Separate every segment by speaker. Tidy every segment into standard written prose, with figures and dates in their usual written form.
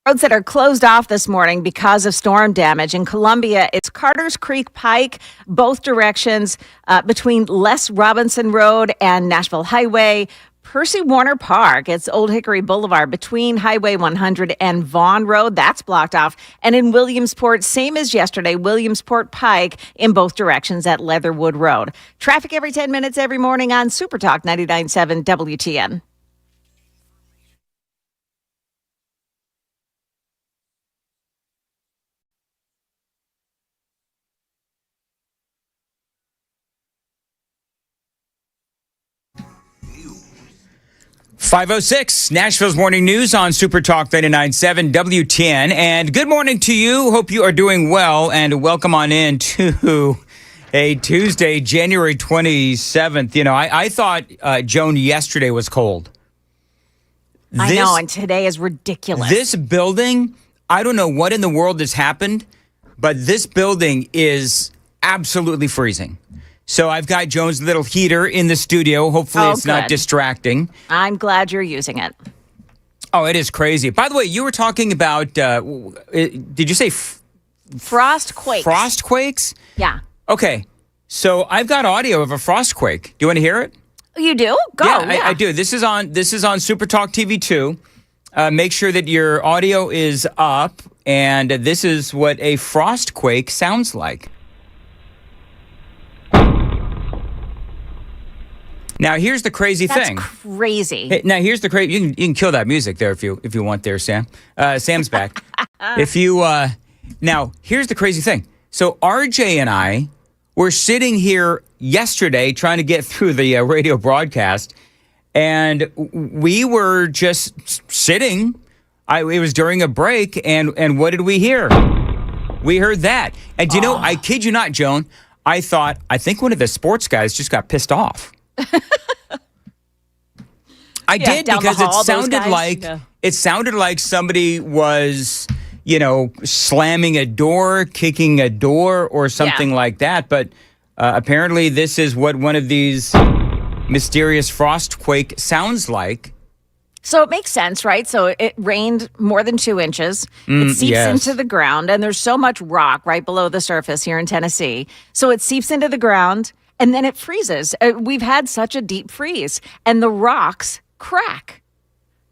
Speaker 1: Roads that are closed off this morning because of storm damage. In Columbia, it's Carter's Creek Pike, both directions between Les Robinson Road and Nashville Highway. Percy Warner Park, it's Old Hickory Boulevard between Highway 100 and Vaughan Road. That's blocked off. And in Williamsport, same as yesterday, Williamsport Pike in both directions at Leatherwood Road. Traffic every 10 minutes every morning on Super Talk 99.7 WTN.
Speaker 2: .506, Nashville's Morning News on Super Talk 99.7 WTN. And good morning to you. Hope you are doing well. And welcome on in to a Tuesday, January 27th. You know, I thought, Joan, yesterday was cold.
Speaker 1: I know, and today is ridiculous.
Speaker 2: This building, I don't know what in the world has happened, but this building is absolutely freezing. So I've got Joan's little heater in the studio. Hopefully it's not distracting.
Speaker 1: I'm glad you're using it.
Speaker 2: Oh, it is crazy. By the way, you were talking about, did you say
Speaker 1: frost quakes?
Speaker 2: Frost quakes?
Speaker 1: Yeah.
Speaker 2: Okay. So I've got audio of a frost quake. Do you want to hear it?
Speaker 1: You do? Go.
Speaker 2: Yeah, I do. This is on Super Talk TV 2. Make sure that your audio is up, and this is what a frost quake sounds like. Now here's the crazy thing.
Speaker 1: That's crazy.
Speaker 2: Hey, now here's the crazy. You can kill that music there if you want there, Sam. Sam's back. Now here's the crazy thing. So RJ and I were sitting here yesterday trying to get through the radio broadcast, and we were just sitting. It was during a break, and what did we hear? We heard that. And do you know? I kid you not, Joan. I think one of the sports guys just got pissed off. I did, because it sounded like somebody was, slamming a door, kicking a door, or something like that. But apparently, this is what one of these mysterious frost quake sounds like.
Speaker 1: So it makes sense, right? So it rained more than 2 inches. It seeps into the ground, and there's so much rock right below the surface here in Tennessee. So it seeps into the ground. And then it freezes. We've had such a deep freeze, and the rocks crack.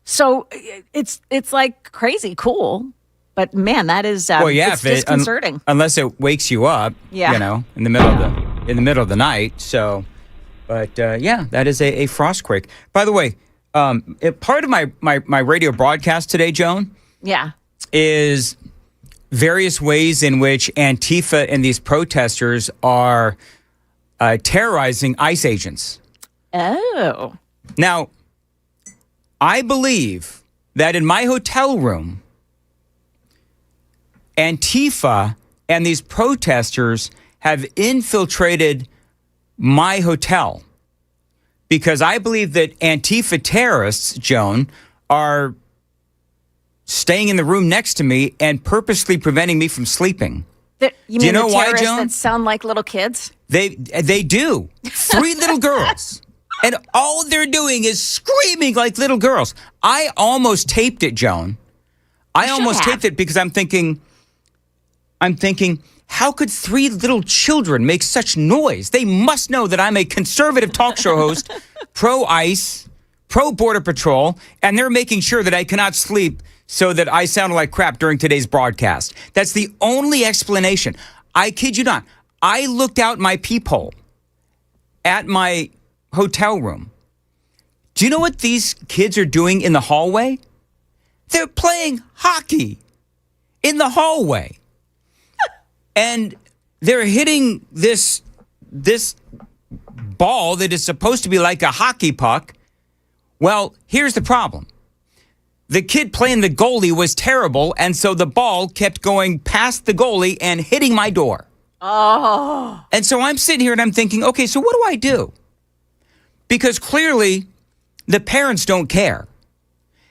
Speaker 1: So it's like crazy cool. But man, that is it's disconcerting.
Speaker 2: Unless it wakes you up, in the middle of the night. So, but that is a frost quake. By the way, part of my radio broadcast today, Joan, is various ways in which Antifa and these protesters are terrorizing ICE agents.
Speaker 1: Oh.
Speaker 2: Now, I believe that in my hotel room, Antifa and these protesters have infiltrated my hotel, because I believe that Antifa terrorists, Joan, are staying in the room next to me and purposely preventing me from sleeping.
Speaker 1: You mean the terrorists that sound like little kids?
Speaker 2: They do. 3 little girls. And all they're doing is screaming like little girls. I almost taped it, Joan. I almost taped it because I'm thinking, how could 3 little children make such noise? They must know that I'm a conservative talk show host, pro-ICE, pro-Border Patrol, and they're making sure that I cannot sleep so that I sound like crap during today's broadcast. That's the only explanation. I kid you not. I looked out my peephole at my hotel room. Do you know what these kids are doing in the hallway? They're playing hockey in the hallway. And they're hitting this ball that is supposed to be like a hockey puck. Well, here's the problem. The kid playing the goalie was terrible, and so the ball kept going past the goalie and hitting my door.
Speaker 1: Oh.
Speaker 2: And so I'm sitting here and I'm thinking, okay, so what do I do? Because clearly the parents don't care.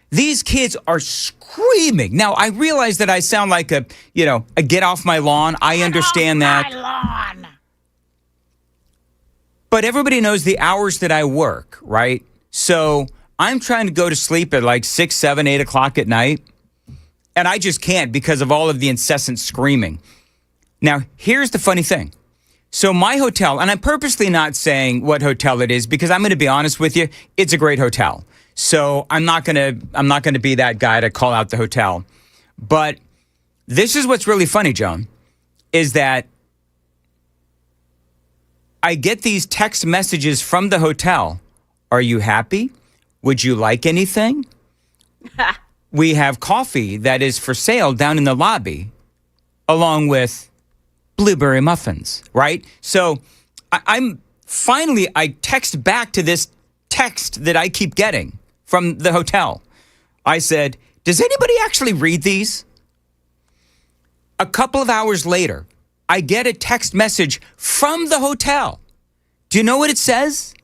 Speaker 2: These kids are screaming. Now, I realize that I sound like a get off my lawn. I understand that.
Speaker 1: My lawn.
Speaker 2: But everybody knows the hours that I work, right? So I'm trying to go to sleep at like 6, 7, 8 o'clock at night. And I just can't because of all of the incessant screaming. Now, here's the funny thing. So my hotel, and I'm purposely not saying what hotel it is because I'm going to be honest with you, it's a great hotel. So I'm not going to be that guy to call out the hotel. But this is what's really funny, Joan, is that I get these text messages from the hotel. Are you happy? Would you like anything? We have coffee that is for sale down in the lobby, along with blueberry muffins, right? So I text back to this text that I keep getting from the hotel. I said, does anybody actually read these? A couple of hours later, I get a text message from the hotel. Do you know what it says?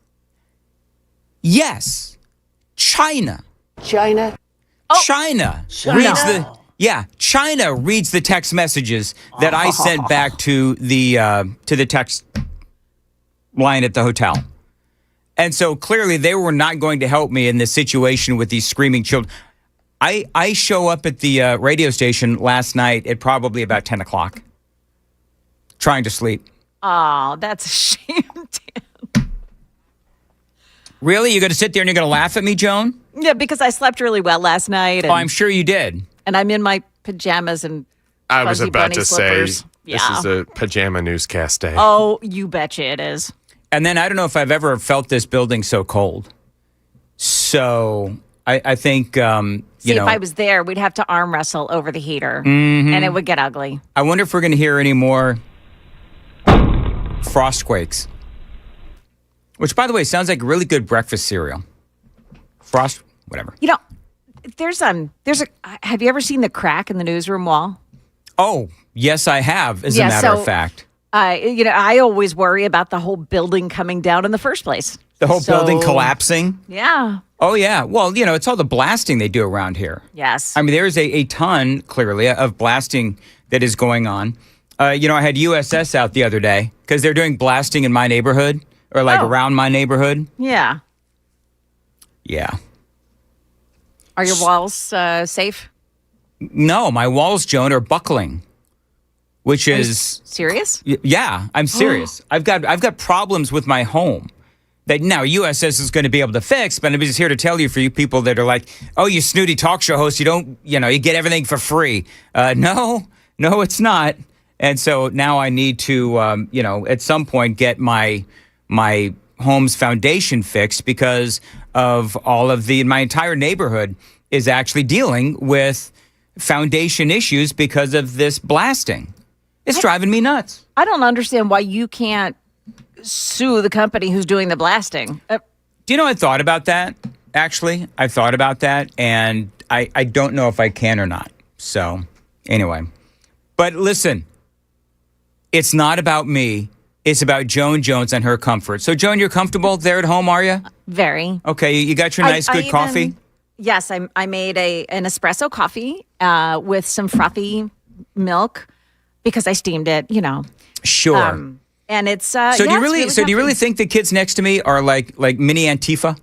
Speaker 2: Yes, China.
Speaker 3: China?
Speaker 2: China reads China reads the text messages that I sent back to the text line at the hotel. And so clearly they were not going to help me in this situation with these screaming children. I show up at the radio station last night at probably about 10 o'clock, trying to sleep.
Speaker 1: Oh, that's a shame, Dan.
Speaker 2: Really? You're going to sit there and you're going to laugh at me, Joan?
Speaker 1: Yeah, because I slept really well last night. And,
Speaker 2: I'm sure you did.
Speaker 1: And I'm in my pajamas and
Speaker 4: I was
Speaker 1: fuzzy
Speaker 4: about
Speaker 1: bunny
Speaker 4: to
Speaker 1: slippers.
Speaker 4: say, this is a pajama newscast day.
Speaker 1: Oh, you betcha it is.
Speaker 2: And then I don't know if I've ever felt this building so cold. So I think,
Speaker 1: See, if I was there, we'd have to arm wrestle over the heater,
Speaker 2: Mm-hmm.
Speaker 1: and it would get ugly.
Speaker 2: I wonder if we're going to hear any more frostquakes. Which, by the way, sounds like really good breakfast cereal. Whatever.
Speaker 1: You know, there's a. Have you ever seen the crack in the newsroom wall?
Speaker 2: Oh, yes, I have, as a matter of fact.
Speaker 1: I always worry about the whole building coming down in the first place.
Speaker 2: The whole building collapsing?
Speaker 1: Yeah.
Speaker 2: Oh, yeah. Well, it's all the blasting they do around here.
Speaker 1: Yes.
Speaker 2: I mean, there's a ton, clearly, of blasting that is going on. I had USS out the other day because they're doing blasting in my neighborhood or around my neighborhood.
Speaker 1: Yeah.
Speaker 2: Yeah.
Speaker 1: Are your walls safe?
Speaker 2: No, my walls, Joan, are buckling, which is
Speaker 1: serious.
Speaker 2: Yeah, I'm serious. I've got problems with my home that now USS is going to be able to fix. But I'm just here to tell you, for you people that are like, oh, you snooty talk show host, you get everything for free. No, it's not. And so now I need to, at some point get my home's foundation fixed because of all of my entire neighborhood is actually dealing with foundation issues because of this blasting. It's driving me nuts.
Speaker 1: I don't understand why you can't sue the company who's doing the blasting.
Speaker 2: Do you know, I thought about that, actually. I thought about that, and I don't know if I can or not. So, anyway. But listen, it's not about me. It's about Joan Jones and her comfort. So, Joan, you're comfortable there at home, are you?
Speaker 1: Very.
Speaker 2: Okay, you got your nice, good coffee?
Speaker 1: Yes, I made an espresso coffee with some frothy milk because I steamed it,
Speaker 2: Sure.
Speaker 1: And it's
Speaker 2: so do you really think the kids next to me are like mini Antifa?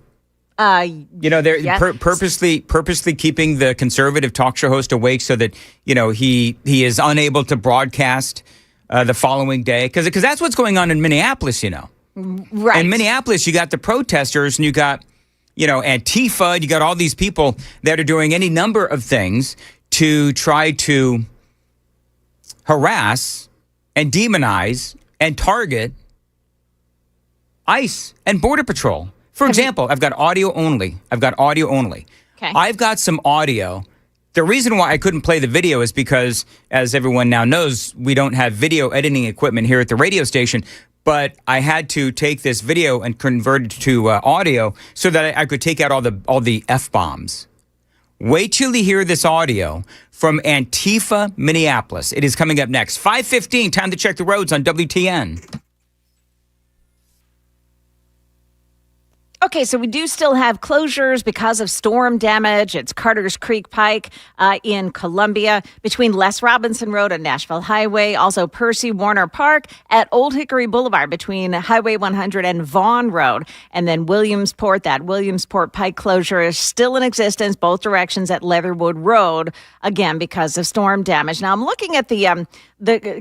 Speaker 2: They're
Speaker 1: yes.
Speaker 2: purposely keeping the conservative talk show host awake so that he is unable to broadcast the following day because that's what's going on in Minneapolis.
Speaker 1: Right.
Speaker 2: In Minneapolis, you got the protesters and you got Antifa. You got all these people that are doing any number of things to try to harass and demonize and target ICE and Border Patrol. For example, I've got audio only.
Speaker 1: Okay.
Speaker 2: I've got some audio. The reason why I couldn't play the video is because, as everyone now knows, we don't have video editing equipment here at the radio station. But I had to take this video and convert it to audio so that I could take out all the F-bombs. Wait till you hear this audio from Antifa, Minneapolis. It is coming up next. 5:15, time to check the roads on WTN.
Speaker 1: Okay, so we do still have closures because of storm damage. It's Carter's Creek Pike in Columbia between Les Robinson Road and Nashville Highway. Also Percy Warner Park at Old Hickory Boulevard between Highway 100 and Vaughan Road. And then Williamsport, that Williamsport Pike closure is still in existence, both directions at Leatherwood Road, again, because of storm damage. Now, I'm looking at the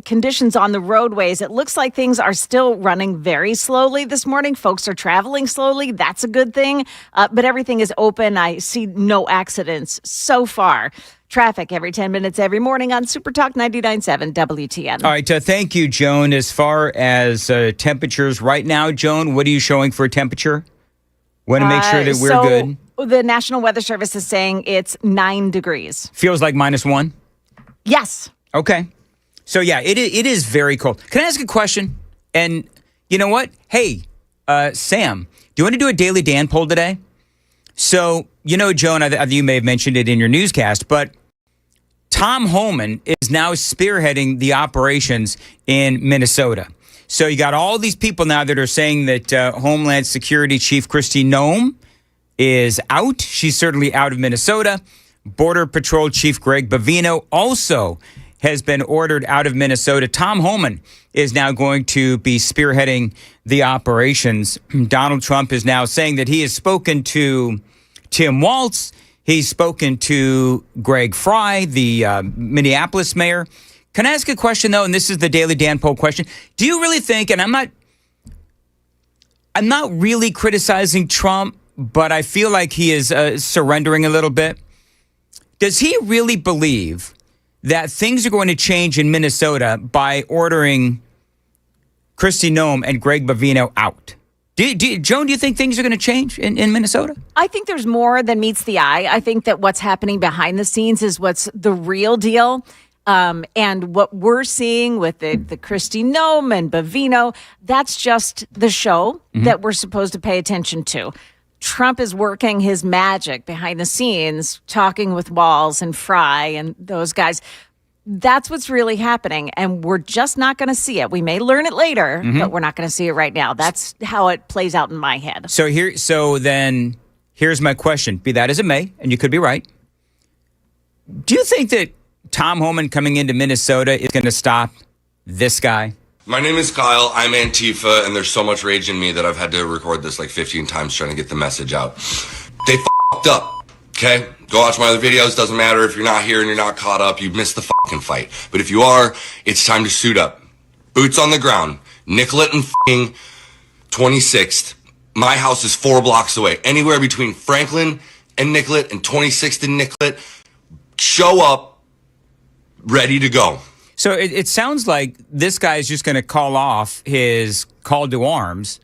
Speaker 1: conditions on the roadways. It looks like things are still running very slowly this morning. Folks are traveling slowly. That's a good thing. But everything is open. I see no accidents so far. Traffic every 10 minutes every morning on Super Talk 99.7 WTN.
Speaker 2: All right. Thank you, Joan. As far as temperatures right now, Joan, what are you showing for a temperature? Want to make sure that we're good.
Speaker 1: The National Weather Service is saying it's 9 degrees.
Speaker 2: Feels like -1?
Speaker 1: Yes.
Speaker 2: Okay. So, yeah, it is very cold. Can I ask a question? And you know what? Hey, Sam, do you want to do a Daily Dan poll today? So, Joan, you may have mentioned it in your newscast, but Tom Homan is now spearheading the operations in Minnesota. So you got all these people now that are saying that Homeland Security Chief Kristi Noem is out. She's certainly out of Minnesota. Border Patrol Chief Greg Bavino also has been ordered out of Minnesota. Tom Homan is now going to be spearheading the operations. Donald Trump is now saying that he has spoken to Tim Walz. He's spoken to Greg Fry, the Minneapolis mayor. Can I ask a question, though? And this is the Daily Dan poll question. Do you really think, and I'm not really criticizing Trump, but I feel like he is surrendering a little bit. Does he really believe that things are going to change in Minnesota by ordering Kristi Noem and Greg Bavino out? Joan, do you think things are going to change in Minnesota?
Speaker 1: I think there's more than meets the eye. I think that what's happening behind the scenes is what's the real deal. And what we're seeing with the Kristi Noem and Bavino, that's just the show that we're supposed to pay attention to. Trump is working his magic behind the scenes, talking with Walz and Fry and those guys. That's what's really happening, and we're just not going to see it. We may learn it later, but we're not going to see it right now. That's how it plays out in my head.
Speaker 2: So then here's my question. Be that as it may, and you could be right. Do you think that Tom Homan coming into Minnesota is going to stop this guy?
Speaker 3: My name is Kyle. I'm Antifa, and there's so much rage in me that I've had to record this like 15 times trying to get the message out. They f***ed up, okay? Go watch my other videos. Doesn't matter if you're not here and you're not caught up. You missed the fucking fight. But if you are, it's time to suit up. Boots on the ground. Nicollet and f***ing 26th. My house is 4 blocks away. Anywhere between Franklin and Nicollet and 26th and Nicollet. Show up, ready to go.
Speaker 2: So it sounds like this guy is just going to call off his call to arms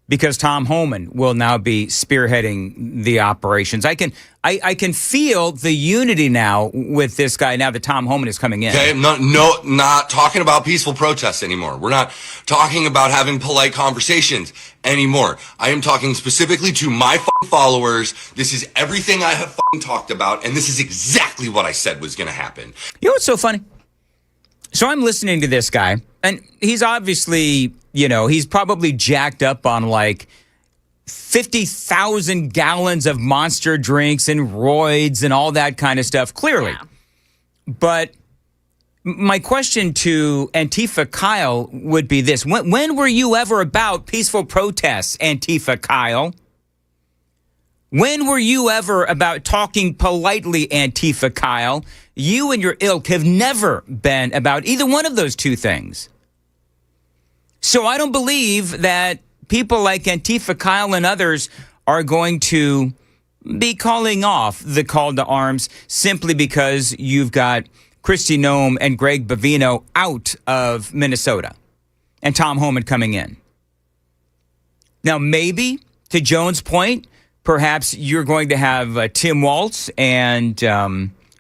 Speaker 2: because Tom Homan will now be spearheading the operations. I can feel the unity now with this guy now that Tom Homan is coming in.
Speaker 3: Okay, not talking about peaceful protests anymore. We're not talking about having polite conversations anymore. I am talking specifically to my followers. This is everything I have talked about, and this is exactly what I said was going to happen.
Speaker 2: You know what's so funny? So I'm listening to this guy, and he's obviously, he's probably jacked up on like 50,000 gallons of Monster drinks and roids and all that kind of stuff, clearly.
Speaker 1: Yeah.
Speaker 2: But my question to Antifa Kyle would be this. When were you ever about peaceful protests, Antifa Kyle? When were you ever about talking politely, Antifa Kyle? You and your ilk have never been about either one of those two things. So I don't believe that people like Antifa Kyle and others are going to be calling off the call to arms simply because you've got Kristi Noem and Greg Bavino out of Minnesota and Tom Homan coming in. Now, maybe, to Joan's point, perhaps you're going to have Tim Walz and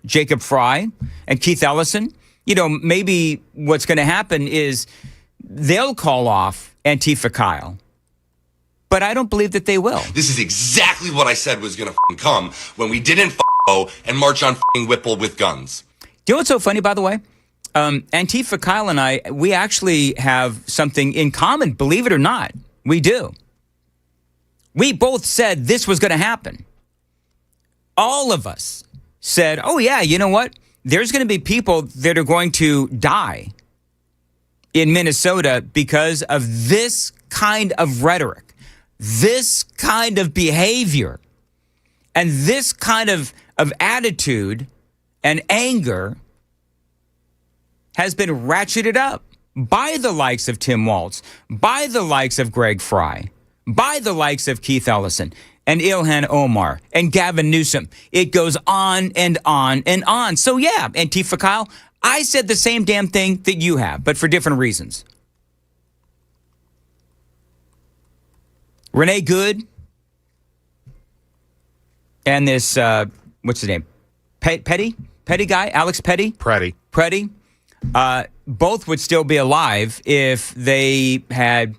Speaker 2: Jacob Fry and Keith Ellison. Maybe what's going to happen is they'll call off Antifa Kyle. But I don't believe that they will.
Speaker 3: This is exactly what I said was going to come when we didn't go and march on Whipple with guns.
Speaker 2: Do you know what's so funny, by the way? Antifa Kyle and I, we actually have something in common, believe it or not. We do. We both said this was going to happen. All of us said, oh, yeah, you know what? There's going to be people that are going to die in Minnesota because of this kind of rhetoric, this kind of behavior, and this kind of attitude and anger has been ratcheted up by the likes of Tim Walz, by the likes of Greg Fry, by the likes of Keith Ellison and Ilhan Omar and Gavin Newsom. It goes on and on and on. So yeah, Antifa Kyle, I said the same damn thing that you have, but for different reasons. Renee Good and this, what's his name? Petty guy? Alex Petty? Preddy. Both would still be alive if they had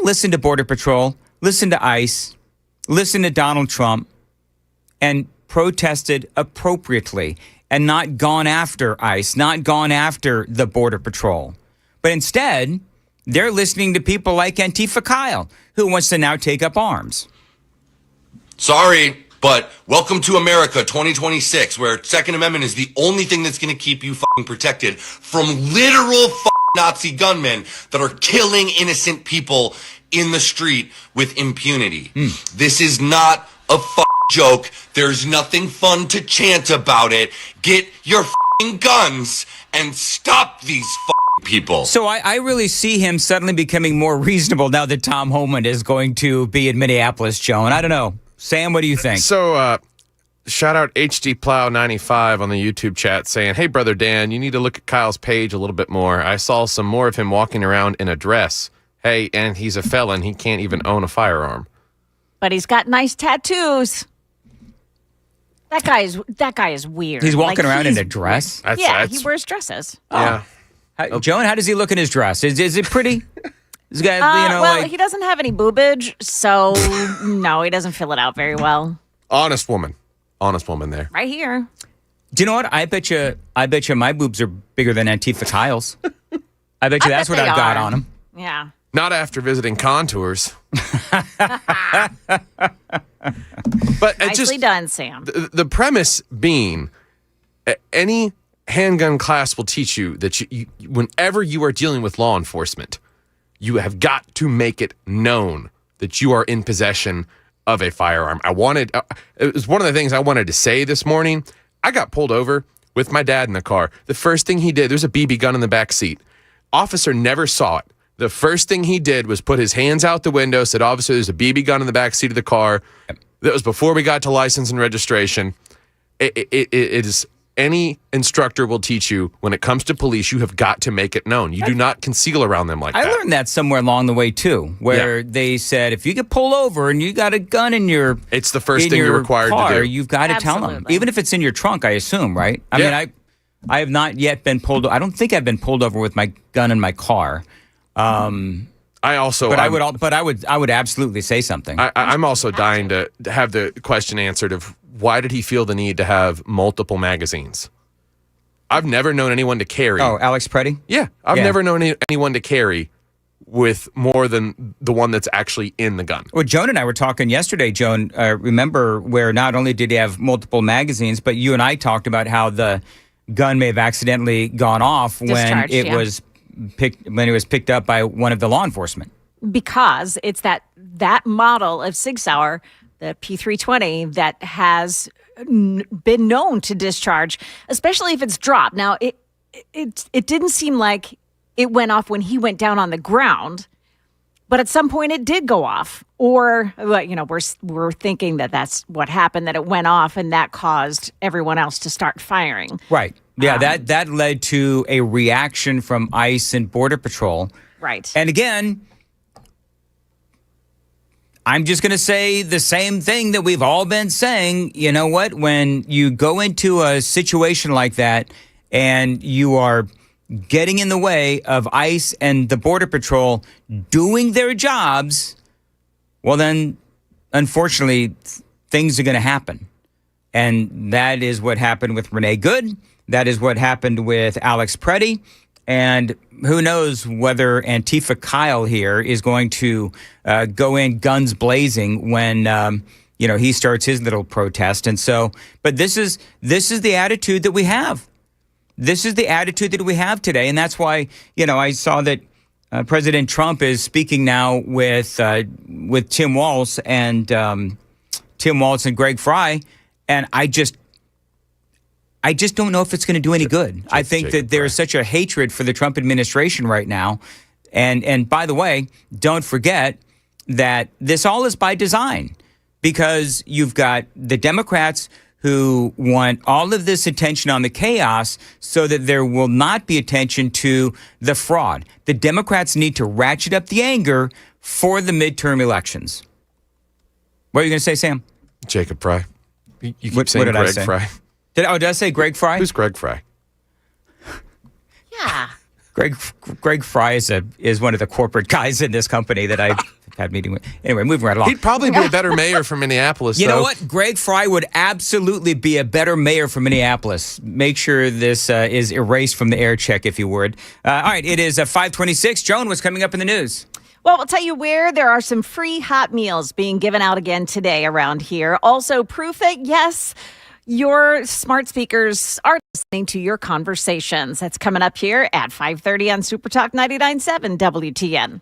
Speaker 2: listened to Border Patrol, listened to ICE, listened to Donald Trump, and protested appropriately and not gone after ICE, not gone after the Border Patrol. But instead, they're listening to people like Antifa Kyle, who wants to now take up arms.
Speaker 3: Sorry, but welcome to America 2026, where Second Amendment is the only thing that's going to keep you fucking protected from literal fucking Nazi gunmen that are killing innocent people in the street with impunity. This is not a fucking joke. There's nothing fun to chant about it. Get your fucking guns and stop these fucking people.
Speaker 2: So I really see him suddenly becoming more reasonable now that Tom Homan is going to be in Minneapolis, Joan. I don't know. Sam, what do you think?
Speaker 4: So, shout out HD Plow 95 on the YouTube chat saying, hey, Brother Dan, you need to look at Kyle's page a little bit more. I saw some more of him walking around in a dress. Hey, and he's a felon. He can't even own a firearm.
Speaker 1: But he's got nice tattoos. That guy is weird.
Speaker 2: He's walking around in a dress?
Speaker 1: He wears dresses.
Speaker 4: Yeah.
Speaker 2: Joan, how does he look in his dress? Is it pretty? This guy,
Speaker 1: he doesn't have any boobage, so no, he doesn't fill it out very well.
Speaker 4: Honest woman there.
Speaker 1: Right here.
Speaker 2: Do you know what? I bet you my boobs are bigger than Antifa Kyle's. I bet you that's what I've got on them.
Speaker 1: Yeah.
Speaker 4: Not after visiting Contours. But
Speaker 1: Nicely done, Sam.
Speaker 4: The premise being, any handgun class will teach you that you, whenever you are dealing with law enforcement, you have got to make it known that you are in possession of a firearm. It was one of the things I wanted to say this morning. I got pulled over with my dad in the car. The first thing he did, there's a BB gun in the back seat. Officer never saw it. The first thing he did was put his hands out the window, said, officer, there's a BB gun in the back seat of the car. That was before we got to license and registration. It is, any instructor will teach you, when it comes to police, you have got to make it known. You do not conceal around them like that.
Speaker 2: I learned that somewhere along the way, too, where they said, if you get pulled over and you got a gun in your
Speaker 4: it's the first thing you're required
Speaker 2: car,
Speaker 4: to do.
Speaker 2: You've got to tell them. Even if it's in your trunk, I assume, right? I mean, I have not yet been pulled. I don't think I've been pulled over with my gun in my car. I would absolutely say something.
Speaker 4: I'm also dying to have the question answered of why did he feel the need to have multiple magazines? I've never known anyone to carry.
Speaker 2: Oh, Alex Preddy?
Speaker 4: Yeah. I've never known anyone to carry with more than the one that's actually in the gun.
Speaker 2: Well, Joan and I were talking yesterday, Joan, remember where not only did he have multiple magazines, but you and I talked about how the gun may have accidentally gone off when it was picked up by one of the law enforcement. Because it's that model of Sig Sauer, the P320, that has been known to discharge, especially if it's dropped. Now, it didn't seem like it went off when he went down on the ground, but at some point it did go off. Or, we're thinking that that's what happened, that it went off and that caused everyone else to start firing. Right. Yeah, that led to a reaction from ICE and Border Patrol. Right. And again, I'm just going to say the same thing that we've all been saying. You know what? When you go into a situation like that and you are getting in the way of ICE and the Border Patrol doing their jobs, well, then, unfortunately, things are going to happen. And that is what happened with Renee Good. That is what happened with Alex Preddy. And who knows whether Antifa Kyle here is going to go in guns blazing when he starts his little protest. And so, but this is the attitude that we have. This is the attitude that we have today, and that's why I saw that President Trump is speaking now with Tim Walz and Greg Fry, and I just don't know if it's going to do any good. I think that there is such a hatred for the Trump administration right now. And by the way, don't forget that this all is by design, because you've got the Democrats who want all of this attention on the chaos so that there will not be attention to the fraud. The Democrats need to ratchet up the anger for the midterm elections. What are you going to say, Sam?
Speaker 4: Jacob Fry. You keep
Speaker 2: What
Speaker 4: saying
Speaker 2: did I
Speaker 4: Greg
Speaker 2: say?
Speaker 4: Fry.
Speaker 2: Did I say Greg Fry?
Speaker 4: Who's Greg Fry?
Speaker 1: Yeah.
Speaker 2: Greg Fry is one of the corporate guys in this company that I've had meeting with. Anyway, moving right along.
Speaker 4: He'd probably be a better mayor for Minneapolis.
Speaker 2: You know what? Greg Fry would absolutely be a better mayor for Minneapolis. Make sure this is erased from the air check, if you would. All right, it is 5:26. Joan, what's coming up in the news?
Speaker 1: Well, we'll tell you where there are some free hot meals being given out again today around here. Also, proof that, yes, your smart speakers are listening to your conversations. That's coming up here at 5:30 on Super Talk 99.7 WTN.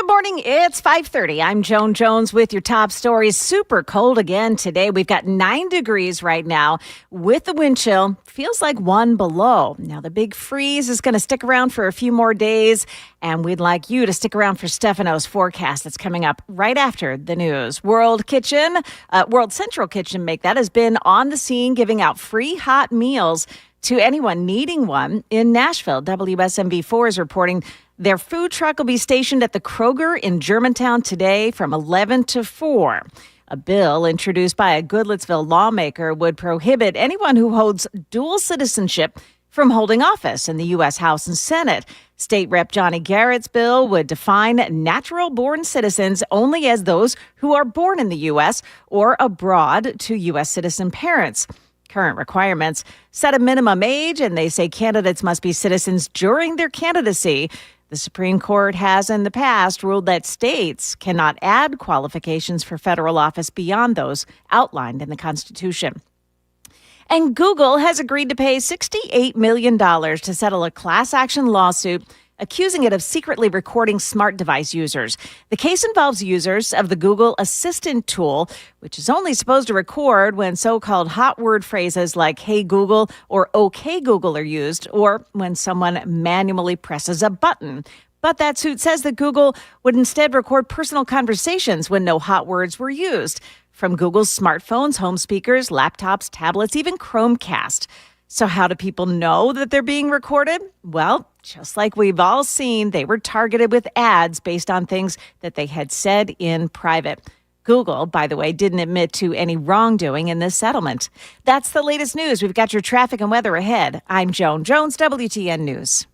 Speaker 1: Good morning. It's 5:30. I'm Joan Jones with your top stories. Super cold again today. We've got 9 degrees right now with the wind chill. Feels like 1 below. Now, the big freeze is going to stick around for a few more days, and we'd like you to stick around for Stefano's forecast that's coming up right after the news. World Central Kitchen has been on the scene giving out free hot meals to anyone needing one in Nashville. WSMV4 is reporting their food truck will be stationed at the Kroger in Germantown today from 11 to 4. A bill introduced by a Goodlettsville lawmaker would prohibit anyone who holds dual citizenship from holding office in the U.S. House and Senate. State Rep Johnny Garrett's bill would define natural-born citizens only as those who are born in the U.S. or abroad to U.S. citizen parents. Current requirements set a minimum age, and they say candidates must be citizens during their candidacy. The Supreme Court has in the past ruled that states cannot add qualifications for federal office beyond those outlined in the Constitution. And Google has agreed to pay $68 million to settle a class action lawsuit accusing it of secretly recording smart device users. The case involves users of the Google Assistant tool, which is only supposed to record when so-called hot word phrases like "Hey Google" or "Okay Google" are used, or when someone manually presses a button. But that suit says that Google would instead record personal conversations when no hot words were used, from Google's smartphones, home speakers, laptops, tablets, even Chromecast. So how do people know that they're being recorded? Well, just like we've all seen, they were targeted with ads based on things that they had said in private. Google, by the way, didn't admit to any wrongdoing in this settlement. That's the latest news. We've got your traffic and weather ahead. I'm Joan Jones, WTN News.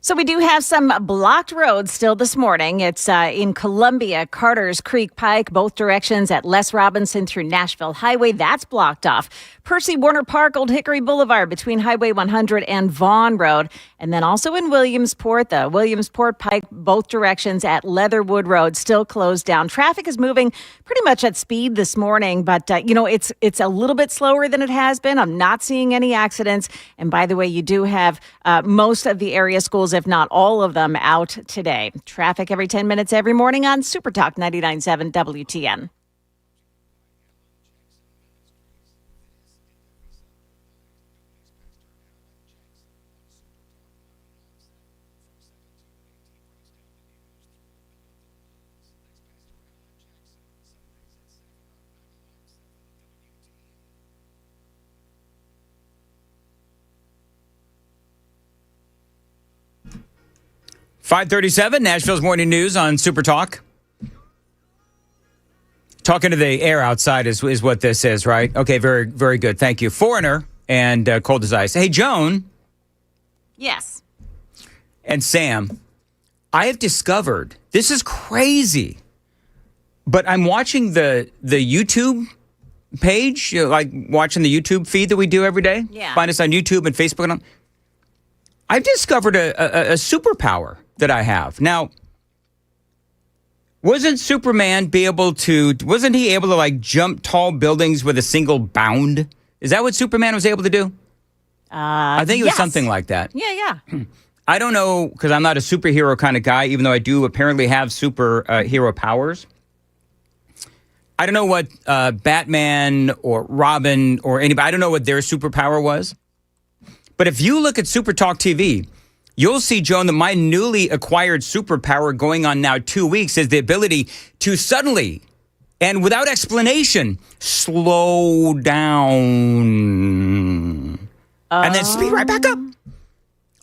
Speaker 1: So we do have some blocked roads still this morning. It's in Columbia, Carter's Creek Pike, both directions at Les Robinson through Nashville Highway. That's blocked off. Percy Warner Park, Old Hickory Boulevard between Highway 100 and Vaughan Road. And then also in Williamsport, the Williamsport Pike, both directions at Leatherwood Road still closed down. Traffic is moving pretty much at speed this morning, but it's a little bit slower than it has been. I'm not seeing any accidents. And by the way, you do have most of the area schools, if not all of them, out today. Traffic every 10 minutes every morning on Super Talk 99.7 WTN.
Speaker 2: .537, Nashville's Morning News on Super Talk. Talking to the air outside is what this is, right? Okay, very, very good. Thank you. Foreigner and Cold as Ice. Hey, Joan.
Speaker 1: Yes.
Speaker 2: And Sam, I have discovered, this is crazy, but I'm watching the YouTube page, like watching the YouTube feed that we do every day.
Speaker 1: Yeah.
Speaker 2: Find us on YouTube and Facebook. And I've discovered a superpower that I have. Now, wasn't he able to like jump tall buildings with a single bound? Is that what Superman was able to do? I think it was
Speaker 1: yes.
Speaker 2: something like that.
Speaker 1: Yeah.
Speaker 2: I don't know, because I'm not a superhero kind of guy, even though I do apparently have superhero powers. I don't know what Batman or Robin or anybody, I don't know what their superpower was. But if you look at Super Talk TV, you'll see, Joan, that my newly acquired superpower going on now 2 weeks is the ability to suddenly and without explanation slow down and then speed right back up.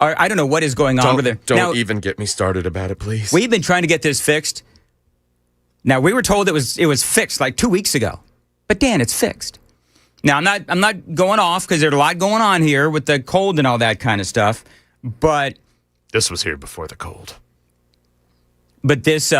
Speaker 2: Or, I don't know what is going on with it.
Speaker 4: Don't even get me started about it, please.
Speaker 2: We've been trying to get this fixed. Now, we were told it was fixed like 2 weeks ago. But Dan, it's fixed. Now, I'm not going off because there's a lot going on here with the cold and all that kind of stuff. But
Speaker 4: this was here before the cold.
Speaker 2: But this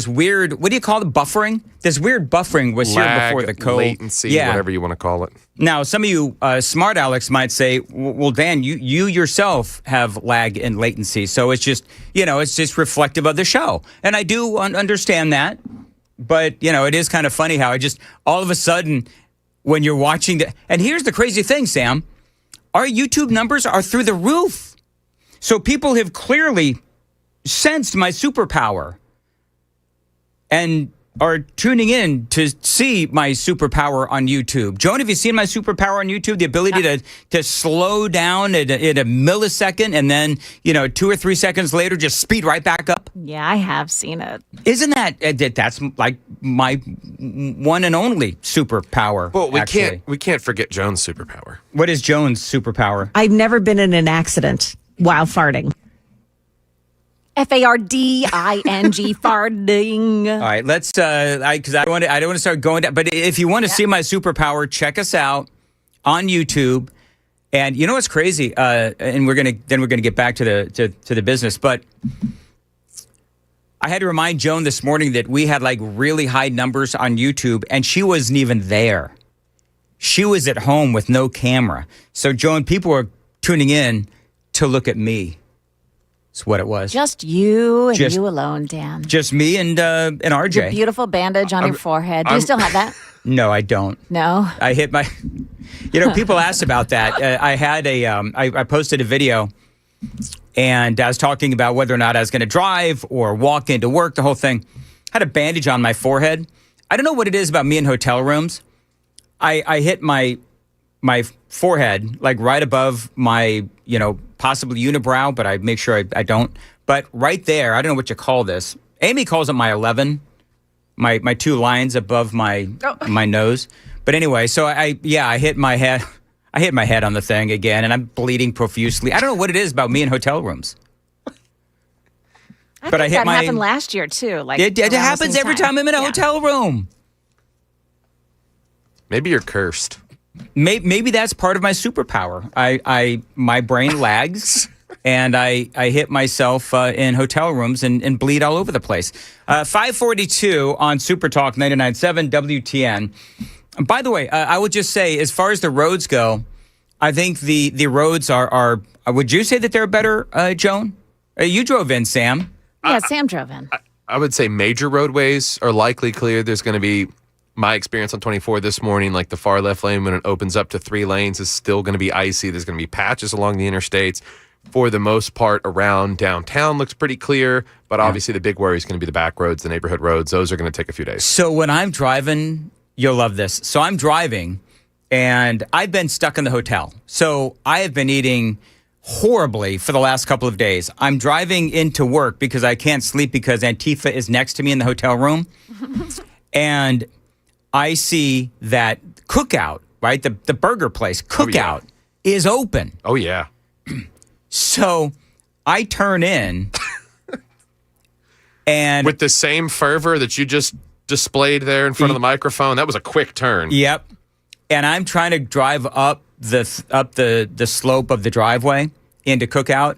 Speaker 2: weird, what do you call it, buffering? This weird buffering was here before the cold.
Speaker 4: Latency, whatever you want to call it.
Speaker 2: Now, some of you smart Alex might say, well, Dan, you yourself have lag and latency. So it's just, it's just reflective of the show. And I do understand that. But, it is kind of funny how I just, all of a sudden, when you're watching and here's the crazy thing, Sam, our YouTube numbers are through the roof. So people have clearly sensed my superpower and are tuning in to see my superpower on YouTube. Joan, have you seen my superpower on YouTube? The ability to slow down at a millisecond and then, 2 or 3 seconds later, just speed right back up.
Speaker 1: Yeah, I have seen it.
Speaker 2: Isn't that's like my one and only superpower?
Speaker 4: Well, we can't forget Joan's superpower.
Speaker 2: What is Joan's superpower?
Speaker 5: I've never been in an accident while farting.
Speaker 1: FARDING, farting.
Speaker 2: All right, let's because I don't want to start going down. But if you want to see my superpower, check us out on YouTube. And you know what's crazy? And we're gonna get back to the business. But I had to remind Joan this morning that we had like really high numbers on YouTube, and she wasn't even there. She was at home with no camera. So Joan, people were tuning in to look at me. That's what it was.
Speaker 1: Just you and you alone, Dan.
Speaker 2: Just me and RJ.
Speaker 1: Your beautiful bandage on your forehead. Do you still have that?
Speaker 2: No, I don't.
Speaker 1: No?
Speaker 2: I hit my... people asked about that. I had I posted a video, and I was talking about whether or not I was going to drive or walk into work, the whole thing. I had a bandage on my forehead. I don't know what it is about me in hotel rooms. I hit my forehead, like right above my, possibly unibrow, but I make sure I don't. But right there, I don't know what you call this. Amy calls it my 11, my 2 lines above my nose. But anyway, so I hit my head. I hit my head on the thing again, and I'm bleeding profusely. I don't know what it is about me in hotel rooms.
Speaker 1: I hit that happened last year too. Like
Speaker 2: it happens every time I'm in a hotel room.
Speaker 4: Maybe you're cursed.
Speaker 2: Maybe that's part of my superpower. My brain lags, and I hit myself in hotel rooms and bleed all over the place. 542 on Super Talk 99.7 WTN. By the way, I would just say, as far as the roads go, I think the roads are would you say that they're better, Joan? You drove in, Sam.
Speaker 1: Yeah, Sam drove in.
Speaker 4: I would say major roadways are likely clear. There's going to be, my experience on 24 this morning, like the far left lane when it opens up to 3 lanes is still going to be icy. There's going to be patches along the interstates. For the most part, around downtown looks pretty clear, but obviously the big worry is going to be the back roads, the neighborhood roads. Those are going to take a few days.
Speaker 2: So when I'm driving, you'll love this. So I'm driving, and I've been stuck in the hotel. So I have been eating horribly for the last couple of days. I'm driving into work because I can't sleep because Antifa is next to me in the hotel room. And I see that Cookout, right? The burger place, Cookout, is open.
Speaker 4: Oh, yeah.
Speaker 2: So I turn in and
Speaker 4: with the same fervor that you just displayed there in front of the microphone, that was a quick turn.
Speaker 2: Yep. And I'm trying to drive up the slope of the driveway into Cookout,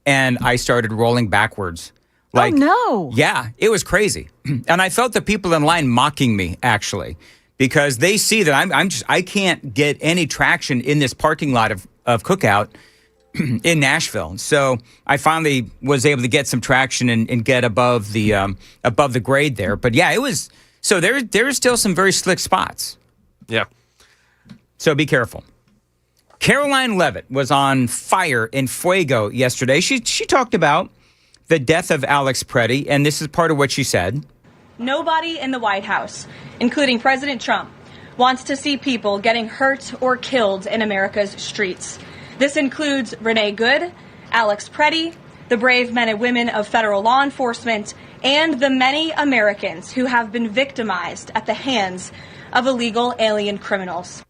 Speaker 2: and I started rolling backwards. Like,
Speaker 1: oh, no.
Speaker 2: Yeah, it was crazy. And I felt the people in line mocking me, actually, because they see that I can't get any traction in this parking lot of Cookout in Nashville. So I finally was able to get some traction and get above the grade there. But yeah, it was, so there's still some very slick spots.
Speaker 4: Yeah.
Speaker 2: So be careful. Caroline Leavitt was on fire in Fuego yesterday. She talked about the death of Alex Preddy, and this is part of what she said.
Speaker 6: Nobody in the White House, including President Trump, wants to see people getting hurt or killed in America's streets. This includes Renee Good, Alex Preddy, the brave men and women of federal law enforcement, and the many Americans who have been victimized at the hands of illegal alien criminals.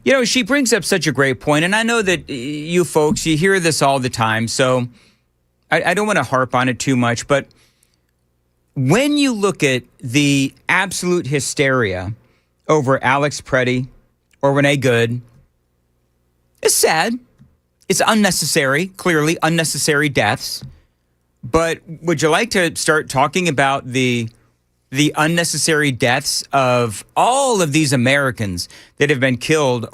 Speaker 2: You know, she brings up such a great point, and I know that you folks, you hear this all the time, so I don't want to harp on it too much, but when you look at the absolute hysteria over Alex Preddy or Renee Good, it's sad. It's unnecessary, clearly unnecessary deaths. But would you like to start talking about the unnecessary deaths of all of these Americans that have been killed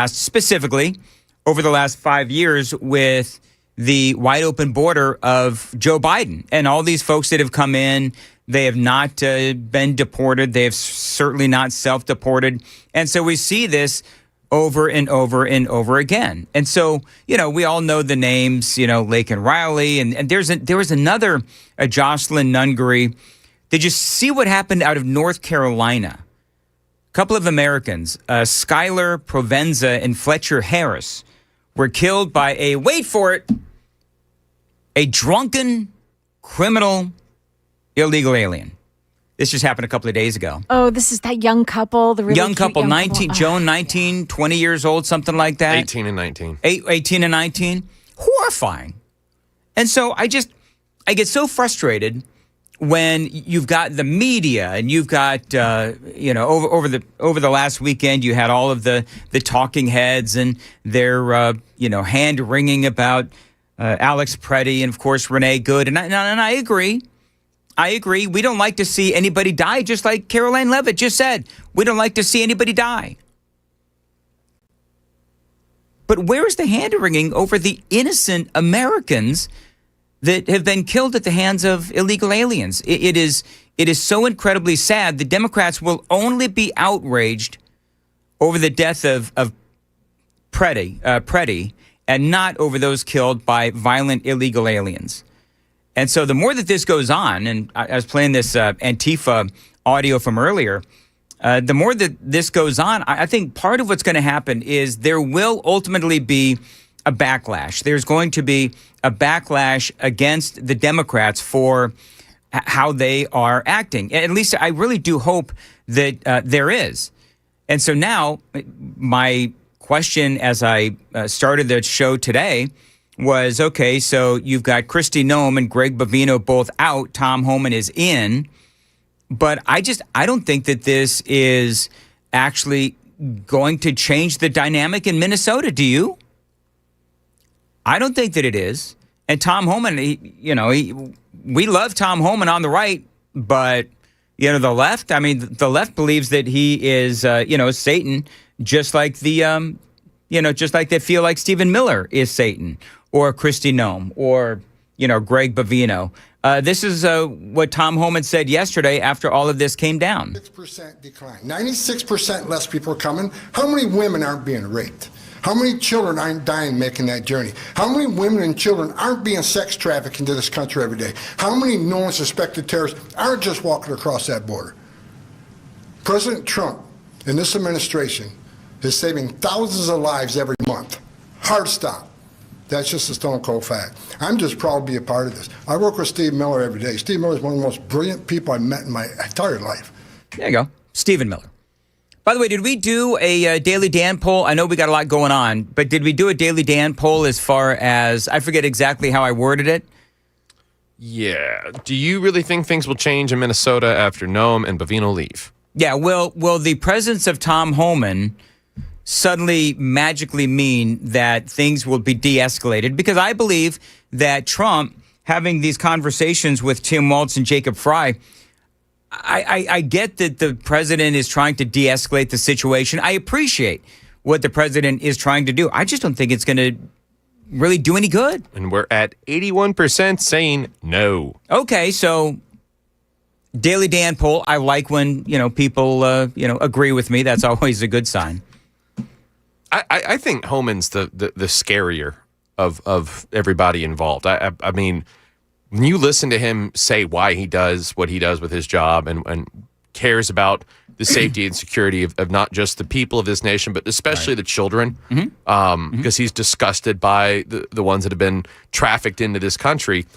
Speaker 2: specifically over the last 5 years with the wide open border of Joe Biden and all these folks that have come in? They have not been deported. They have certainly not self-deported. And so we see this over and over and over again. And so, you know, we all know the names, you know, Lake and Riley. And there was another, Jocelyn Nungery. Did you see what happened out of North Carolina? A couple of Americans, Skylar Provenza and Fletcher Harris, were killed by wait for it, a drunken criminal illegal alien. This just happened a couple of days ago.
Speaker 1: Oh, this is that young couple. The really
Speaker 2: young couple, 19,
Speaker 1: couple.
Speaker 2: Joan, 19, 20 years old, something like that.
Speaker 4: 18 and 19.
Speaker 2: 18 and 19. Horrifying. And so I get so frustrated when you've got the media and you've got, over the last weekend, you had all of the talking heads and their, hand wringing about Alex Preddy and, of course, Renee Good. And I agree. We don't like to see anybody die, just like Caroline Leavitt just said. We don't like to see anybody die. But where is the hand-wringing over the innocent Americans that have been killed at the hands of illegal aliens? It is so incredibly sad. The Democrats will only be outraged over the death of Preddy and not over those killed by violent illegal aliens. And so the more that this goes on, and I was playing this Antifa audio from earlier, the more that this goes on, I think part of what's going to happen is there will ultimately be a backlash. There's going to be a backlash against the Democrats for how they are acting. At least I really do hope that there is. And so now my question as I started the show today was, okay, so you've got Kristi Noem and Greg Bovino both out. Tom Homan is in. But I don't think that this is actually going to change the dynamic in Minnesota. Do you? I don't think that it is. And Tom Homan, we love Tom Homan on the right, but the left. I mean, the left believes that he is Satan, just like just like they feel like Stephen Miller is Satan, or Kristi Noem, or Greg Bovino. This is what Tom Homan said yesterday after all of this came down.
Speaker 7: 6% decline. 96% less people are coming. How many women aren't being raped? How many children aren't dying making that journey? How many women and children aren't being sex trafficked into this country every day? How many known suspected terrorists aren't just walking across that border? President Trump and this administration is saving thousands of lives every month. Hard stop. That's just a stone cold fact. I'm just proud to be a part of this. I work with Steve Miller every day. Steve Miller is one of the most brilliant people I've met in my entire life.
Speaker 2: There you go. Stephen Miller. By the way, did we do a Daily Dan poll? I know we got a lot going on, but did we do a Daily Dan poll as far as, I forget exactly how I worded it?
Speaker 4: Yeah. Do you really think things will change in Minnesota after Noem and Bovino leave?
Speaker 2: Yeah, will the presence of Tom Homan suddenly magically mean that things will be de-escalated? Because I believe that Trump having these conversations with Tim Walz and Jacob Fry, I get that the president is trying to de-escalate the situation. I appreciate what the president is trying to do. I just don't think it's going to really do any good.
Speaker 4: And we're at 81% saying no.
Speaker 2: Okay, so Daily Dan poll, I like when, people, agree with me. That's always a good sign.
Speaker 4: I think Homan's the scarier of everybody involved. I mean, when you listen to him say why he does what he does with his job and cares about the safety and security of not just the people of this nation, but especially the children, because he's disgusted by the ones that have been trafficked into this country.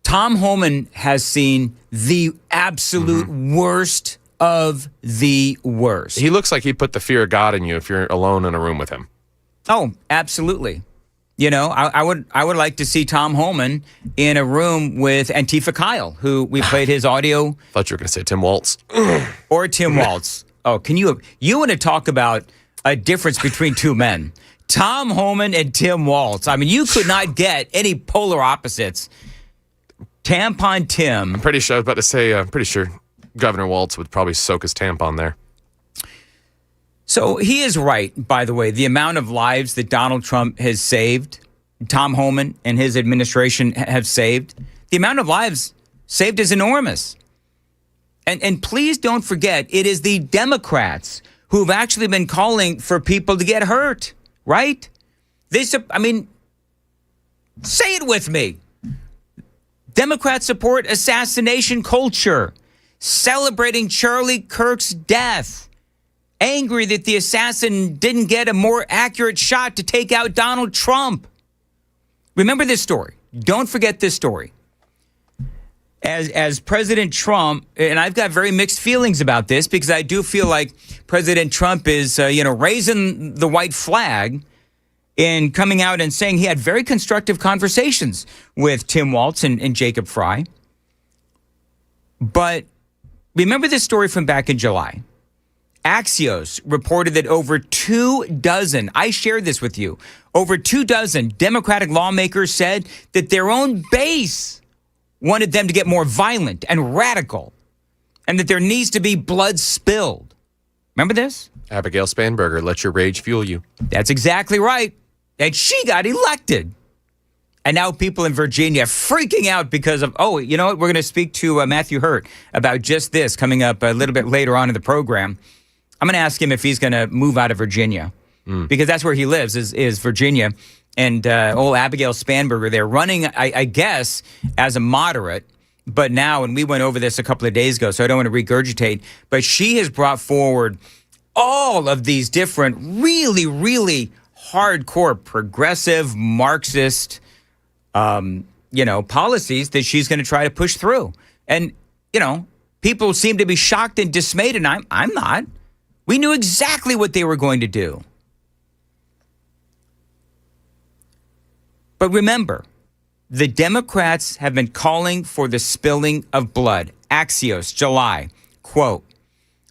Speaker 2: Tom Homan has seen the absolute worst of the worst.
Speaker 4: He looks like he put the fear of God in you if you're alone in a room with him.
Speaker 2: Oh, absolutely. I would like to see Tom Homan in a room with Antifa Kyle, who we played his audio.
Speaker 4: Thought you were going to say Tim Walz.
Speaker 2: Or Tim Walz. Oh, you want to talk about a difference between two men? Tom Homan and Tim Walz. I mean, you could not get any polar opposites. Tampon Tim.
Speaker 4: I'm pretty sure Governor Walz would probably soak his tampon there.
Speaker 2: So he is right, by the way. The amount of lives that Donald Trump has saved, Tom Homan and his administration have saved, the amount of lives saved is enormous. And please don't forget, it is the Democrats who've actually been calling for people to get hurt, right? Say it with me. Democrats support assassination culture, celebrating Charlie Kirk's death, angry that the assassin didn't get a more accurate shot to take out Donald Trump. Remember this story. Don't forget this story. As President Trump, and I've got very mixed feelings about this because I do feel like President Trump is, raising the white flag in coming out and saying he had very constructive conversations with Tim Walz and Jacob Fry. But remember this story from back in July. Axios reported that over 24, I shared this with you, over 24 Democratic lawmakers said that their own base wanted them to get more violent and radical and that there needs to be blood spilled. Remember this?
Speaker 4: Abigail Spanberger, let your rage fuel you.
Speaker 2: That's exactly right. And she got elected. And now people in Virginia are freaking out because of, you know what? We're going to speak to Matthew Hurt about just this coming up a little bit later on in the program. I'm going to ask him if he's going to move out of Virginia because that's where he lives is Virginia. And old Abigail Spanberger, they're running, I guess, as a moderate. But now, and we went over this a couple of days ago, so I don't want to regurgitate, but she has brought forward all of these different really, really hardcore progressive Marxist, policies that she's going to try to push through. And, people seem to be shocked and dismayed, and I'm not. We knew exactly what they were going to do. But remember, the Democrats have been calling for the spilling of blood. Axios, July, quote,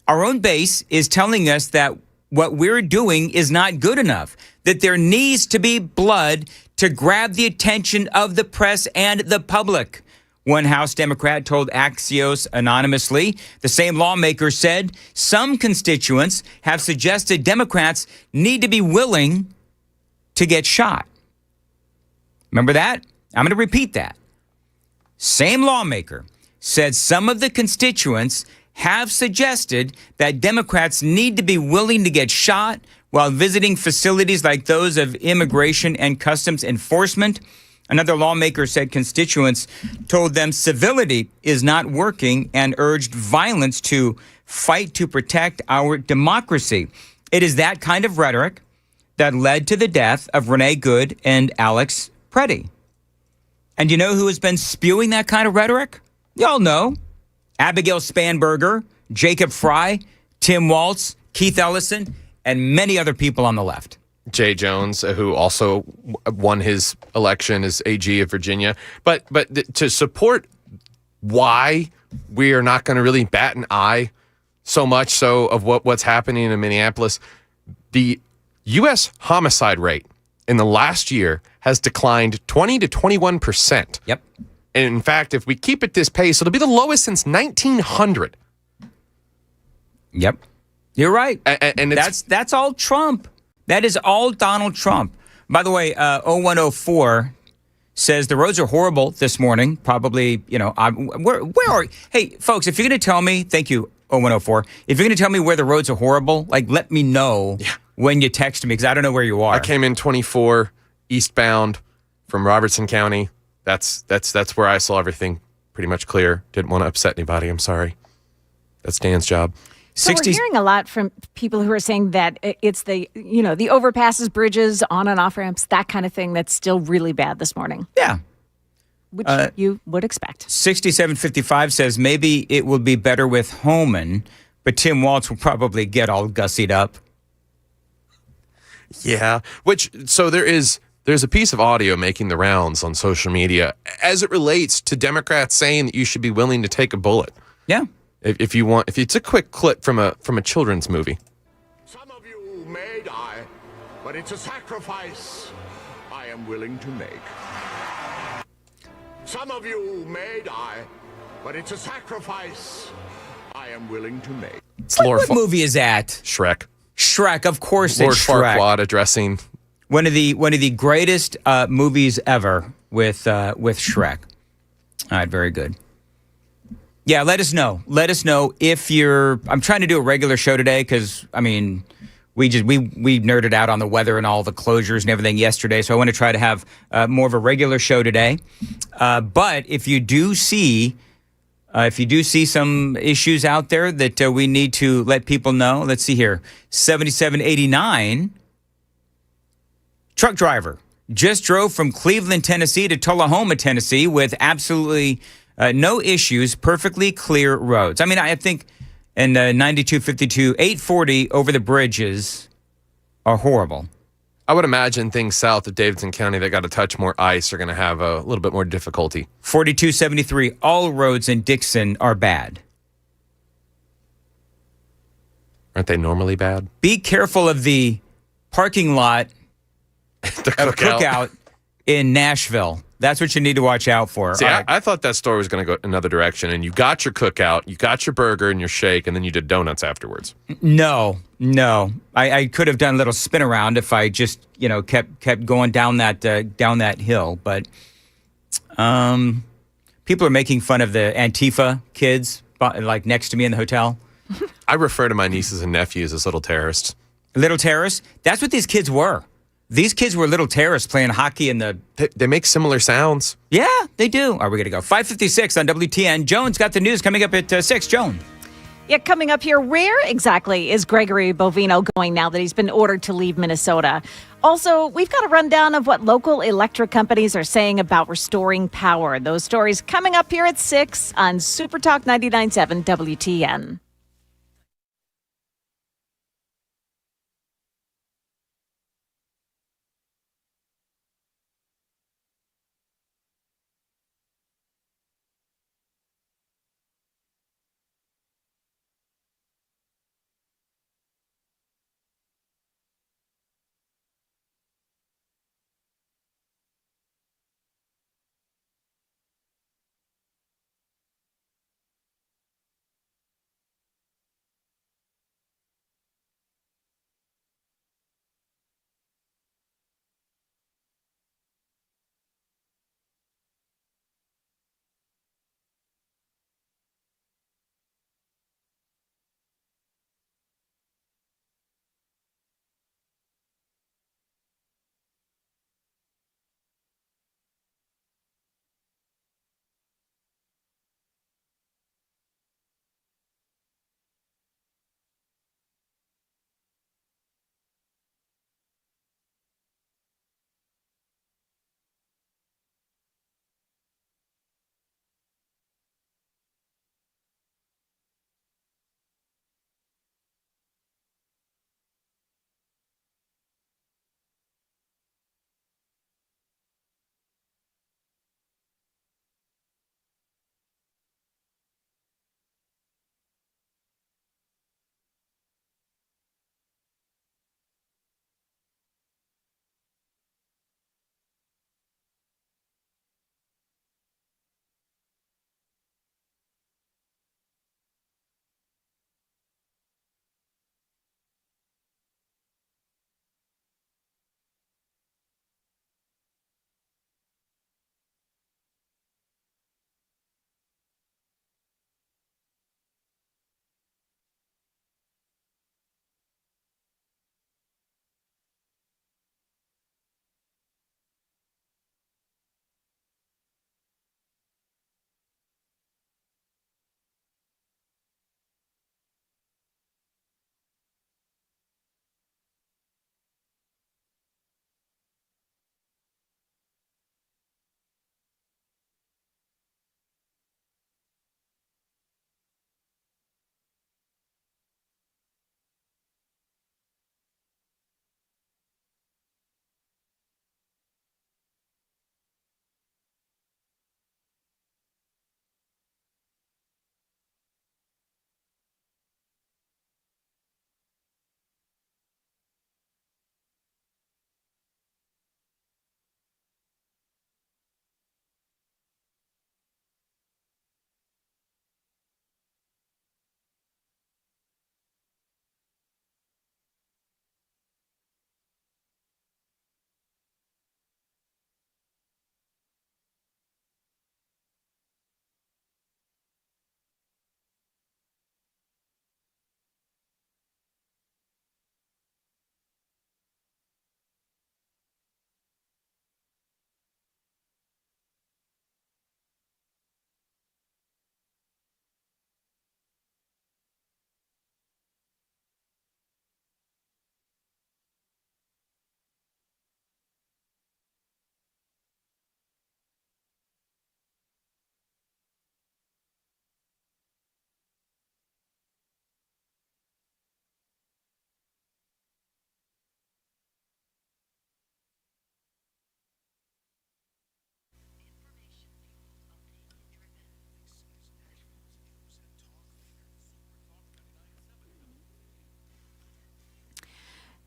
Speaker 2: our own base is telling us that what we're doing is not good enough, that there needs to be blood to grab the attention of the press and the public. One House Democrat told Axios anonymously. The same lawmaker said some constituents have suggested Democrats need to be willing to get shot. Remember that? I'm going to repeat that. Same lawmaker said some of the constituents have suggested that Democrats need to be willing to get shot while visiting facilities like those of Immigration and Customs Enforcement. Another lawmaker said constituents told them civility is not working and urged violence to fight to protect our democracy. It is that kind of rhetoric that led to the death of Renee Good and Alex Preddy. And you know who has been spewing that kind of rhetoric? Y'all know. Abigail Spanberger, Jacob Fry, Tim Walz, Keith Ellison, and many other people on the left.
Speaker 4: Jay Jones, who also won his election as AG of Virginia. But to support why we are not going to really bat an eye so much so of what's happening in Minneapolis, the U.S. homicide rate in the last year has declined 20 to 21%.
Speaker 2: Yep.
Speaker 4: And in fact, if we keep at this pace, it'll be the lowest since 1900.
Speaker 2: Yep. You're right.
Speaker 4: And
Speaker 2: that's all Trump. That is all Donald Trump. By the way, 0104 says the roads are horrible this morning. Probably, where are you? Hey, folks, if you're going to tell me, thank you, 0104. If you're going to tell me where the roads are horrible, let me know when you text me because I don't know where you are.
Speaker 4: I came in 24 eastbound from Robertson County. That's where I saw everything pretty much clear. Didn't want to upset anybody. I'm sorry. That's Dan's job.
Speaker 1: So we're hearing a lot from people who are saying that it's the overpasses, bridges, on and off ramps, that kind of thing that's still really bad this morning.
Speaker 2: Yeah.
Speaker 1: Which you would expect.
Speaker 2: 6755 says maybe it will be better with Homan, but Tim Walz will probably get all gussied up.
Speaker 4: Yeah. There's a piece of audio making the rounds on social media as it relates to Democrats saying that you should be willing to take a bullet.
Speaker 2: Yeah.
Speaker 4: If it's a quick clip from a children's movie.
Speaker 8: Some of you may die, but it's a sacrifice I am willing to make. Some of you may die, but it's a sacrifice I am willing to make.
Speaker 4: It's
Speaker 2: What movie is that?
Speaker 4: Shrek.
Speaker 2: Shrek, of course
Speaker 4: Lord
Speaker 2: it's Shrek.
Speaker 4: Farquaad addressing
Speaker 2: One of the greatest movies ever with Shrek. All right, very good. Yeah, let us know. Let us know if you're. I'm trying to do a regular show today because we nerded out on the weather and all the closures and everything yesterday. So I want to try to have more of a regular show today. But if you do see some issues out there that we need to let people know, let's see here. 7789. Truck driver just drove from Cleveland, Tennessee to Tullahoma, Tennessee with absolutely no issues, perfectly clear roads. I think in 9252, 840 over the bridges are horrible.
Speaker 4: I would imagine things south of Davidson County that got a touch more ice are going to have a little bit more difficulty.
Speaker 2: 4273, all roads in Dixon are bad.
Speaker 4: Aren't they normally bad?
Speaker 2: Be careful of the parking lot
Speaker 4: The
Speaker 2: of Cookout in Nashville. That's what you need to watch out for.
Speaker 4: See, I thought that story was going to go another direction, and you got your cookout, you got your burger and your shake, and then you did donuts afterwards.
Speaker 2: No. I could have done a little spin around if I just, kept going down that hill. But people are making fun of the Antifa kids, next to me in the hotel.
Speaker 4: I refer to my nieces and nephews as little terrorists.
Speaker 2: Little terrorists? That's what these kids were. These kids were little terrorists playing hockey in the...
Speaker 4: They make similar sounds.
Speaker 2: Yeah, they do. All right, we're going to go. 5:56 on WTN. Joan's got the news coming up at 6. Joan.
Speaker 1: Yeah, coming up here, where exactly is Gregory Bovino going now that he's been ordered to leave Minnesota? Also, we've got a rundown of what local electric companies are saying about restoring power. Those stories coming up here at 6 on Super Talk 99.7 WTN.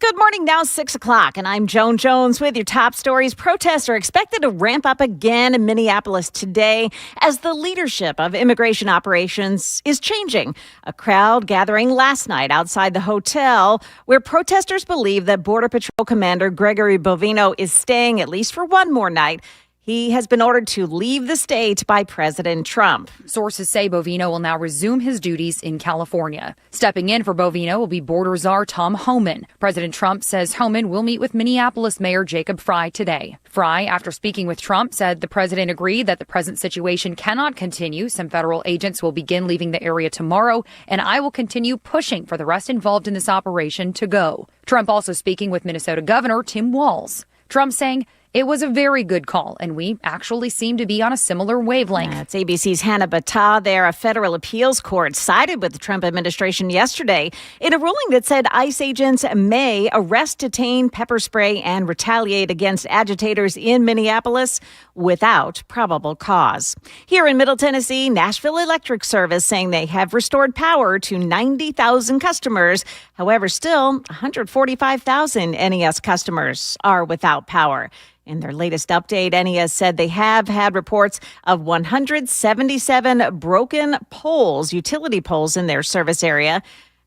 Speaker 1: Good morning, now 6 o'clock, and I'm Joan Jones with your top stories. Protests are expected to ramp up again in Minneapolis today as the leadership of immigration operations is changing. A crowd gathering last night outside the hotel where protesters believe that Border Patrol Commander Gregory Bovino is staying at least for one more night. He has been ordered to leave the state by President Trump.
Speaker 9: Sources say Bovino will now resume his duties in California. Stepping in for Bovino will be border czar Tom Homan. President Trump says Homan will meet with Minneapolis Mayor Jacob Frey today. Frey, after speaking with Trump, said the president agreed that the present situation cannot continue. Some federal agents will begin leaving the area tomorrow, and I will continue pushing for the rest involved in this operation to go. Trump also speaking with Minnesota Governor Tim Walz. Trump saying, "It was a very good call, and we actually seem to be on a similar wavelength."
Speaker 1: That's ABC's Hannah Battah there. A federal appeals court sided with the Trump administration yesterday in a ruling that said ICE agents may arrest, detain, pepper spray, and retaliate against agitators in Minneapolis without probable cause. Here in Middle Tennessee, Nashville Electric Service saying they have restored power to 90,000 customers. However, still 145,000 NES customers are without power. In their latest update, NES said they have had reports of 177 broken poles, utility poles in their service area.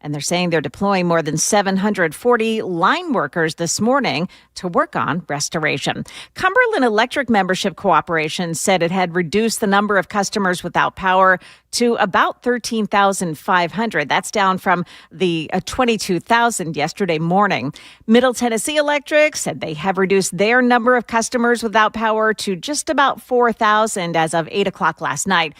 Speaker 1: And they're saying they're deploying more than 740 line workers this morning to work on restoration. Cumberland Electric Membership Cooperation said it had reduced the number of customers without power to about 13,500. That's down from the 22,000 yesterday morning. Middle Tennessee Electric said they have reduced their number of customers without power to just about 4,000 as of 8 o'clock last night.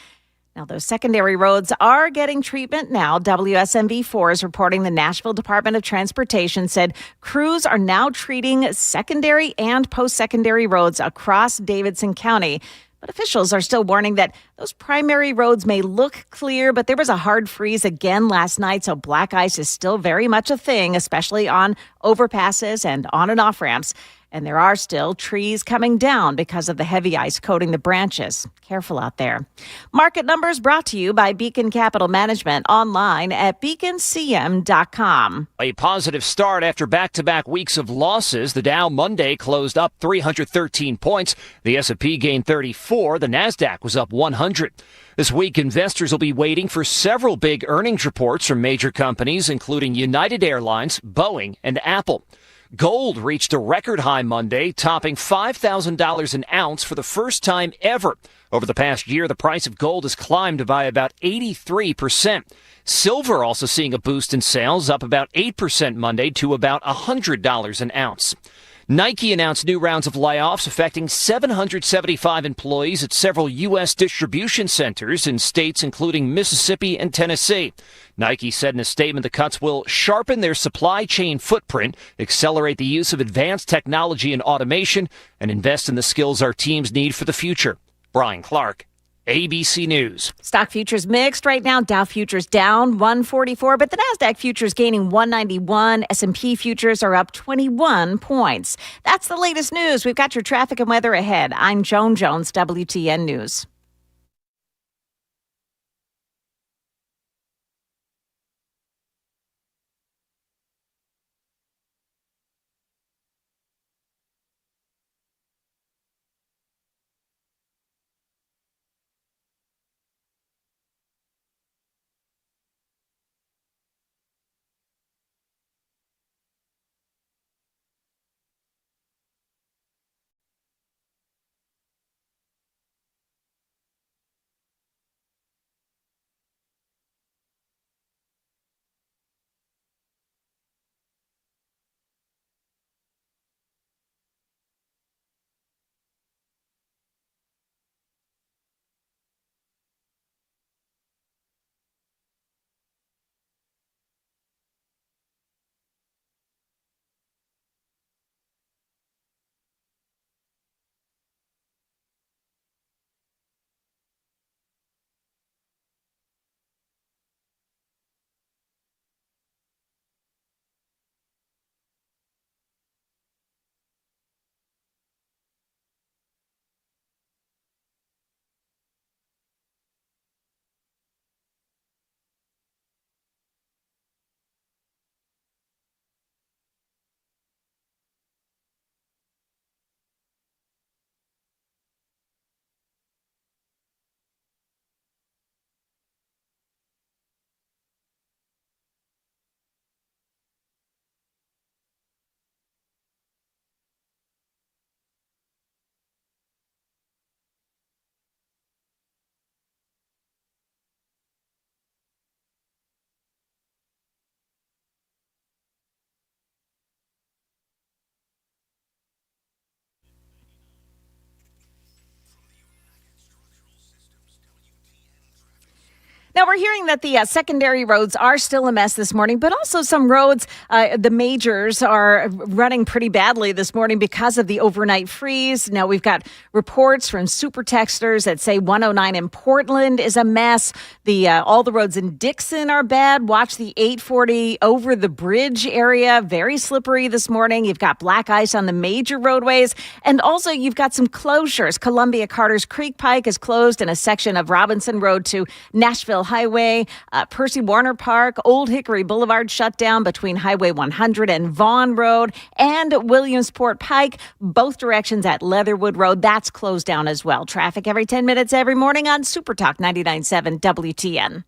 Speaker 1: Now, those secondary roads are getting treatment now. WSMV4 is reporting the Nashville Department of Transportation said crews are now treating secondary and post-secondary roads across Davidson County. But officials are still warning that those primary roads may look clear, but there was a hard freeze again last night, so black ice is still very much a thing, especially on overpasses and on and off ramps. And there are still trees coming down because of the heavy ice coating the branches. Careful out there. Market numbers brought to you by Beacon Capital Management online at beaconcm.com.
Speaker 10: A positive start after back-to-back weeks of losses. The Dow Monday closed up 313 points. The S&P gained 34. The Nasdaq was up 100. This week, investors will be waiting for several big earnings reports from major companies, including United Airlines, Boeing, and Apple. Gold reached a record high Monday, topping $5,000 an ounce for the first time ever. Over the past year, the price of gold has climbed by about 83%. Silver also seeing a boost in sales, up about 8% Monday to about $100 an ounce. Nike announced new rounds of layoffs affecting 775 employees at several U.S. distribution centers in states including Mississippi and Tennessee. Nike said in a statement the cuts will sharpen their supply chain footprint, accelerate the use of advanced technology and automation, and invest in the skills our teams need for the future. Brian Clark, ABC News.
Speaker 1: Stock futures mixed right now. Dow futures down 144, but the Nasdaq futures gaining 191. S&P futures are up 21 points. That's the latest news. We've got your traffic and weather ahead. I'm Joan Jones, WTN News. Now, we're hearing that the secondary roads are still a mess this morning, but also some roads, the majors, are running pretty badly this morning because of the overnight freeze. Now, we've got reports from super texters that say 109 in Portland is a mess. All the roads in Dixon are bad. Watch the 840 over the bridge area. Very slippery this morning. You've got black ice on the major roadways. And also, you've got some closures. Columbia Carter's Creek Pike is closed in a section of Robinson Road to Nashville Highway. Percy Warner Park, Old Hickory Boulevard shut down between Highway 100 and Vaughan Road, and Williamsport Pike, both directions at Leatherwood Road. That's closed down as well. Traffic every 10 minutes every morning on Super Talk 99.7 WTN.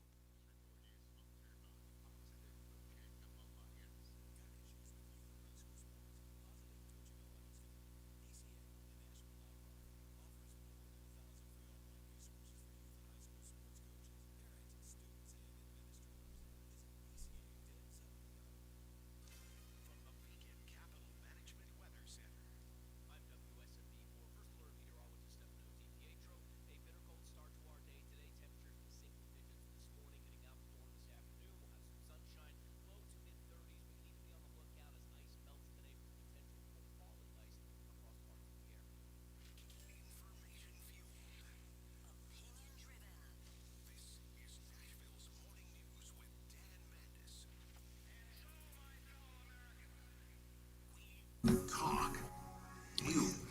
Speaker 8: Talk.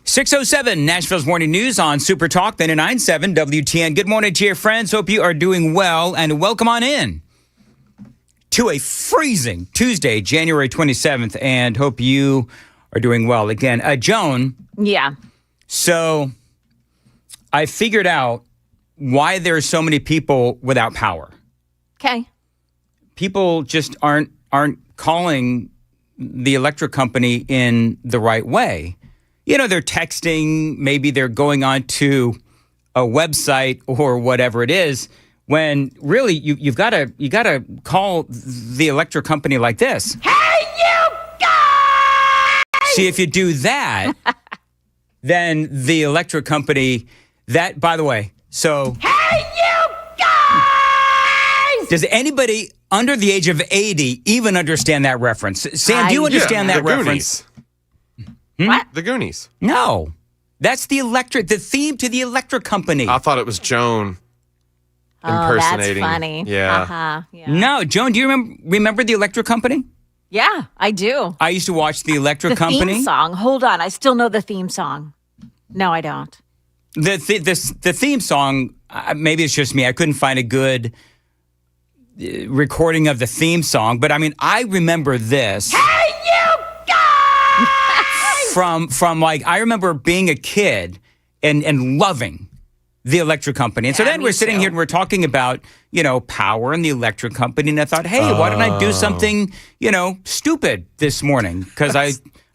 Speaker 2: 6:07, Nashville's Morning News on Super Talk 99.7 WTN. Good morning, dear friends. Hope you are doing well, and welcome on in to a freezing Tuesday, January 27th, and hope you are doing well. Again, Joan.
Speaker 1: Yeah.
Speaker 2: So I figured out why there are so many people without power.
Speaker 1: Okay.
Speaker 2: People just aren't calling the electric company in the right way. You know, they're texting, maybe they're going on to a website or whatever it is, when really you gotta call the electric company like this.
Speaker 1: Hey, you guys!
Speaker 2: See, if you do that, then the electric company, that, by the way, so...
Speaker 1: Hey, you guys!
Speaker 2: Does anybody under the age of 80 even understand that reference? Sam, do you understand that
Speaker 4: the
Speaker 2: reference?
Speaker 4: Goonies.
Speaker 1: What?
Speaker 4: The Goonies.
Speaker 2: No. That's the theme to the electric company.
Speaker 4: I thought it was Joan impersonating.
Speaker 1: That's funny.
Speaker 4: Yeah.
Speaker 1: Uh-huh. Yeah.
Speaker 2: No, Joan, do you remember the electric company?
Speaker 1: Yeah, I do.
Speaker 2: I used to watch the electric
Speaker 1: The
Speaker 2: company.
Speaker 1: theme song. Hold on. I still know the theme song. No, I don't.
Speaker 2: The theme song, maybe it's just me. I couldn't find a good recording of the theme song, but I mean, I remember this.
Speaker 1: Hey, you guys!
Speaker 2: From like, I remember being a kid and loving the electric company. And so then
Speaker 1: me
Speaker 2: we're sitting
Speaker 1: too.
Speaker 2: here and we're talking about, power and the electric company. And I thought, hey, why don't I do something, stupid this morning? Because I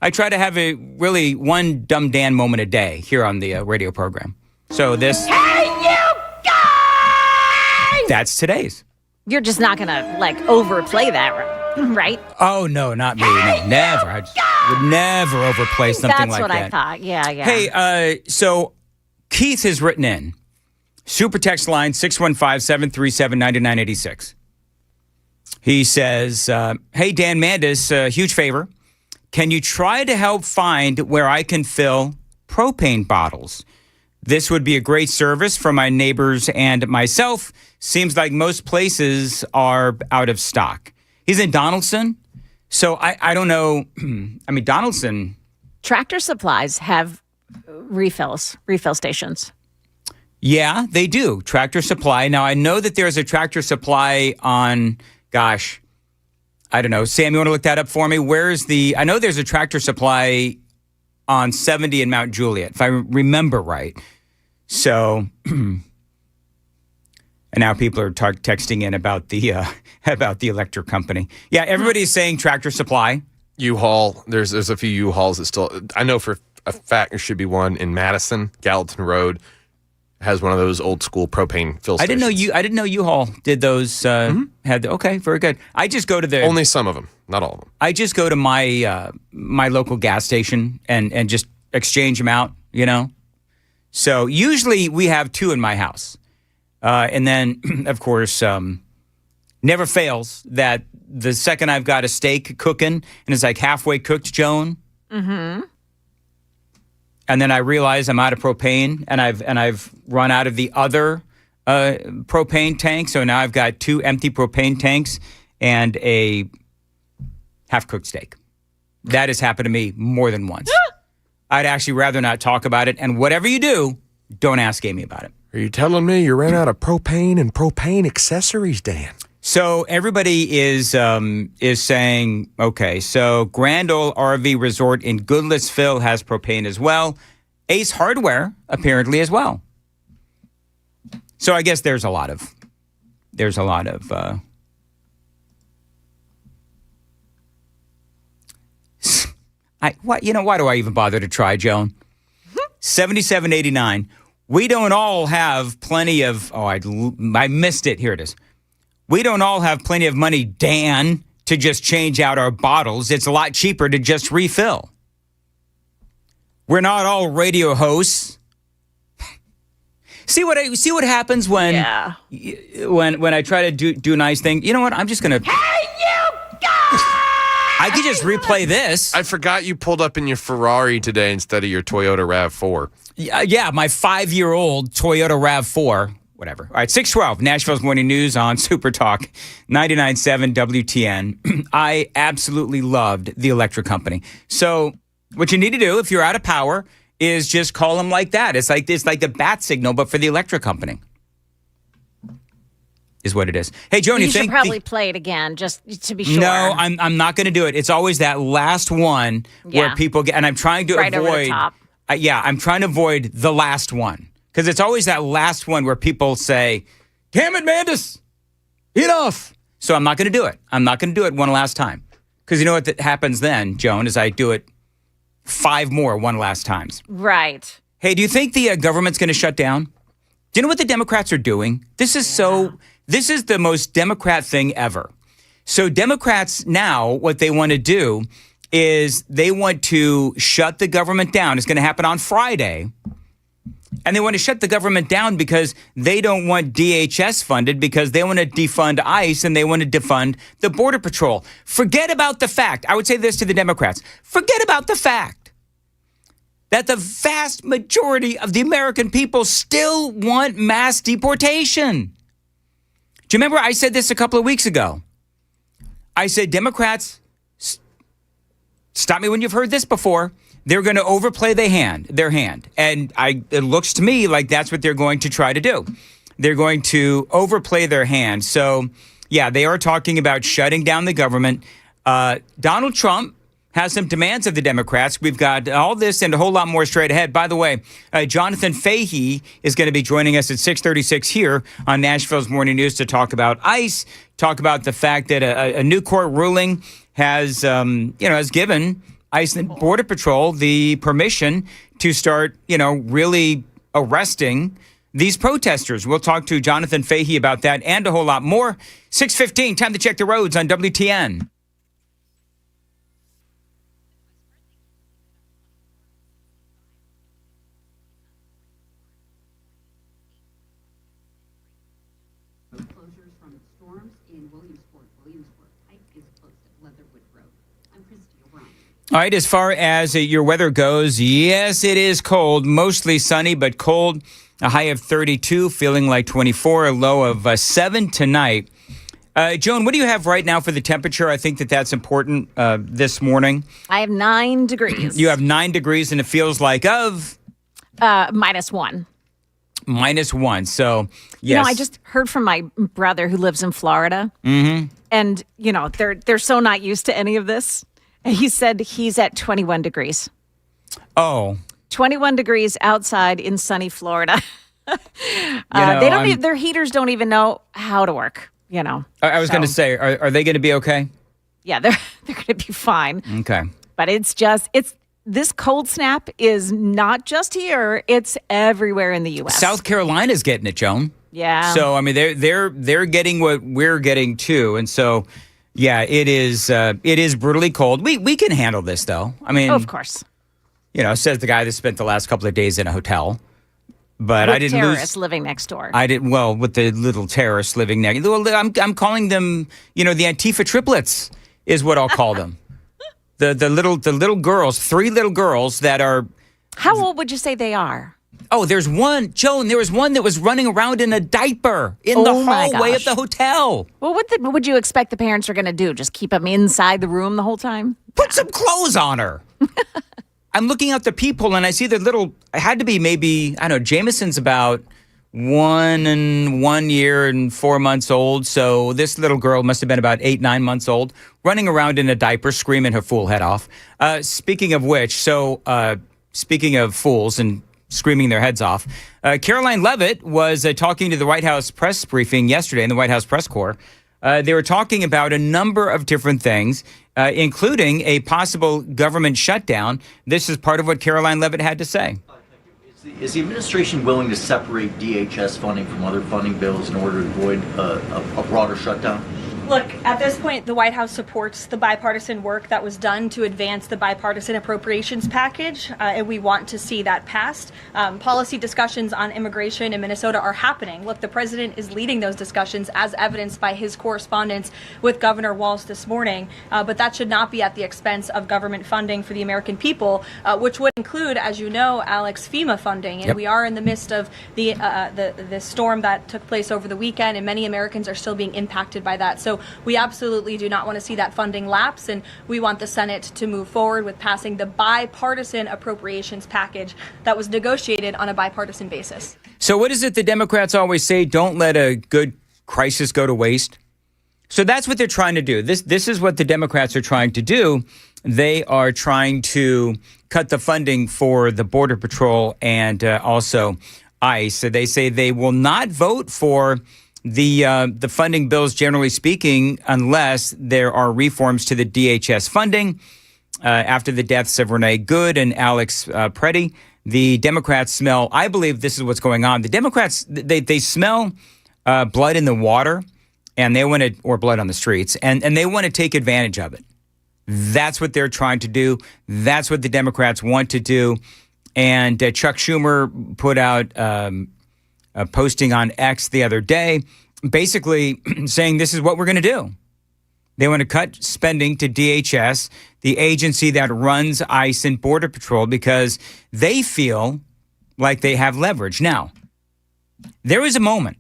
Speaker 2: try to have a really one dumb Dan moment a day here on the radio program. So this...
Speaker 1: Hey, you guys!
Speaker 2: That's today's.
Speaker 1: You're just not going to, overplay that, right?
Speaker 2: Oh, no, not me. No, never. I would never overplay something
Speaker 1: That's
Speaker 2: like
Speaker 1: what
Speaker 2: that.
Speaker 1: I thought. Yeah.
Speaker 2: Hey, so Keith has written in. Super text line 615-737-9986. He says, hey, Dan Mandis, huge favor. Can you try to help find where I can fill propane bottles? This would be a great service for my neighbors and myself. Seems like most places are out of stock. He's in Donaldson. So I don't know. I mean, Donaldson.
Speaker 1: Tractor Supplies have refill stations.
Speaker 2: Yeah, they do. Tractor Supply. Now, I know that there's a Tractor Supply on, gosh, I don't know. Sam, you want to look that up for me? I know there's a Tractor Supply on 70 in Mount Juliet, if I remember right. So, and now people are texting in about the electric company. Yeah, everybody's saying Tractor Supply.
Speaker 4: U-Haul. There's a few U-Hauls that still. I know for a fact there should be one in Madison, Gallatin Road. Has one of those old school propane fill stations.
Speaker 2: I didn't know U-Haul did those. Okay, very good. I just go to the
Speaker 4: only some of them, not all of them.
Speaker 2: I just go to my my local gas station and just exchange them out. So usually we have two in my house. And then, of course, never fails that the second I've got a steak cooking and it's like halfway cooked, Joan. Mm-hmm. And then I realize I'm out of propane and I've run out of the other propane tank. So now I've got 2 empty propane tanks and a half-cooked steak. That has happened to me more than once. I'd actually rather not talk about it. And whatever you do, don't ask Amy about it.
Speaker 4: Are you telling me you ran out of propane and propane accessories, Dan?
Speaker 2: So everybody is saying, okay, so Grand Ole RV Resort in Goodlettsville has propane as well. Ace Hardware apparently as well. So I guess there's a lot of why do I even bother to try, Joan? 7789. We don't all have plenty of, I missed it. Here it is. We don't all have plenty of money, Dan, to just change out our bottles. It's a lot cheaper to just refill. We're not all radio hosts. See what happens when I try to do nice things. You know what? I'm just gonna. Hey, you guys! I could just replay this.
Speaker 4: I forgot you pulled up in your Ferrari today instead of your Toyota RAV4.
Speaker 2: Yeah, my 5-year-old Toyota RAV4. Whatever. All right, 612, Nashville's Morning News on Super Talk, 99.7 WTN. I absolutely loved the electric company. So what you need to do if you're out of power is just call them like that. It's like the bat signal, but for the electric company. Is what it is. Hey, Joan,
Speaker 1: you
Speaker 2: think
Speaker 1: should probably play it again just to be sure.
Speaker 2: No, I'm not going to do it. It's always that last one where people get, and I'm trying to
Speaker 1: right
Speaker 2: avoid.
Speaker 1: Over the top.
Speaker 2: I'm trying to avoid the last one because it's always that last one where people say, "Damn it, Mandis, enough." So I'm not going to do it. I'm not going to do it one last time because you know what that happens then, Joan, is I do it 5 more one last times.
Speaker 1: Right.
Speaker 2: Hey, do you think the government's going to shut down? Do you know what the Democrats are doing? This is the most Democrat thing ever. So Democrats now, what they want to do is they want to shut the government down. It's going to happen on Friday. And they want to shut the government down because they don't want DHS funded because they want to defund ICE and they want to defund the Border Patrol. Forget about the fact, I would say this to the Democrats, forget about the fact that the vast majority of the American people still want mass deportation. Do you remember I said this a couple of weeks ago? I said, Democrats, stop me when you've heard this before. They're going to overplay their hand. And it looks to me like that's what they're going to try to do. They're going to overplay their hand. So, yeah, they are talking about shutting down the government. Donald Trump has some demands of the Democrats. We've got all this and a whole lot more straight ahead. By the way, Jonathan Fahey is going to be joining us at 6:36 here on Nashville's Morning News to talk about ICE, talk about the fact that a new court ruling has given ICE and Border Patrol the permission to start, really arresting these protesters. We'll talk to Jonathan Fahey about that and a whole lot more. 6:15, time to check the roads on WTN. All right, as far as your weather goes, yes, it is cold. Mostly sunny, but cold. A high of 32, feeling like 24, a low of 7 tonight. Joan, what do you have right now for the temperature? I think that's important this morning.
Speaker 1: I have 9 degrees.
Speaker 2: You have 9 degrees, and it feels like of?
Speaker 1: -1.
Speaker 2: -1, so yes.
Speaker 1: I just heard from my brother who lives in Florida. Mm-hmm. And, they're so not used to any of this. He said he's at 21 degrees.
Speaker 2: Oh.
Speaker 1: 21 degrees outside in sunny Florida. Their heaters don't even know how to work,
Speaker 2: I was going to say, are they going to be okay?
Speaker 1: Yeah, they're going to be fine.
Speaker 2: Okay.
Speaker 1: But it's this cold snap is not just here, it's everywhere in the U.S.
Speaker 2: South Carolina's getting it, Joan.
Speaker 1: Yeah.
Speaker 2: So, I mean, they're getting what we're getting too. And so, yeah, it is brutally cold. We can handle this, though. I mean,
Speaker 1: of course.
Speaker 2: Says the guy that spent the last couple of days in a hotel. But
Speaker 1: With
Speaker 2: I didn't
Speaker 1: terrorists
Speaker 2: lose.
Speaker 1: living next door.
Speaker 2: I didn't. Well, with the little terrorists living next. Well, I'm calling them. The Antifa triplets is what I'll call them. The little girls, 3 little girls that are.
Speaker 1: How old would you say they are?
Speaker 2: Oh, there's one, Joan. There was one that was running around in a diaper in the
Speaker 1: Oh, my
Speaker 2: hallway
Speaker 1: gosh.
Speaker 2: of the hotel.
Speaker 1: Well, what would you expect the parents are going to do? Just keep them inside the room the whole time?
Speaker 2: Put some clothes on her. I'm looking at the people and I see the little. It had to be maybe, I don't know. Jameson's about 1 year and 4 months old. So this little girl must have been about 8, 9 months old, running around in a diaper, screaming her fool head off. Speaking of which, speaking of fools and screaming their heads off, Caroline Leavitt was talking to the White House press briefing yesterday in the White House press corps. They were talking about a number of different things, including a possible government shutdown. This is part of what Caroline Leavitt had to say.
Speaker 11: Is the administration willing to separate DHS funding from other funding bills in order to avoid a broader shutdown?
Speaker 6: Look, at this point, the White House supports the bipartisan work that was done to advance the bipartisan appropriations package, and we want to see that passed. Policy discussions on immigration in Minnesota are happening. Look, the president is leading those discussions, as evidenced by his correspondence with Governor Walz this morning, but that should not be at the expense of government funding for the American people, which would include, as you know, Alex, FEMA funding. And
Speaker 2: Yep.
Speaker 6: we are in the midst of the storm that took place over the weekend, and many Americans are still being impacted by that. So we absolutely do not want to see that funding lapse, and we want the Senate to move forward with passing the bipartisan appropriations package that was negotiated on a bipartisan basis.
Speaker 2: So what is it the Democrats always say? Don't let a good crisis go to waste. So that's what they're trying to do. This is what the Democrats are trying to do. They are trying to cut the funding for the Border Patrol and also ICE. So they say they will not vote for the funding bills, generally speaking, unless there are reforms to the DHS funding. After the deaths of Renee Good and Alex Preddy, the Democrats smell, I believe this is what's going on. The Democrats, they smell blood in the water, and they want to, or blood on the streets, and they want to take advantage of it. That's what they're trying to do. That's what the Democrats want to do. And Chuck Schumer put out a posting on X the other day, basically saying this is what we're going to do. They want to cut spending to DHS, the agency that runs ICE and Border Patrol, because they feel like they have leverage. Now, there is a moment,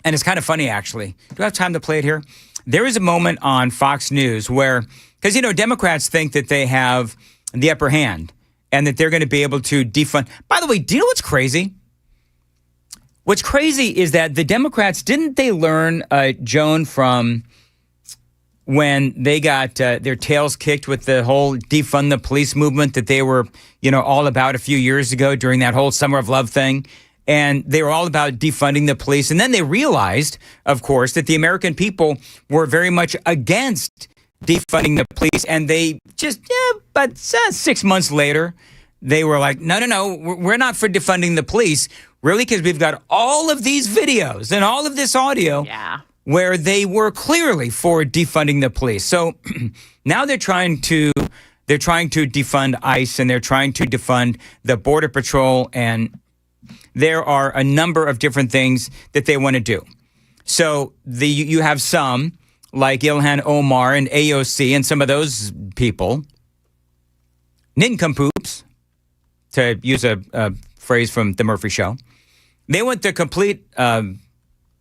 Speaker 2: and it's kind of funny, actually. Do I have time to play it here? There is a moment on Fox News where, because, Democrats think that they have the upper hand and that they're going to be able to defund. By the way, do you know what's crazy? What's crazy is that the Democrats, didn't they learn, Joan, from when they got their tails kicked with the whole defund the police movement that they were, all about a few years ago during that whole Summer of Love thing? And they were all about defunding the police. And then they realized, of course, that the American people were very much against defunding the police. And they just, but 6 months later, they were like, no, we're not for defunding the police. Really? Because we've got all of these videos and all of this audio where they were clearly for defunding the police. So now they're trying to defund ICE, and they're trying to defund the Border Patrol, and there are a number of different things that they want to do. So you have some like Ilhan Omar and AOC and some of those people, nincompoops, to use a phrase from The Murphy Show. They want the complete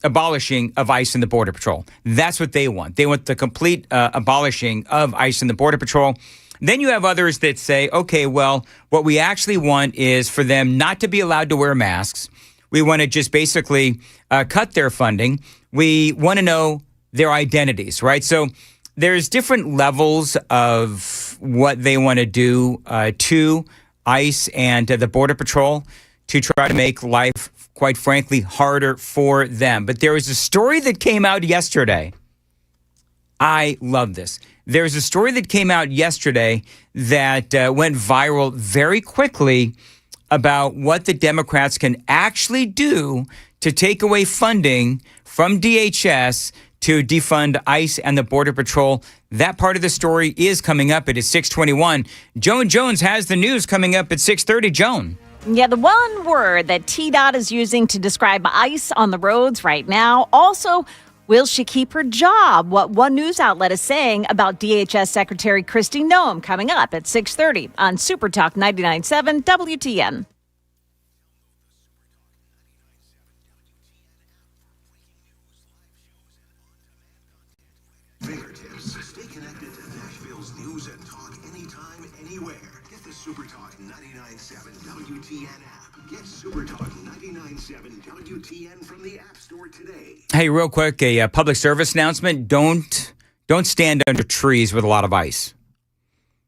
Speaker 2: abolishing of ICE and the Border Patrol. That's what they want. They want the complete abolishing of ICE and the Border Patrol. Then you have others that say, okay, well, what we actually want is for them not to be allowed to wear masks. We want to just basically cut their funding. We want to know their identities, right? So there's different levels of what they want to do to ICE and the Border Patrol to try to make life, quite frankly, harder for them. But there was a story that came out yesterday. I love this. There's a story that came out yesterday that went viral very quickly about what the Democrats can actually do to take away funding from DHS to defund ICE and the Border Patrol. That part of the story is coming up. It is 6:21. Joan Jones has the news coming up at 6:30. Joan.
Speaker 1: Yeah, the one word that TDOT is using to describe ice on the roads right now. Also, will she keep her job? What one news outlet is saying about DHS Secretary Kristi Noem coming up at 6:30 on Super Talk 99.7 WTN.
Speaker 8: Fingertips. Stay connected to Nashville's news and talk anytime, anywhere. Get the Super Talk 99.7 WTN app. Get Super Talk 99.7 WTN from the App Store today.
Speaker 2: Hey, real quick, a public service announcement. Don't stand under trees with a lot of ice.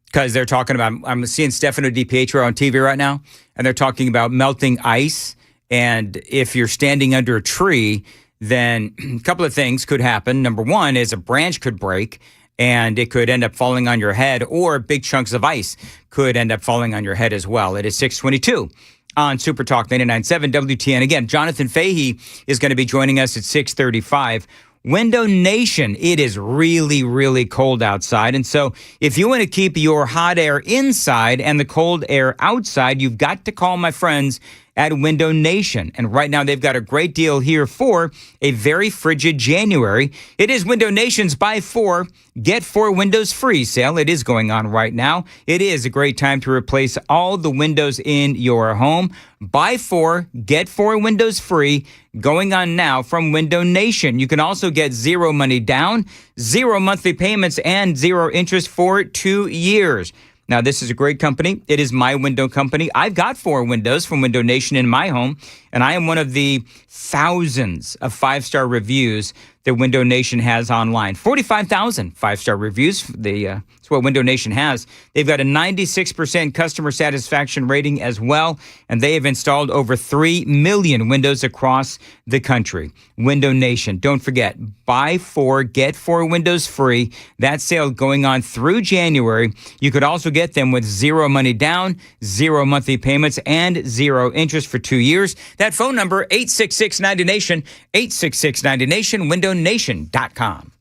Speaker 2: Because they're talking about, I'm seeing Stefano DiPietro on TV right now, and they're talking about melting ice. And if you're standing under a tree, then a couple of things could happen. Number one is a branch could break and it could end up falling on your head, or big chunks of ice could end up falling on your head as well. It is 6:22 on Super Talk 99.7 WTN. Again, Jonathan Fahey is going to be joining us at 6:35. Window Nation, it is really, really cold outside. And so if you want to keep your hot air inside and the cold air outside, you've got to call my friends at Window Nation. And right now they've got a great deal here for a very frigid January. It is Window Nation's Buy 4, Get 4 Windows Free sale. It is going on right now. It is a great time to replace all the windows in your home. Buy 4, Get 4 Windows Free going on now from Window Nation. You can also get 0 money down, 0 monthly payments, and 0 interest for 2 years. Now, this is a great company. It is my window company. I've got 4 windows from Window Nation in my home, and I am one of the thousands of 5-star reviews that Window Nation has online. 45,000 5-star reviews. That's what Window Nation has. They've got a 96% customer satisfaction rating as well, and they have installed over 3 million windows across the country. Window Nation. Don't forget, buy 4, get 4 windows free. That sale going on through January. You could also get them with 0 money down, 0 monthly payments, and 0 interest for 2 years. That phone number, 866-90-NATION, 866-90-NATION, windownation.com.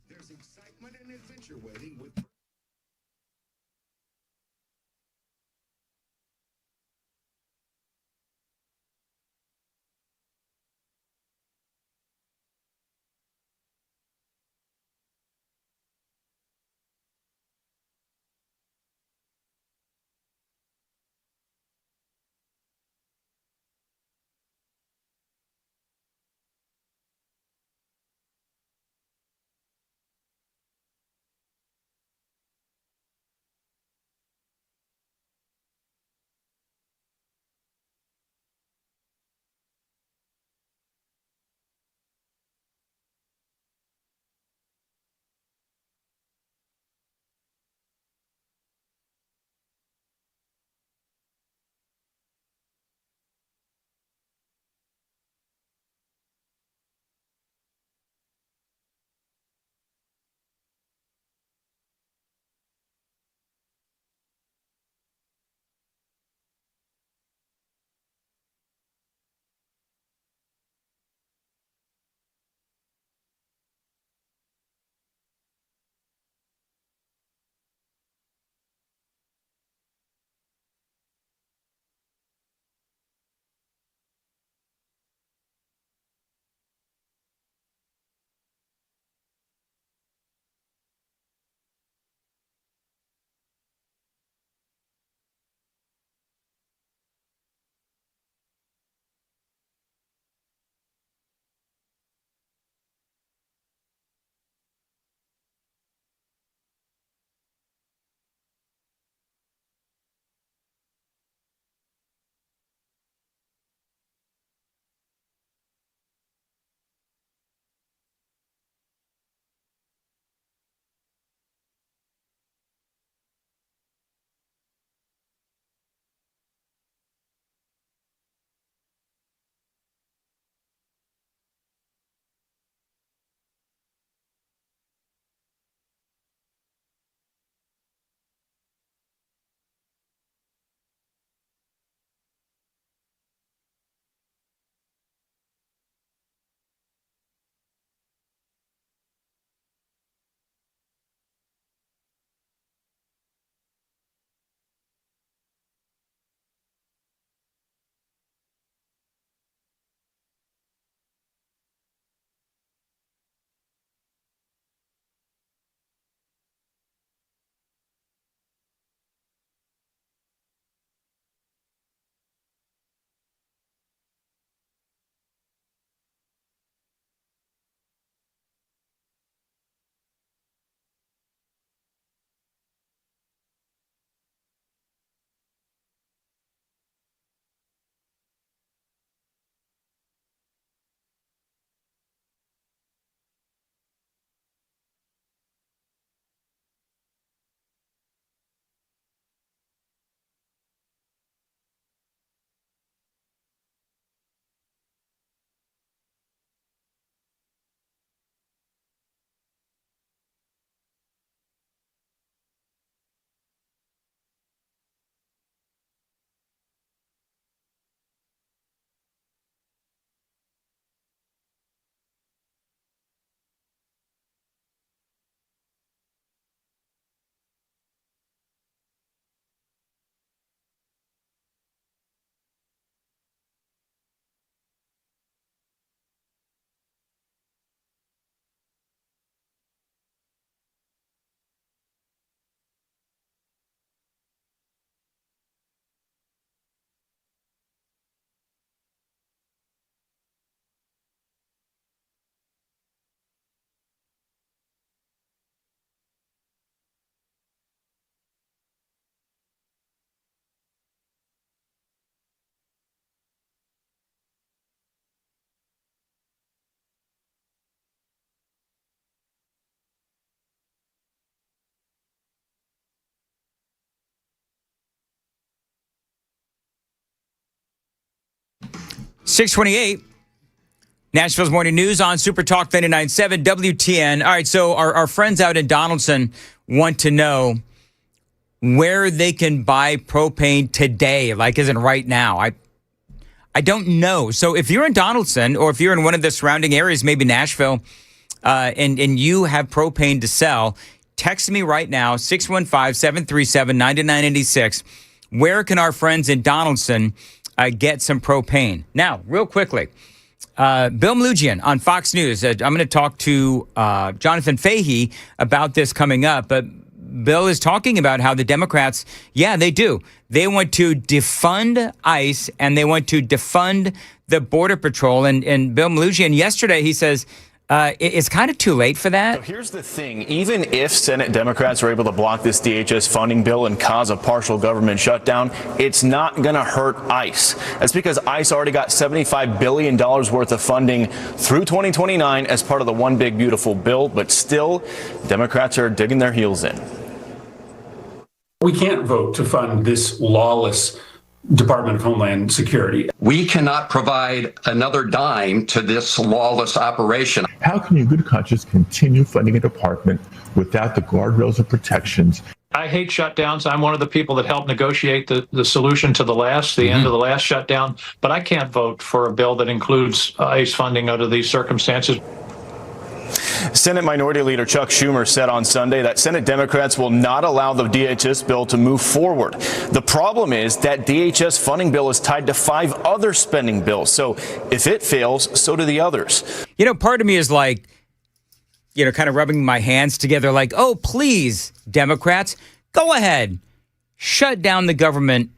Speaker 2: 628. Nashville's Morning News on Super Talk 99.7 WTN. All right, so our friends out in Donaldson want to know where they can buy propane today, like isn't right now. I don't know. So if you're in Donaldson or if you're in one of the surrounding areas, maybe Nashville, and you have propane to sell, text me right now, 615-737-9986. Where can our friends in Donaldson get some propane? Now, real quickly, Bill Melugin on Fox News. I'm going to talk to Jonathan Fahey about this coming up, but Bill is talking about how the Democrats, they do. They want to defund ICE and they want to defund the Border Patrol. And Bill Melugin yesterday, he says, it's kind of too late for that.
Speaker 12: So here's the thing. Even if Senate Democrats are able to block this DHS funding bill and cause a partial government shutdown, it's not going to hurt ICE. That's because ICE already got $75 billion worth of funding through 2029 as part of the One Big Beautiful Bill. But still, Democrats are digging their heels in.
Speaker 13: We can't vote to fund this lawless Department of Homeland Security.
Speaker 14: We cannot provide another dime to this lawless operation.
Speaker 15: How can you, in good conscience, continue funding a department without the guardrails and protections?
Speaker 16: I hate shutdowns. I'm one of the people that helped negotiate the solution to the end of the last shutdown. But I can't vote for a bill that includes ICE funding under these circumstances.
Speaker 12: Senate Minority Leader Chuck Schumer said on Sunday that Senate Democrats will not allow the DHS bill to move forward. The problem is that DHS funding bill is tied to 5 other spending bills. So if it fails, so do the others.
Speaker 2: You know, part of me is like, kind of rubbing my hands together like, oh, please, Democrats, go ahead. Shut down the government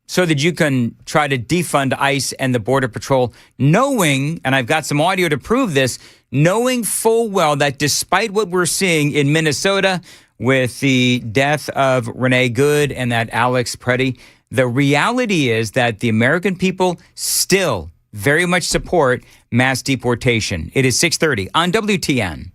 Speaker 2: so that you can try to defund ICE and the Border Patrol, knowing, and I've got some audio to prove this, knowing full well that despite what we're seeing in Minnesota with the death of Renee Good and that Alex Preddy, the reality is that the American people still very much support mass deportation. It is 6:30 on WTN.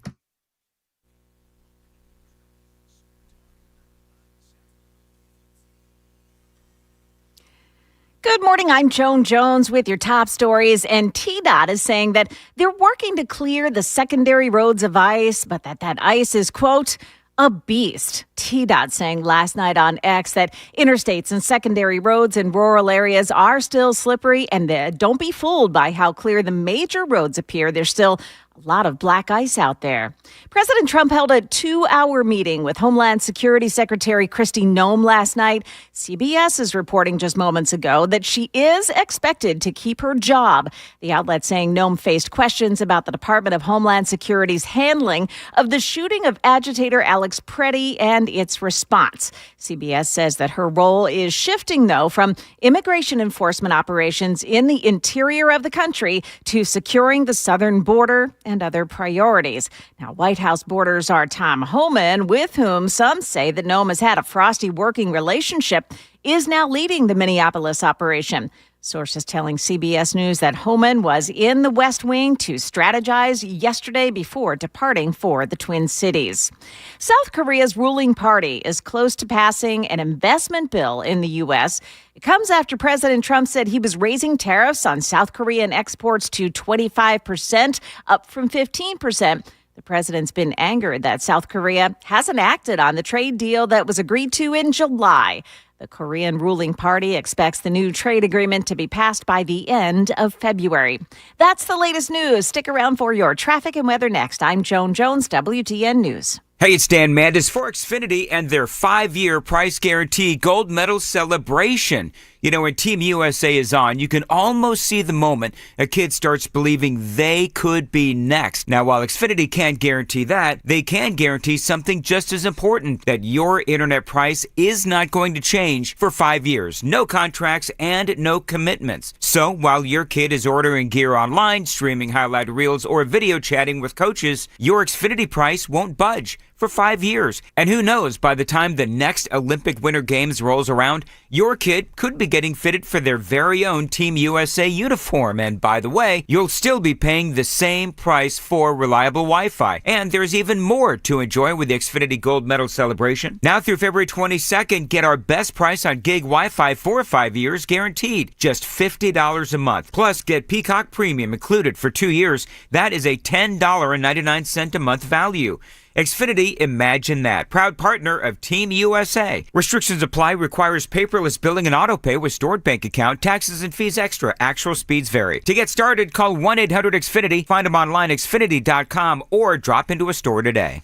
Speaker 1: Good morning. I'm Joan Jones with your top stories. And TDOT is saying that they're working to clear the secondary roads of ice, but that ice is, quote, a beast. TDOT saying last night on X that interstates and secondary roads in rural areas are still slippery, and don't be fooled by how clear the major roads appear. There's still a lot of black ice out there. President Trump held a 2-hour meeting with Homeland Security Secretary Kristi Noem last night. CBS is reporting just moments ago that she is expected to keep her job. The outlet saying Noem faced questions about the Department of Homeland Security's handling of the shooting of agitator Alex Preddy and its response. CBS says that her role is shifting, though, from immigration enforcement operations in the interior of the country to securing the southern border and other priorities. Now, White House border czar Tom Homan, with whom some say that Noem has had a frosty working relationship, is now leading the Minneapolis operation. Sources telling CBS News that Homan was in the West Wing to strategize yesterday before departing for the Twin Cities. South Korea's ruling party is close to passing an investment bill in the U.S. It comes after President Trump said he was raising tariffs on South Korean exports to 25%, up from 15%. The president's been angered that South Korea hasn't acted on the trade deal that was agreed to in July. The Korean ruling party expects the new trade agreement to be passed by the end of February. That's the latest news. Stick around for your traffic and weather next. I'm Joan Jones, WTN News.
Speaker 2: Hey, it's Dan Mandis for Xfinity and their 5-year price guarantee gold medal celebration. You know, when Team USA is on, you can almost see the moment a kid starts believing they could be next. Now, while Xfinity can't guarantee that, they can guarantee something just as important, that your internet price is not going to change for 5 years. No contracts and no commitments. So while your kid is ordering gear online, streaming highlight reels, or video chatting with coaches, your Xfinity price won't budge. for 5 years. And who knows, by the time the next Olympic Winter Games rolls around, your kid could be getting fitted for their very own Team USA uniform. And by the way, you'll still be paying the same price for reliable Wi-Fi. And there's even more to enjoy with the Xfinity Gold Medal celebration. Now through February 22nd, get our best price on gig Wi-Fi for 5 years guaranteed. Just $50 a month. Plus, get Peacock Premium included for 2 years. That is a $10.99 a month value. Xfinity, imagine that. Proud partner of Team USA. Restrictions apply. Requires paperless billing and autopay with stored bank account. Taxes and fees extra. Actual speeds vary. To get started, call 1-800-XFINITY. Find them online, xfinity.com, or drop into a store today.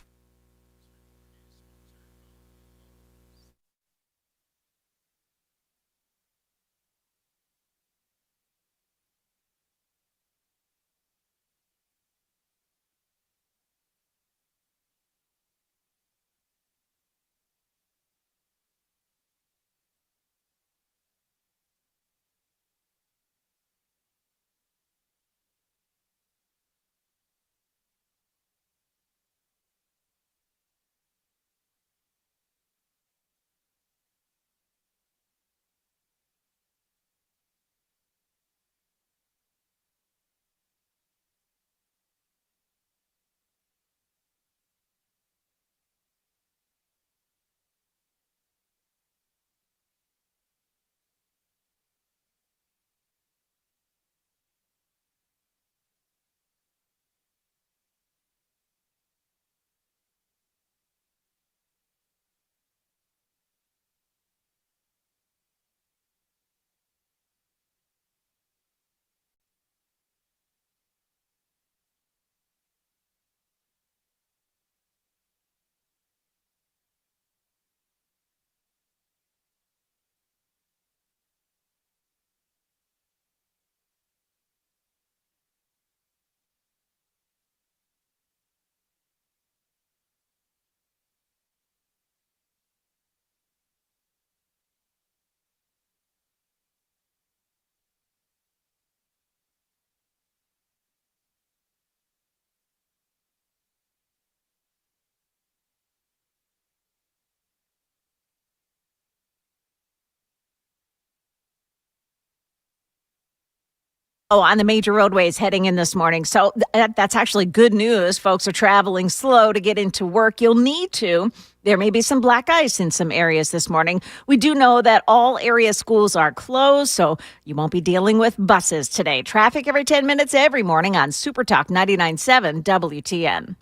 Speaker 1: Oh, on the major roadways heading in this morning. So that's actually good news. Folks are traveling slow to get into work. You'll need to. There may be some black ice in some areas this morning. We do know that all area schools are closed, so you won't be dealing with buses today. Traffic every 10 minutes every morning on Super Talk 99.7 WTN.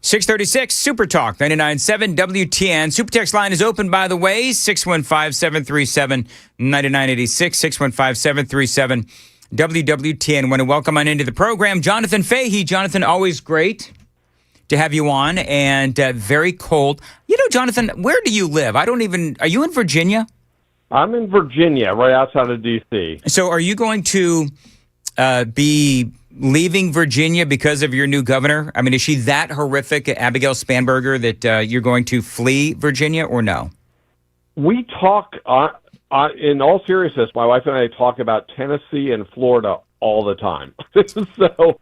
Speaker 2: .636 Super Talk 99.7 WTN. Super Text line is open, by the way, 615-737-9986, 615-737 WWTN. Want to welcome on into the program Jonathan Fahey. Jonathan, always great to have you on, and very cold. You know, Jonathan, where do you live? Are you in Virginia?
Speaker 17: I'm in Virginia, right outside of D.C.
Speaker 2: So are you going to be leaving Virginia because of your new governor? I mean, is she that horrific, Abigail Spanberger, that you're going to flee Virginia, or no?
Speaker 17: We talk, in all seriousness, my wife and I talk about Tennessee and Florida all the time. So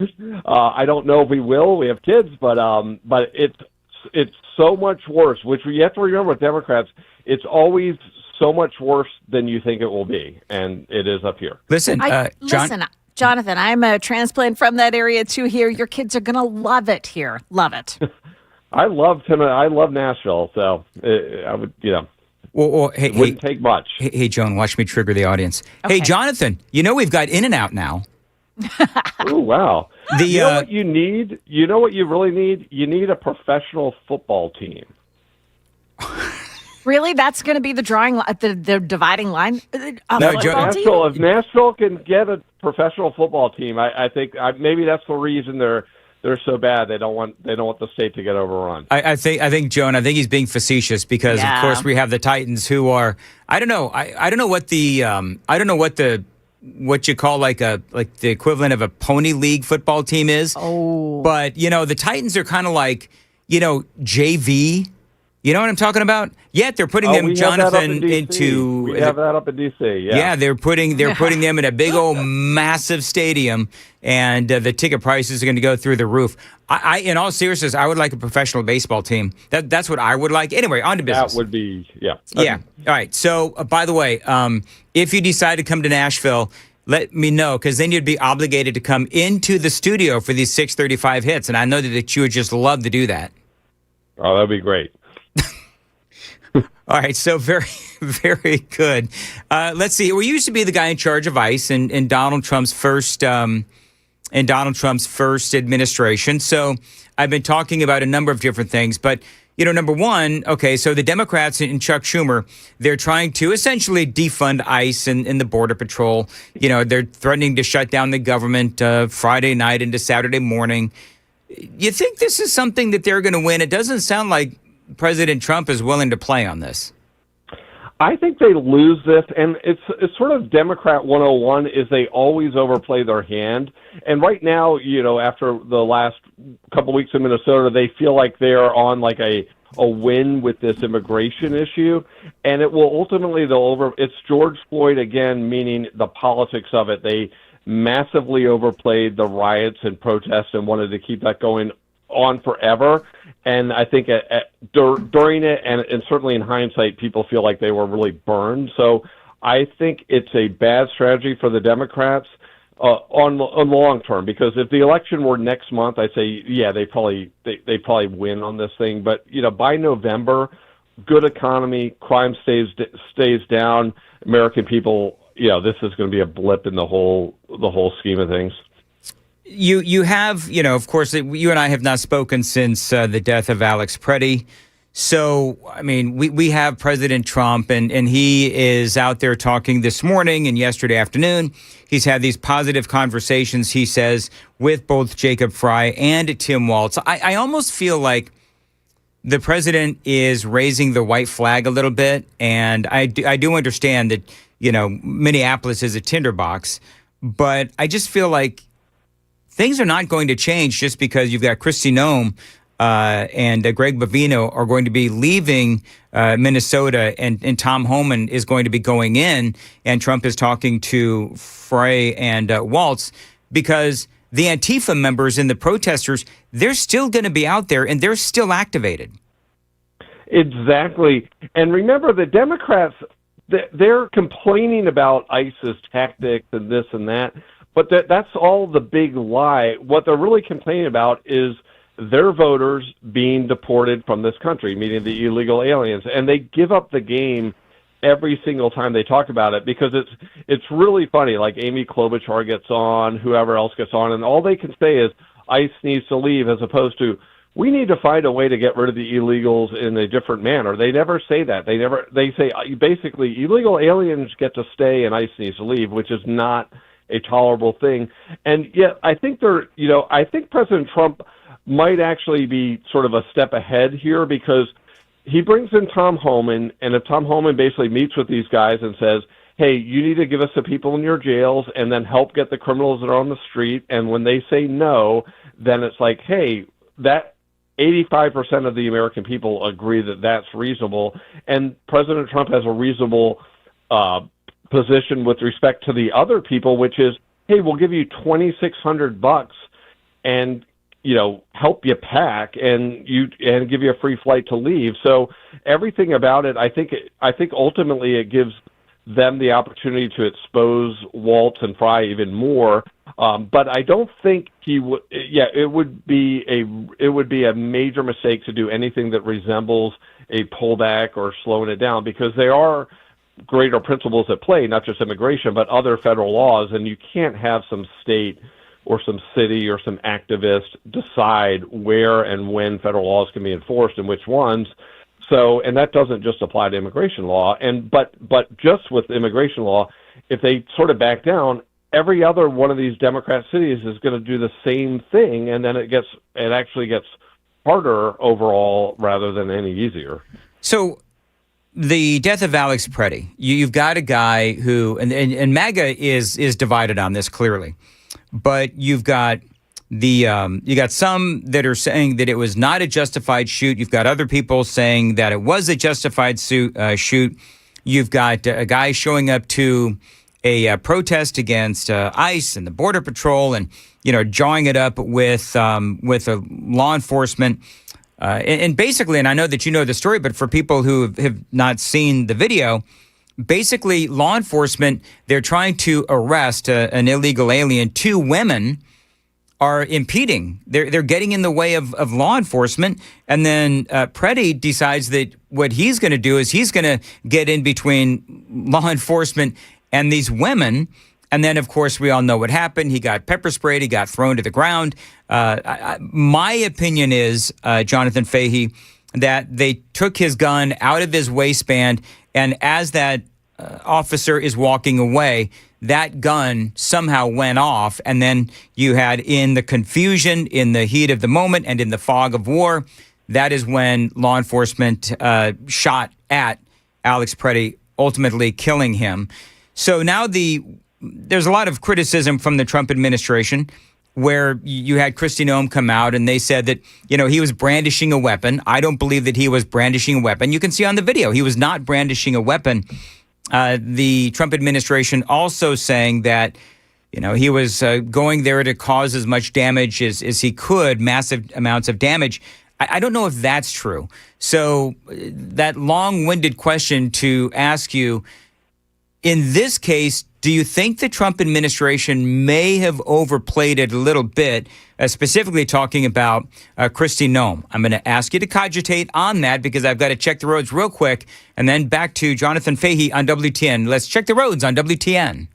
Speaker 17: I don't know if we will. We have kids, but it's so much worse, which you have to remember with Democrats, it's always so much worse than you think it will be, and it is up here.
Speaker 2: Listen,
Speaker 1: Jonathan, I'm a transplant from that area too here. Your kids are going to love it here. Love it.
Speaker 17: I love Nashville, so I would,
Speaker 2: Well, hey,
Speaker 17: it wouldn't take much.
Speaker 2: Hey, Joan, watch me trigger the audience.
Speaker 1: Okay.
Speaker 2: Hey, Jonathan, we've got In-N-Out now.
Speaker 17: Oh, wow. You know what you need? You know what you really need? You need a professional football team.
Speaker 1: Really? That's going to be the the dividing line?
Speaker 17: If Nashville can get a professional football team, I think maybe that's the reason they're so bad. They don't want the state to get overrun.
Speaker 2: I think Joan, I think he's being facetious because of course we have the Titans who are I don't know what you call like the equivalent of a pony league football team is.
Speaker 1: Oh.
Speaker 2: But the Titans are kind of like, JV. You know what I'm talking about? Yet they're putting them, Jonathan, into.
Speaker 17: We have that up in D.C.
Speaker 2: Yeah, they're putting them in a big old massive stadium, and the ticket prices are going to go through the roof. I, in all seriousness, I would like a professional baseball team. That's what I would like. Anyway, on to business.
Speaker 17: That would be
Speaker 2: Yeah. All right. So, by the way, if you decide to come to Nashville, let me know, because then you'd be obligated to come into the studio for these 635 hits, and I know that you would just love to do that.
Speaker 17: Oh, that'd be great.
Speaker 2: All right, so very, very good. Let's see. We used to be the guy in charge of ICE in Donald Trump's first administration. So I've been talking about a number of different things, but number one, okay, so the Democrats and Chuck Schumer, they're trying to essentially defund ICE and the Border Patrol. They're threatening to shut down the government Friday night into Saturday morning. You think this is something that they're going to win? It doesn't sound like President Trump is willing to play on this.
Speaker 17: I think they lose this, and it's sort of Democrat 101 is they always overplay their hand. And right now, after the last couple weeks in Minnesota, they feel like they're on like a win with this immigration issue, and it will ultimately it's George Floyd again, meaning the politics of it. They massively overplayed the riots and protests and wanted to keep that going on forever. And I think during it, and certainly in hindsight, people feel like they were really burned. So I think it's a bad strategy for the Democrats on the long term, because if the election were next month, I'd say, yeah, they probably win on this thing. But, by November, good economy, crime stays down, American people, this is going to be a blip in the whole scheme of things.
Speaker 2: You have, of course, you and I have not spoken since the death of Alex Preddy. So, I mean, we have President Trump, and he is out there talking this morning and yesterday afternoon. He's had these positive conversations, he says, with both Jacob Fry and Tim Walz. I almost feel like the president is raising the white flag a little bit, and I do understand that, Minneapolis is a tinderbox, but I just feel like things are not going to change just because you've got Kristi Noem and Greg Bovino are going to be leaving Minnesota, and Tom Homan is going to be going in, and Trump is talking to Frey and Walz, because the Antifa members and the protesters, they're still going to be out there, and they're still activated.
Speaker 17: Exactly. And remember, the Democrats, they're complaining about ISIS tactics and this and that, but that's all the big lie. What they're really complaining about is their voters being deported from this country, meaning the illegal aliens. And they give up the game every single time they talk about it, because it's really funny. Like Amy Klobuchar gets on, whoever else gets on, and all they can say is ICE needs to leave, as opposed to we need to find a way to get rid of the illegals in a different manner. They never say that. They say basically illegal aliens get to stay and ICE needs to leave, which is not a tolerable thing. And yet I think I think President Trump might actually be sort of a step ahead here, because he brings in Tom Homan, and if Tom Homan basically meets with these guys and says, hey, you need to give us the people in your jails and then help get the criminals that are on the street, and when they say no, then it's like, hey, that 85% of the American people agree that that's reasonable, and President Trump has a reasonable position with respect to the other people, which is, hey, we'll give you $2,600 and help you pack and give you a free flight to leave. So everything about it, I think ultimately it gives them the opportunity to expose Walz and Fry even more. But I don't think he would. Yeah, it would be a major mistake to do anything that resembles a pullback or slowing it down, because there are greater principles at play, not just immigration, but other federal laws, and you can't have some state or some city or some activist decide where and when federal laws can be enforced and which ones. So, and that doesn't just apply to immigration law. But just with immigration law, if they sort of back down, every other one of these Democrat cities is going to do the same thing, and then it actually gets harder overall rather than any easier.
Speaker 2: So the death of Alex Preddy, you've got a guy who, and MAGA is divided on this clearly, but you've got you got some that are saying that it was not a justified shoot. You've got other people saying that it was a justified shoot. You've got a guy showing up to a protest against ICE and the Border Patrol, and jawing it up with a law enforcement. And basically, and I know that you know the story, but for people who have not seen the video, basically law enforcement, they're trying to arrest an illegal alien. Two women are impeding. They're getting in the way of law enforcement. And then Preddy decides that what he's going to do is he's going to get in between law enforcement and these women. And then, of course, we all know what happened. He got pepper sprayed. He got thrown to the ground. My opinion is, Jonathan Fahey, that they took his gun out of his waistband. And as that officer is walking away, that gun somehow went off. And then you had, in the confusion, in the heat of the moment, and in the fog of war, that is when law enforcement shot at Alex Preddy, ultimately killing him. So now there's a lot of criticism from the Trump administration, where you had Kristi Noem come out and they said that, he was brandishing a weapon. I don't believe that he was brandishing a weapon. You can see on the video, he was not brandishing a weapon. The Trump administration also saying that, he was going there to cause as much damage as he could, massive amounts of damage. I don't know if that's true. So that long-winded question to ask you, in this case, do you think the Trump administration may have overplayed it a little bit, specifically talking about Kristi Noem? I'm going to ask you to cogitate on that because I've got to check the roads real quick, and then back to Jonathan Fahey on WTN. Let's check the roads on WTN.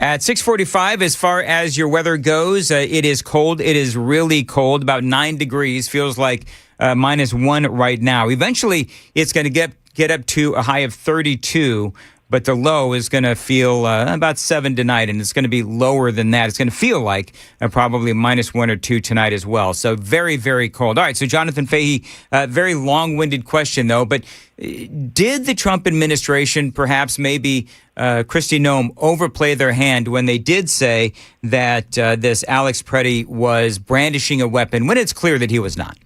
Speaker 2: At 6:45, as far as your weather goes, it is cold. It is really cold, about 9 degrees. Feels like -1 right now. Eventually, it's going to get up to a high of 32, but the low is going to feel about 7 tonight, and it's going to be lower than that. It's going to feel like probably -1 or 2 tonight as well. So very, very cold. All right, so Jonathan Fahey, very long-winded question, though, but did the Trump administration, perhaps maybe Kristi Noem, overplay their hand when they did say that this Alex Preddy was brandishing a weapon when it's clear that he was not?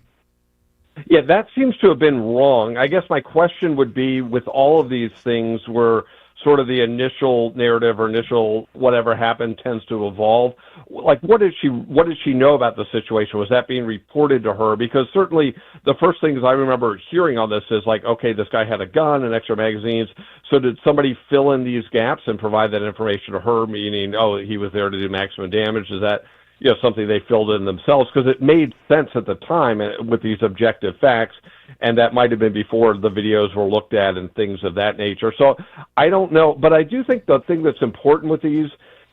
Speaker 17: Yeah, that seems to have been wrong. I guess my question would be, with all of these things where sort of the initial narrative or initial whatever happened tends to evolve, like what did she know about the situation? Was that being reported to her? Because certainly the first things I remember hearing on this is like, okay, this guy had a gun and extra magazines. So did somebody fill in these gaps and provide that information to her, meaning, oh, he was there to do maximum damage? Is that something they filled in themselves? Because it made sense at the time with these objective facts, and that might have been before the videos were looked at and things of that nature. So I don't know, but I do think the thing that's important with these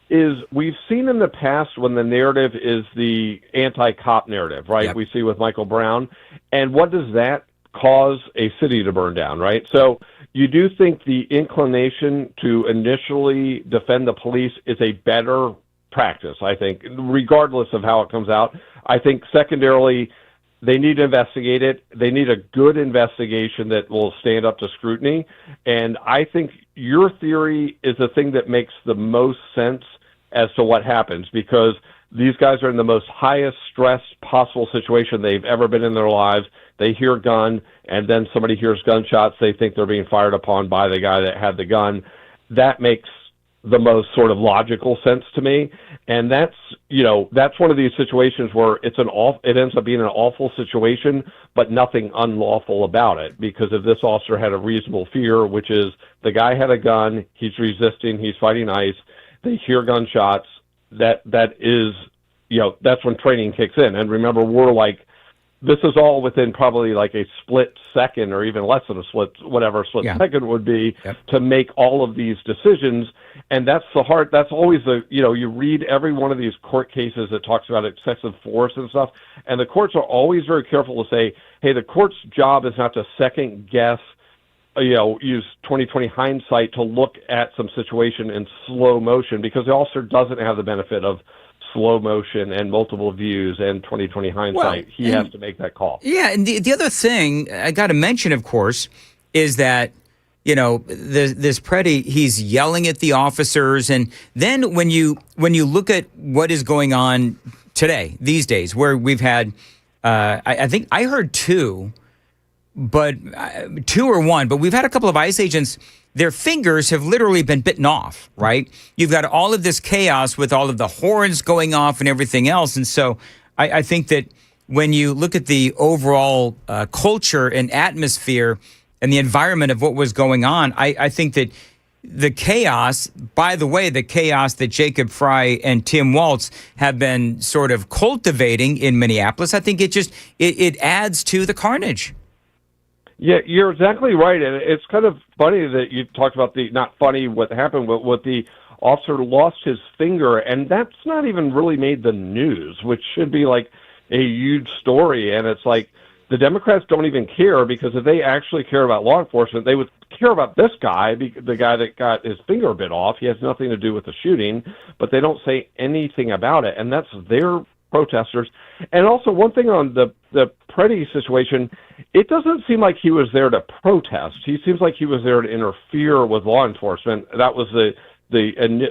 Speaker 17: is we've seen in the past when the narrative is the anti-cop narrative, right? Yep. We see with Michael Brown, and what does that cause? A city to burn down, right? So you do think the inclination to initially defend the police is a better practice, I think, regardless of how it comes out. I think secondarily, they need to investigate it. They need a good investigation that will stand up to scrutiny. And I think your theory is the thing that makes the most sense as to what happens, because these guys are in the most highest stress possible situation they've ever been in their lives. They hear gun, and then somebody hears gunshots. They think they're being fired upon by the guy that had the gun. That makes the most sort of logical sense to me. And that's one of these situations where it ends up being an awful situation, but nothing unlawful about it. Because if this officer had a reasonable fear, which is the guy had a gun, he's resisting, he's fighting ICE, they hear gunshots, that is, that's when training kicks in. And remember, we're like this is all within probably like a split second or even less than a split second would be to make all of these decisions. And that's always you read every one of these court cases that talks about excessive force and stuff. And the courts are always very careful to say, hey, the court's job is not to second guess, use 20/20 hindsight to look at some situation in slow motion, because the officer doesn't have the benefit of slow motion and multiple views and 20/20 hindsight. He has to make that call.
Speaker 2: Yeah, and the other thing I got to mention, of course, is that this Preddy, he's yelling at the officers, and then when you look at what is going on today, these days, where we've had, I think I heard two or one, but we've had a couple of ICE agents. Their fingers have literally been bitten off, right? You've got all of this chaos with all of the horns going off and everything else. And so I think that when you look at the overall culture and atmosphere and the environment of what was going on, I think that the chaos, by the way, the chaos that Jacob Fry and Tim Walz have been sort of cultivating in Minneapolis, I think it adds to the carnage.
Speaker 17: Yeah, you're exactly right. And it's kind of funny that you talked about not funny what happened, but what the officer lost his finger, and that's not even really made the news, which should be like a huge story. And it's like the Democrats don't even care, because if they actually care about law enforcement, they would care about this guy, the guy that got his finger bit off. He has nothing to do with the shooting, but they don't say anything about it. And that's their protesters. And also one thing on the Preddy situation, it doesn't seem like he was there to protest. He seems like he was there to interfere with law enforcement. That was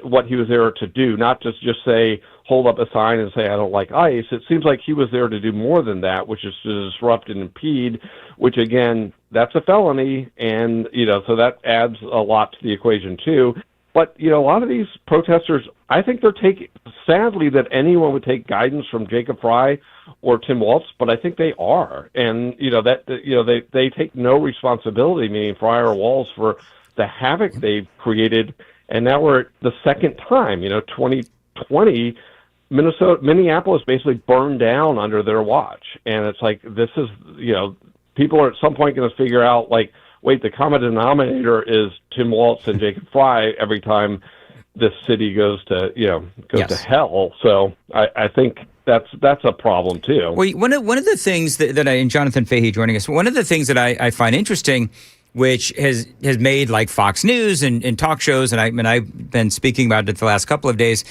Speaker 17: what he was there to do, not just say, hold up a sign and say, I don't like ICE. It seems like he was there to do more than that, which is to disrupt and impede, which again, that's a felony. And, so that adds a lot to the equation too. But, a lot of these protesters, I think they're sadly that anyone would take guidance from Jacob Fry or Tim Walz, but I think they are. And, they take no responsibility, meaning Fry or Walz, for the havoc they've created. And now we're at the second time, 2020, Minneapolis basically burned down under their watch. And it's like, this is, people are at some point going to figure out, like, wait, the common denominator is Tim Walz and Jacob Fry every time this city goes to hell. So I think that's a problem too.
Speaker 2: Well, one of the things that I, and Jonathan Fahey joining us, one of the things that I find interesting, which has made like Fox News and talk shows, and I've been speaking about it the last couple of days,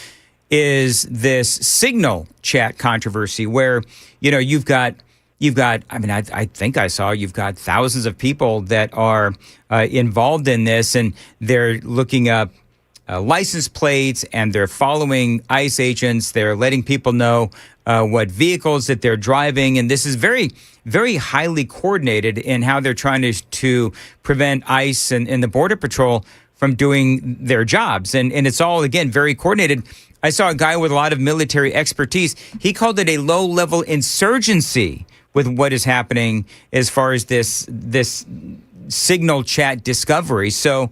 Speaker 2: is this Signal chat controversy where you've got, I think I saw you've got thousands of people that are involved in this, and they're looking up license plates, and they're following ICE agents. They're letting people know what vehicles that they're driving. And this is very, very highly coordinated in how they're trying to prevent ICE and the Border Patrol from doing their jobs. And it's all, again, very coordinated. I saw a guy with a lot of military expertise. He called it a low-level insurgency with what is happening as far as this Signal chat discovery. So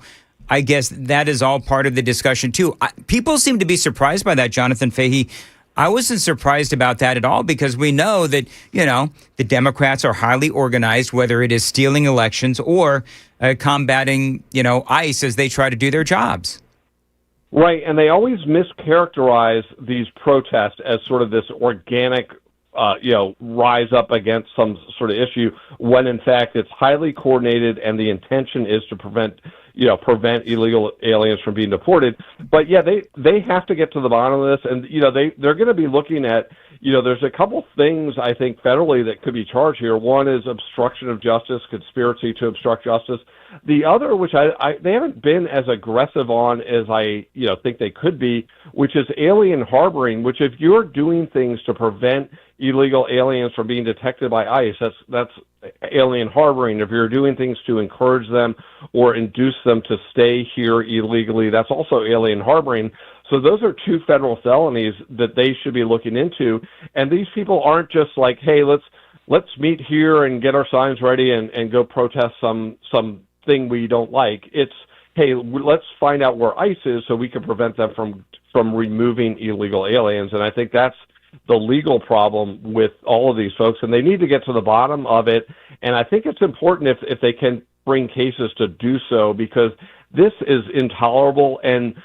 Speaker 2: I guess that is all part of the discussion, too. People seem to be surprised by that, Jonathan Fahey. I wasn't surprised about that at all, because we know that, the Democrats are highly organized, whether it is stealing elections or combating, ICE as they try to do their jobs.
Speaker 17: Right, and they always mischaracterize these protests as sort of this organic rise up against some sort of issue, when in fact it's highly coordinated and the intention is to prevent illegal aliens from being deported. But yeah, they have to get to the bottom of this, and they're going to be looking at, there's a couple things I think federally that could be charged here. One is obstruction of justice, conspiracy to obstruct justice. The other, which they haven't been as aggressive on as I think they could be, which is alien harboring, which if you're doing things to prevent illegal aliens from being detected by ICE, that's alien harboring. If you're doing things to encourage them or induce them to stay here illegally, that's also alien harboring. So those are two federal felonies that they should be looking into. And these people aren't just like, hey, let's meet here and get our signs ready and go protest some thing we don't like. It's, hey, let's find out where ICE is so we can prevent them from removing illegal aliens. And I think that's the legal problem with all of these folks, and they need to get to the bottom of it. And I think it's important if they can bring cases to do so, because this is intolerable, and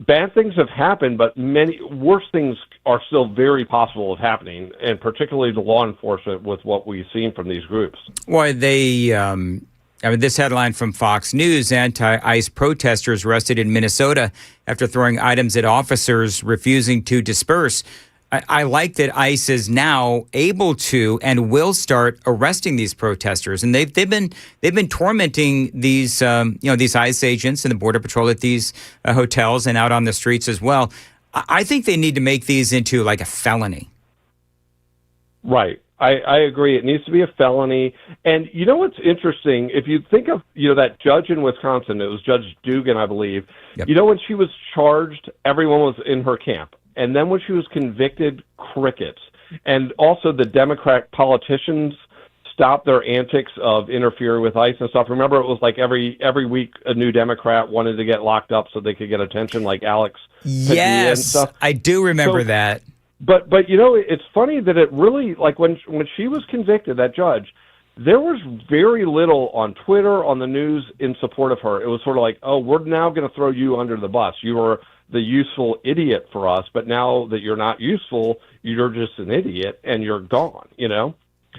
Speaker 17: bad things have happened, but many worse things are still very possible of happening, and particularly to law enforcement with what we've seen from these groups.
Speaker 2: Well, this headline from Fox News: anti-ICE protesters arrested in Minnesota after throwing items at officers refusing to disperse. I like that ICE is now able to and will start arresting these protesters, and they've been tormenting these these ICE agents and the Border Patrol at these hotels and out on the streets as well. I think they need to make these into like a felony.
Speaker 17: Right. I agree. It needs to be a felony. And you know what's interesting? If you think of, that judge in Wisconsin, it was Judge Dugan, I believe. Yep. When she was charged, everyone was in her camp. And then when she was convicted, crickets. And also the Democrat politicians stopped their antics of interfering with ICE and stuff. Remember, it was like every week a new Democrat wanted to get locked up so they could get attention, like Alex Padilla and stuff.
Speaker 2: I do remember that.
Speaker 17: But it's funny that it really, like when she was convicted, that judge, there was very little on Twitter, on the news in support of her. It was sort of like, oh, we're now going to throw you under the bus. You were the useful idiot for us, but now that you're not useful, you're just an idiot and you're gone,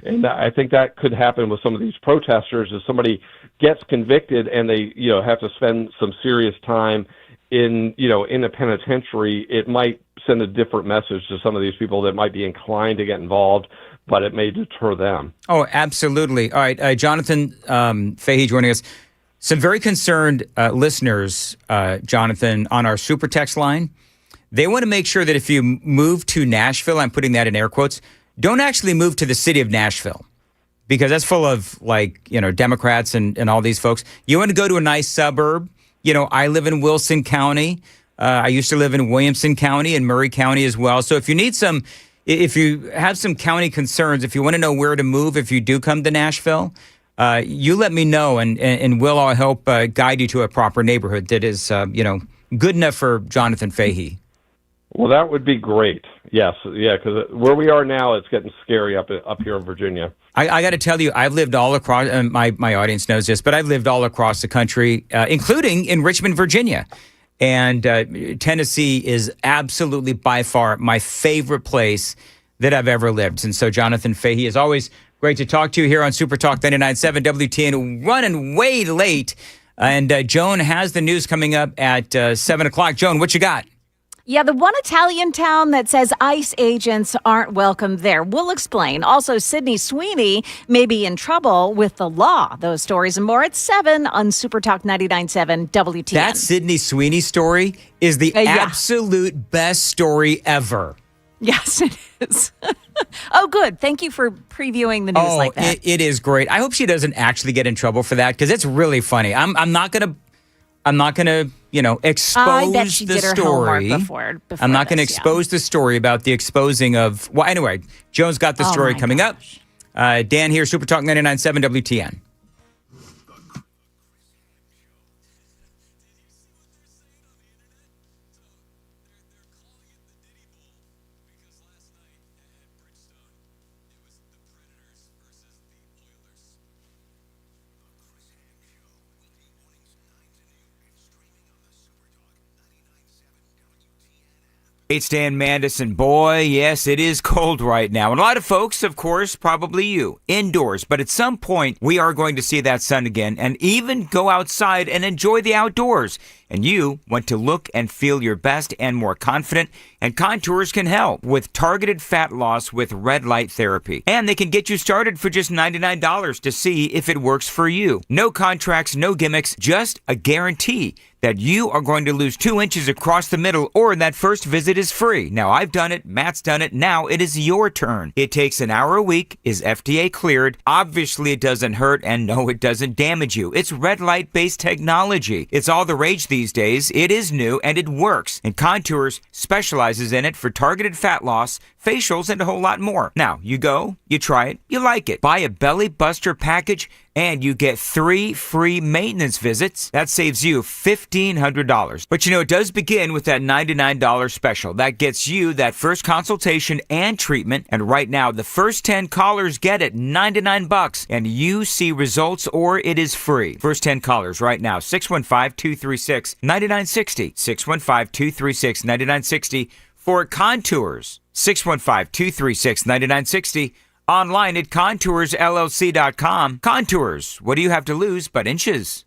Speaker 17: And I think that could happen with some of these protesters. If somebody gets convicted and they, have to spend some serious time in a penitentiary, it might send a different message to some of these people that might be inclined to get involved, but it may deter them.
Speaker 2: Oh, absolutely. All right. Jonathan Fahey joining us. Some very concerned listeners, Jonathan, on our super text line. They want to make sure that if you move to Nashville, I'm putting that in air quotes, don't actually move to the city of Nashville, because that's full of Democrats and all these folks. You want to go to a nice suburb. I live in Wilson County. I used to live in Williamson County and Murray County as well. So if you have some county concerns, if you want to know where to move, if you do come to Nashville, you let me know, and we'll all help guide you to a proper neighborhood that is, good enough for Jonathan Fahey.
Speaker 17: Well, that would be great. Yes, yeah, because where we are now, it's getting scary up here in Virginia.
Speaker 2: I got to tell you, I've lived all across. My audience knows this, but I've lived all across the country, including in Richmond, Virginia. And Tennessee is absolutely by far my favorite place that I've ever lived. And so, Jonathan Fahey, is always great to talk to you here on Super Talk 99.7 WTN. Running way late. And Joan has the news coming up at 7 o'clock. Joan, what you got?
Speaker 1: Yeah, the one Italian town that says ICE agents aren't welcome there. We'll explain. Also, Sydney Sweeney may be in trouble with the law. Those stories and more at 7 on Super Talk 99.7 WTN.
Speaker 2: That Sydney Sweeney story is the absolute best story ever.
Speaker 1: Yes, it is. Oh, good. Thank you for previewing the news like that.
Speaker 2: It is great. I hope she doesn't actually get in trouble for that, because it's really funny. I'm not gonna expose
Speaker 1: I bet she
Speaker 2: the
Speaker 1: did her
Speaker 2: story.
Speaker 1: homework before
Speaker 2: I'm not going to expose the story about the exposing of. Well, anyway, Joan's got the story coming up. Dan here, Super Talk 99.7 WTN. It's Dan Mandison. Boy, yes, it is cold right now. And a lot of folks, of course, probably you, indoors. But at some point, we are going to see that sun again and even go outside and enjoy the outdoors. And you want to look and feel your best and more confident. And Contours can help with targeted fat loss with red light therapy. And they can get you started for just $99 to see if it works for you. No contracts, no gimmicks, just a guarantee that you are going to lose 2 inches across the middle, or that first visit is free. Now, I've done it. Matt's done it. Now it is your turn. It takes an hour a week, is FDA cleared. Obviously, it doesn't hurt, and no, it doesn't damage you. It's red light-based technology. It's all the rage these days. It is new, and it works. And Contours specializes in it for targeted fat loss, facials, and a whole lot more. Now, you go, you try it, you like it. Buy a Belly Buster package, And you get 3 free maintenance visits. That saves you $1,500. But it does begin with that $99 special. That gets you that first consultation and treatment. And right now, the first 10 callers get it, $99. And you see results or it is free. First 10 callers right now, 615-236-9960. 615-236-9960 for Contours. 615-236-9960. Online at ContoursLLC.com. Contours, what do you have to lose but inches?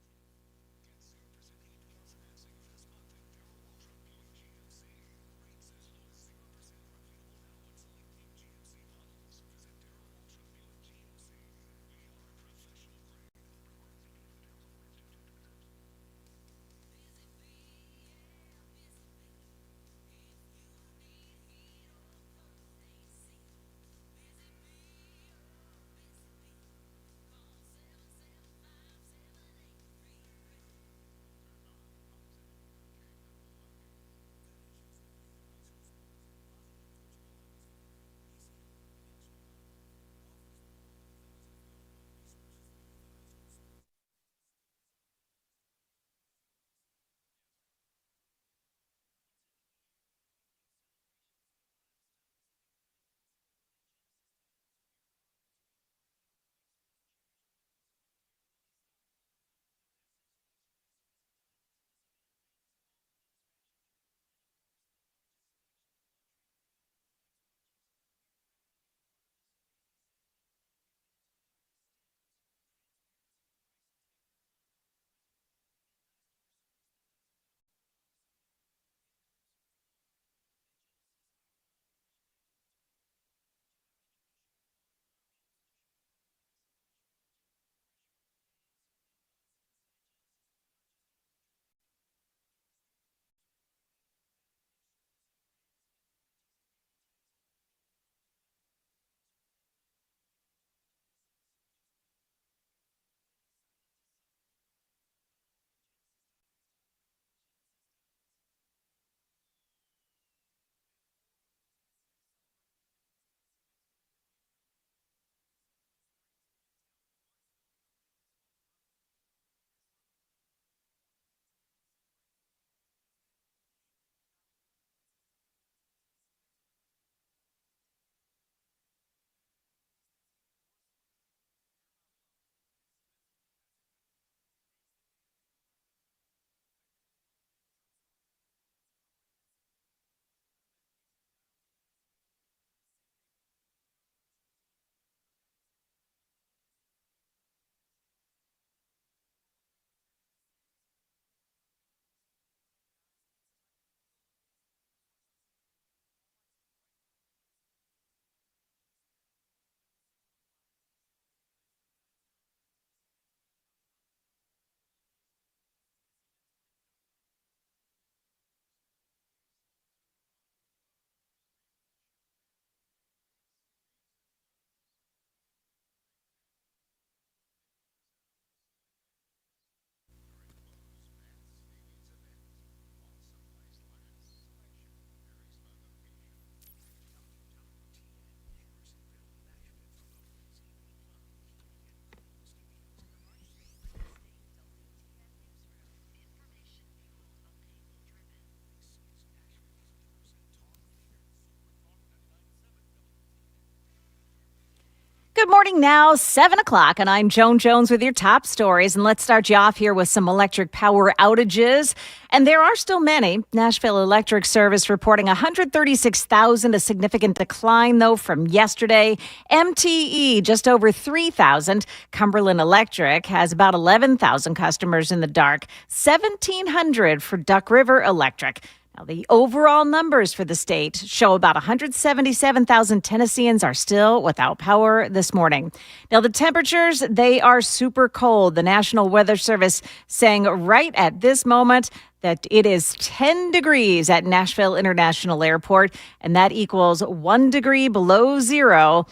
Speaker 1: Good morning now, 7 o'clock, and I'm Joan Jones with your top stories. And let's start you off here with some electric power outages. And there are still many. Nashville Electric Service reporting 136,000, a significant decline, though, from yesterday. MTE, just over 3,000. Cumberland Electric has about 11,000 customers in the dark. 1,700 for Duck River Electric. Now, the overall numbers for the state show about 177,000 Tennesseans are still without power this morning. Now, the temperatures, they are super cold. The National Weather Service saying right at this moment that it is 10 degrees at Nashville International Airport, and that equals 1 degree below zero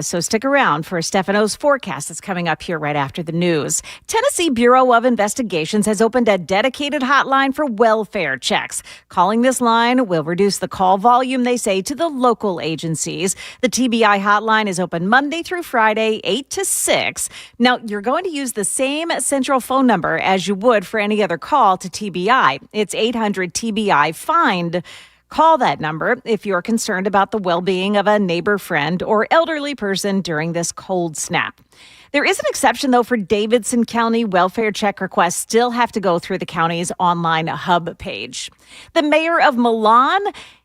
Speaker 1: So stick around for Stefano's forecast that's coming up here right after the news. Tennessee Bureau of Investigations has opened a dedicated hotline for welfare checks. Calling this line will reduce the call volume, they say, to the local agencies. The TBI hotline is open Monday through Friday, 8 to 6. Now, you're going to use the same central phone number as you would for any other call to TBI. It's 800 TBI FIND. Call that number if you're concerned about the well-being of a neighbor, friend, or elderly person during this cold snap. There is an exception, though, for Davidson County. Welfare check requests still have to go through the county's online hub page. The mayor of Milan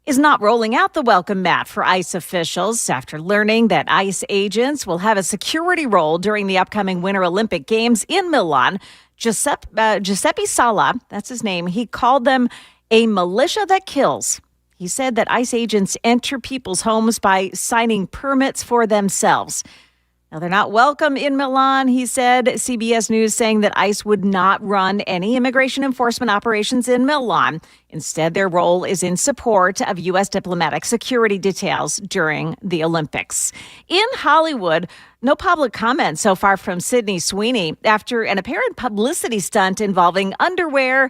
Speaker 1: is not rolling out the welcome mat for ICE officials after learning that ICE agents will have a security role during the upcoming Winter Olympic Games in Milan. Giuseppe Sala, that's his name, he called them a militia that kills. He said that ICE agents enter people's homes by signing permits for themselves. Now, they're not welcome in Milan, he said. CBS News saying that ICE would not run any immigration enforcement operations in Milan. Instead, their role is in support of U.S. diplomatic security details during the Olympics. In Hollywood, no public comment so far from Sydney Sweeney after an apparent publicity stunt involving underwear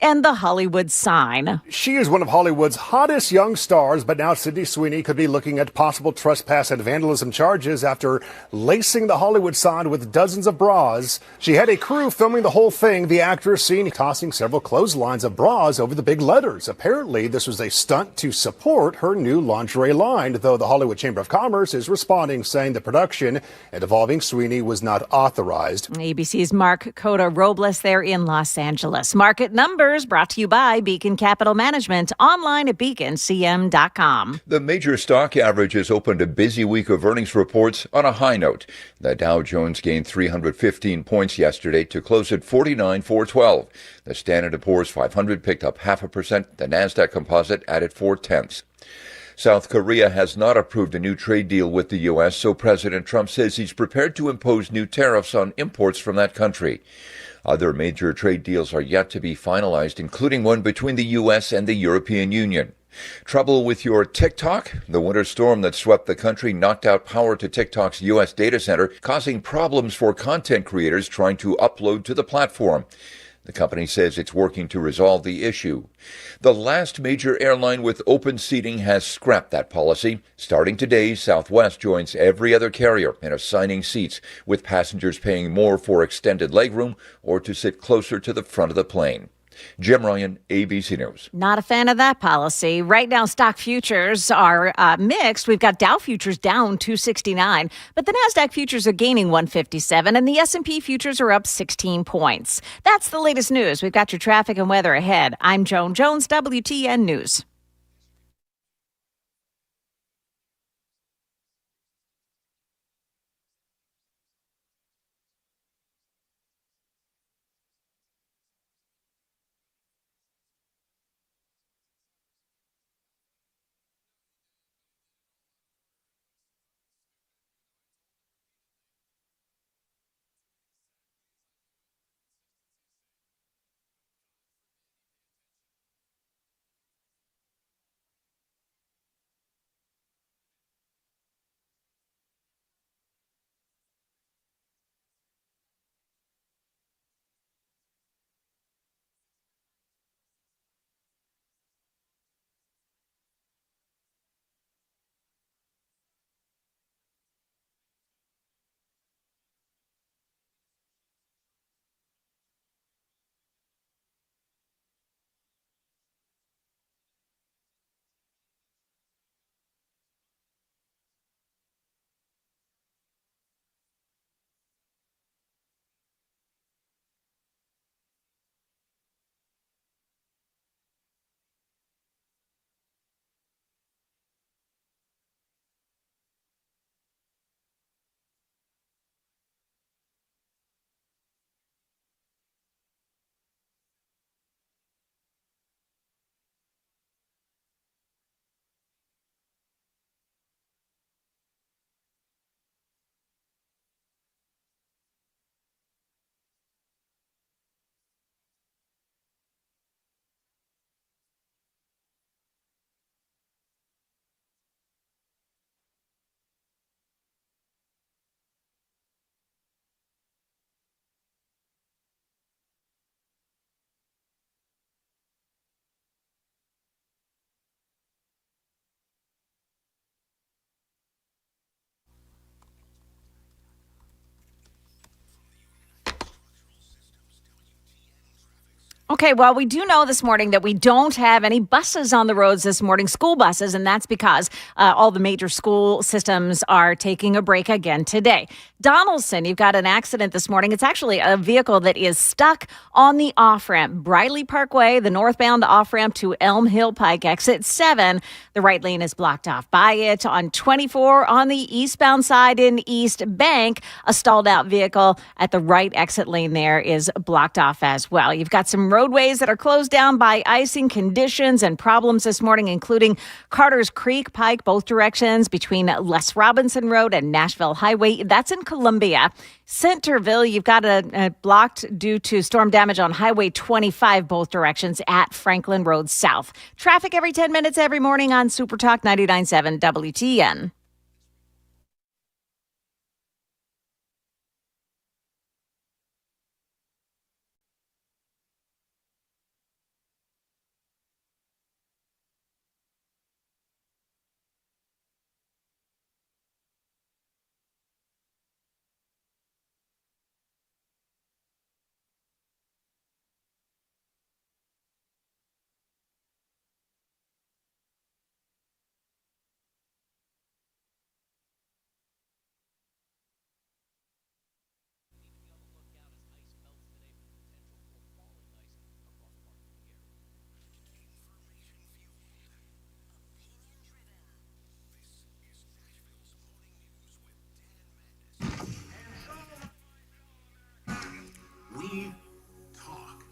Speaker 1: and the Hollywood sign.
Speaker 18: She is one of Hollywood's hottest young stars, but now Sydney Sweeney could be looking at possible trespass and vandalism charges after lacing the Hollywood sign with dozens of bras. She had a crew filming the whole thing, the actress seen tossing several clotheslines of bras over the big letters. Apparently, this was a stunt to support her new lingerie line, though the Hollywood Chamber of Commerce is responding, saying the production involving Sweeney was not authorized.
Speaker 1: ABC's Mark Cota Robles there in Los Angeles. Market numbers brought to you by Beacon Capital Management, online at beaconcm.com.
Speaker 19: The major stock averages opened a busy week of earnings reports on a high note. The Dow Jones gained 315 points yesterday to close at 49,412. The Standard & Poor's 500 picked up 0.5%. The Nasdaq Composite added 0.4. South Korea has not approved a new trade deal with the U.S., so President Trump says he's prepared to impose new tariffs on imports from that country. Other major trade deals are yet to be finalized, including one between the U.S. and the European Union. Trouble with your TikTok? The winter storm that swept the country knocked out power to TikTok's U.S. data center, causing problems for content creators trying to upload to the platform. The company says it's working to resolve the issue. The last major airline with open seating has scrapped that policy. Starting today, Southwest joins every other carrier in assigning seats, with passengers paying more for extended legroom or to sit closer to the front of the plane. Jim Ryan, ABC News.
Speaker 1: Not a fan of that policy. Right now, stock futures are mixed. We've got Dow futures down 269, but the NASDAQ futures are gaining 157, and the S&P futures are up 16 points. That's the latest news. We've got your traffic and weather ahead. I'm Joan Jones, WTN News. Okay, well, we do know this morning that we don't have any buses on the roads this morning, school buses, and that's because all the major school systems are taking a break again today. Donaldson, you've got an accident this morning. It's actually a vehicle that is stuck on the off-ramp. Briley Parkway, the northbound off-ramp to Elm Hill Pike, exit 7. The right lane is blocked off by it. On 24, on the eastbound side in East Bank, a stalled-out vehicle at the right exit lane there is blocked off as well. You've got some roadways that are closed down by icing conditions and problems this morning, including Carter's Creek Pike, both directions between Les Robinson Road and Nashville Highway. That's in Columbia. Centerville, you've got a blocked due to storm damage on Highway 25, both directions at Franklin Road South. Traffic every 10 minutes every morning on Super Talk 99.7 WTN.
Speaker 8: We talk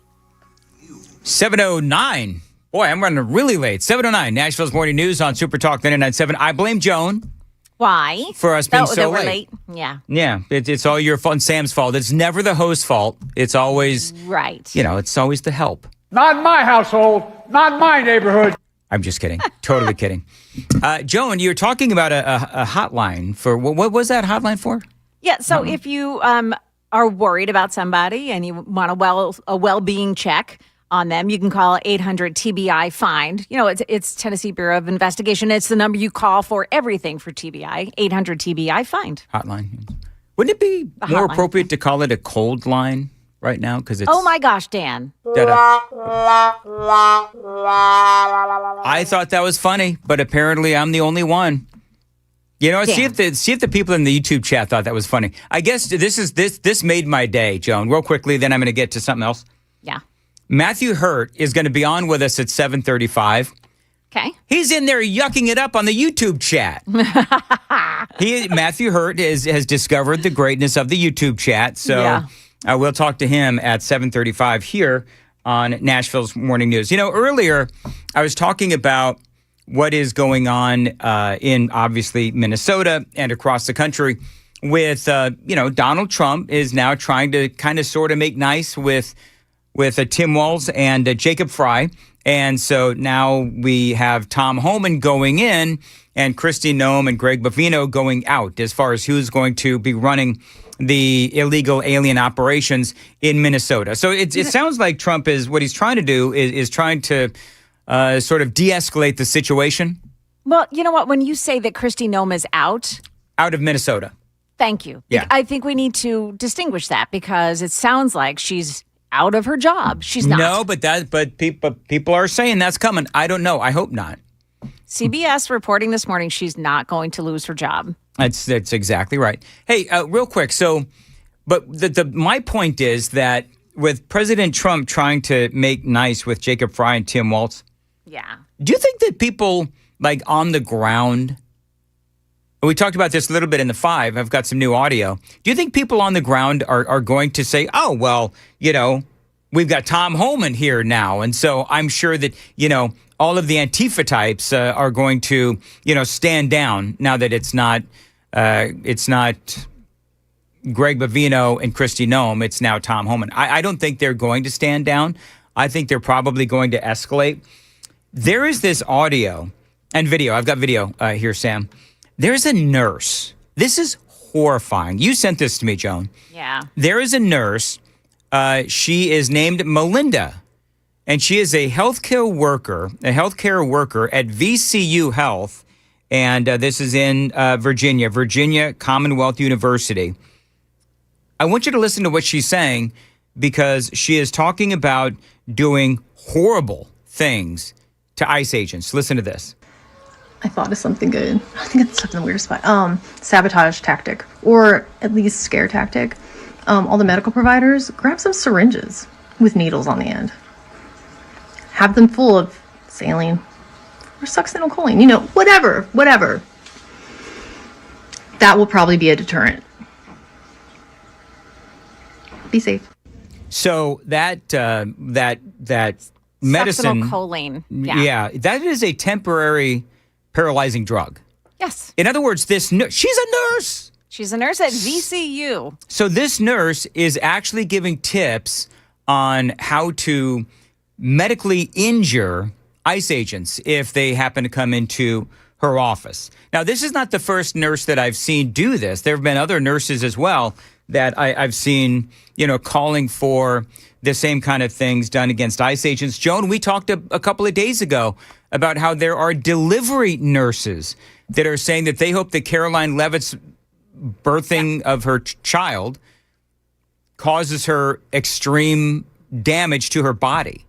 Speaker 8: news.
Speaker 2: 7:09. Boy, I'm running really late. 7:09. Nashville's Morning News on Super Talk 99.7. I blame Joan.
Speaker 1: Why?
Speaker 2: For us being
Speaker 1: that
Speaker 2: so
Speaker 1: we're
Speaker 2: late.
Speaker 1: Yeah.
Speaker 2: Yeah, it's all your fault and Sam's fault. It's never the host's fault. It's always,
Speaker 1: Right.
Speaker 2: it's always the help.
Speaker 20: Not in my household, not in my neighborhood.
Speaker 2: I'm just kidding. Totally kidding. Joan, you're talking about a hotline for, what was that hotline for?
Speaker 1: Yeah, so if you are worried about somebody and you want a well-being check on them, you can call 800-TBI-FIND. It's Tennessee Bureau of Investigation. It's the number you call for everything for TBI, 800-TBI-FIND.
Speaker 2: Hotline. Wouldn't it be more appropriate to call it a cold line right now? Because it's.
Speaker 1: Oh my gosh, Dan.
Speaker 2: I thought that was funny, but apparently I'm the only one. See if the people in the YouTube chat thought that was funny. I guess this made my day, Joan. Real quickly, then I'm going to get to something else.
Speaker 1: Yeah.
Speaker 2: Matthew Hurt is going to be on with us at 7:35.
Speaker 1: Okay.
Speaker 2: He's in there yucking it up on the YouTube chat. Matthew Hurt has discovered the greatness of the YouTube chat. So we'll talk to him at 7:35 here on Nashville's Morning News. Earlier I was talking about what is going on in, obviously, Minnesota and across the country with, Donald Trump is now trying to kind of sort of make nice with Tim Walz and Jacob Fry. And so now we have Tom Homan going in and Kristi Noem and Greg Bovino going out as far as who's going to be running the illegal alien operations in Minnesota. So it sounds like Trump what he's trying to do is trying to sort of de-escalate the situation.
Speaker 1: Well, you know what? When you say that Kristi Noem is out
Speaker 2: of Minnesota.
Speaker 1: Thank you.
Speaker 2: Yeah.
Speaker 1: I think we need to distinguish that because it sounds like she's out of her job. She's not.
Speaker 2: No, but people are saying that's coming. I don't know. I hope not.
Speaker 1: CBS reporting this morning she's not going to lose her job.
Speaker 2: That's exactly right. Hey, real quick. So, but my point is that with President Trump trying to make nice with Jacob Fry and Tim Walz,
Speaker 1: yeah.
Speaker 2: Do you think that people like on the ground? We talked about this a little bit in the 5. I've got some new audio. Do you think people on the ground are going to say, oh, well, we've got Tom Homan here now. And so I'm sure that, all of the Antifa types are going to, stand down now that it's not Greg Bovino and Kristi Noem. It's now Tom Homan. I don't think they're going to stand down. I think they're probably going to escalate. There is this audio and video. I've got video here, Sam. There's a nurse. This is horrifying. You sent this to me, Joan.
Speaker 1: Yeah.
Speaker 2: There is a nurse. She is named Melinda, and she is a healthcare worker at VCU Health, and this is in Virginia Commonwealth University. I want you to listen to what she's saying because she is talking about doing horrible things to ICE agents. Listen to this.
Speaker 21: I thought of something good. I think it's stuck in the weird spot. Sabotage tactic, or at least scare tactic. All the medical providers, grab some syringes with needles on the end. Have them full of saline or succinylcholine, whatever. That will probably be a deterrent. Be safe.
Speaker 2: So that medicine,
Speaker 1: Succinylcholine.
Speaker 2: yeah, that is a temporary paralyzing drug.
Speaker 1: Yes.
Speaker 2: In other words, she's a nurse.
Speaker 1: She's a nurse at VCU.
Speaker 2: So this nurse is actually giving tips on how to medically injure ICE agents if they happen to come into her office. Now, this is not the first nurse that I've seen do this. There have been other nurses as well that I've seen, calling for the same kind of things done against ICE agents. Joan, we talked a couple of days ago about how there are delivery nurses that are saying that they hope that Caroline Leavitt's birthing of her child causes her extreme damage to her body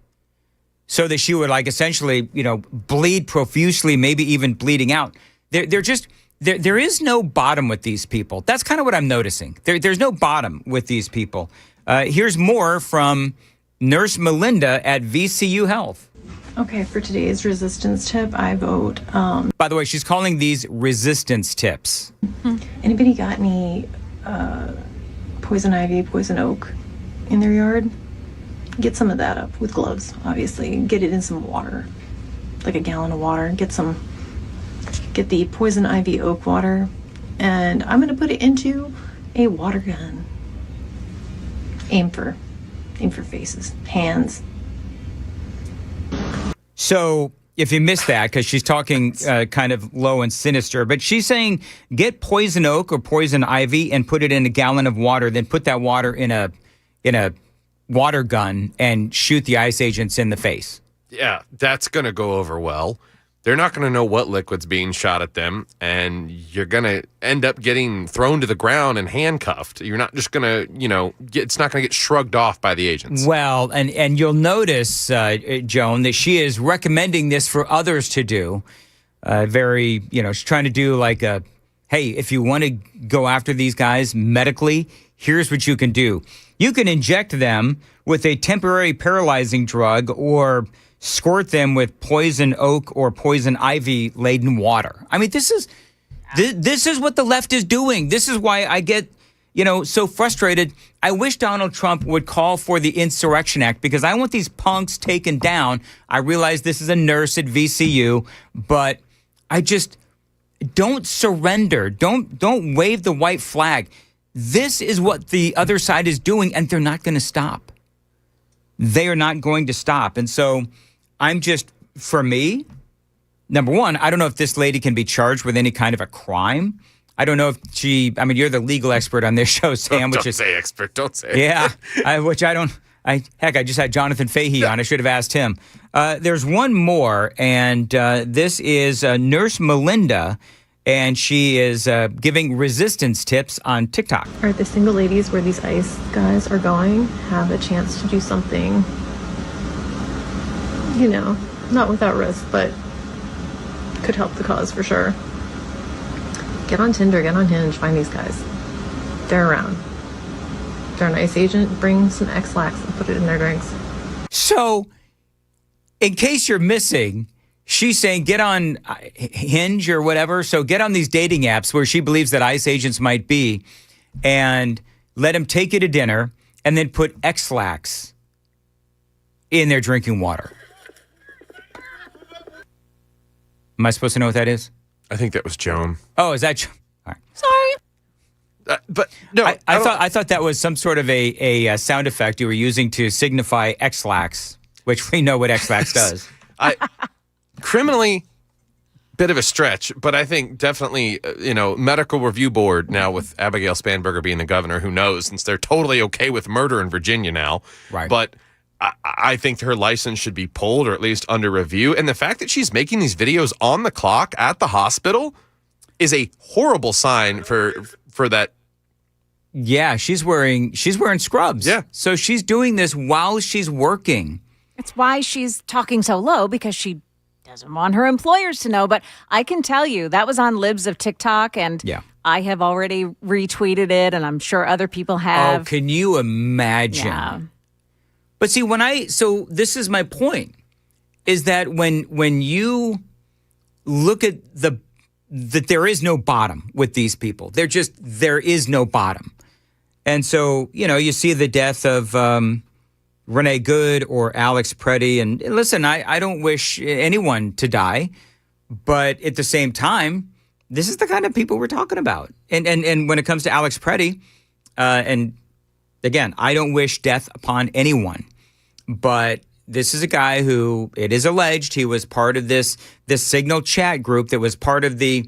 Speaker 2: so that she would essentially, bleed profusely, maybe even bleeding out. There is no bottom with these people. That's kind of what I'm noticing. There's no bottom with these people. Here's more from Nurse Melinda at VCU Health.
Speaker 21: Okay, for today's resistance tip, I vote.
Speaker 2: By the way, she's calling these resistance tips.
Speaker 21: Anybody got any poison ivy, poison oak in their yard? Get some of that up with gloves, obviously. Get it in some water, like a gallon of water. Get the poison ivy oak water, and I'm going to put it into a water gun. Aim for faces, hands.
Speaker 2: So if you missed that, because she's talking kind of low and sinister, but she's saying get poison oak or poison ivy and put it in a gallon of water, then put that water in a water gun and shoot the ICE agents in the face.
Speaker 4: Yeah, that's going to go over well. They're not going to know what liquid's being shot at them, and you're going to end up getting thrown to the ground and handcuffed. You're not just going to, it's not going to get shrugged off by the agents.
Speaker 2: Well, and you'll notice, Joan, that she is recommending this for others to do. She's trying to do hey, if you want to go after these guys medically, here's what you can do. You can inject them with a temporary paralyzing drug or squirt them with poison oak or poison ivy laden water. I mean, this is what the left is doing. This is why I get, so frustrated. I wish Donald Trump would call for the Insurrection Act because I want these punks taken down. I realize this is a nurse at VCU, but I just don't surrender. Don't wave the white flag. This is what the other side is doing, and they're not going to stop. They are not going to stop. And so I'm just, for me, number one, I don't know if this lady can be charged with any kind of a crime. I don't know if you're the legal expert on this show, Sam.
Speaker 4: Don't say expert. Don't say.
Speaker 2: Yeah, I just had Jonathan Fahey on. I should have asked him. There's one more, and this is Nurse Melinda, and she is giving resistance tips on TikTok.
Speaker 21: All right, the single ladies where these ICE guys are going have a chance to do something, not without risk, but could help the cause for sure. Get on Tinder, get on Hinge, find these guys. They're around. They're an ICE agent, bring some X-Lax and put it in their drinks.
Speaker 2: So, in case you're missing, she's saying get on Hinge or whatever. So get on these dating apps where she believes that ICE agents might be and let them take you to dinner and then put X-Lax in their drinking water. Am I supposed to know what that is?
Speaker 4: I think that was Joan.
Speaker 2: Oh, is that Joan? All right.
Speaker 21: Sorry.
Speaker 4: But no,
Speaker 2: I thought that was some sort of a sound effect you were using to signify X-Lax, which we know what X-Lax does.
Speaker 4: Criminally, bit of a stretch, but I think definitely, medical review board now with Abigail Spanberger being the governor, who knows, since they're totally okay with murder in Virginia now.
Speaker 2: Right.
Speaker 4: But I think her license should be pulled or at least under review. And the fact that she's making these videos on the clock at the hospital is a horrible sign for that
Speaker 2: Yeah, she's wearing scrubs.
Speaker 4: Yeah.
Speaker 2: So she's doing this while she's working.
Speaker 1: It's why she's talking so low, because she doesn't want her employers to know. But I can tell you that was on Libs of TikTok, and I have already retweeted it, and I'm sure other people have.
Speaker 2: Oh, can you imagine?
Speaker 1: Yeah.
Speaker 2: But see, so this is my point, is that when you look at that there is no bottom with these people. There is no bottom. And so, you see the death of Renee Good or Alex Preddy. And listen, I don't wish anyone to die. But at the same time, this is the kind of people we're talking about. And when it comes to Alex Preddy, and again, I don't wish death upon anyone. But this is a guy who, it is alleged, he was part of this Signal chat group that was part of the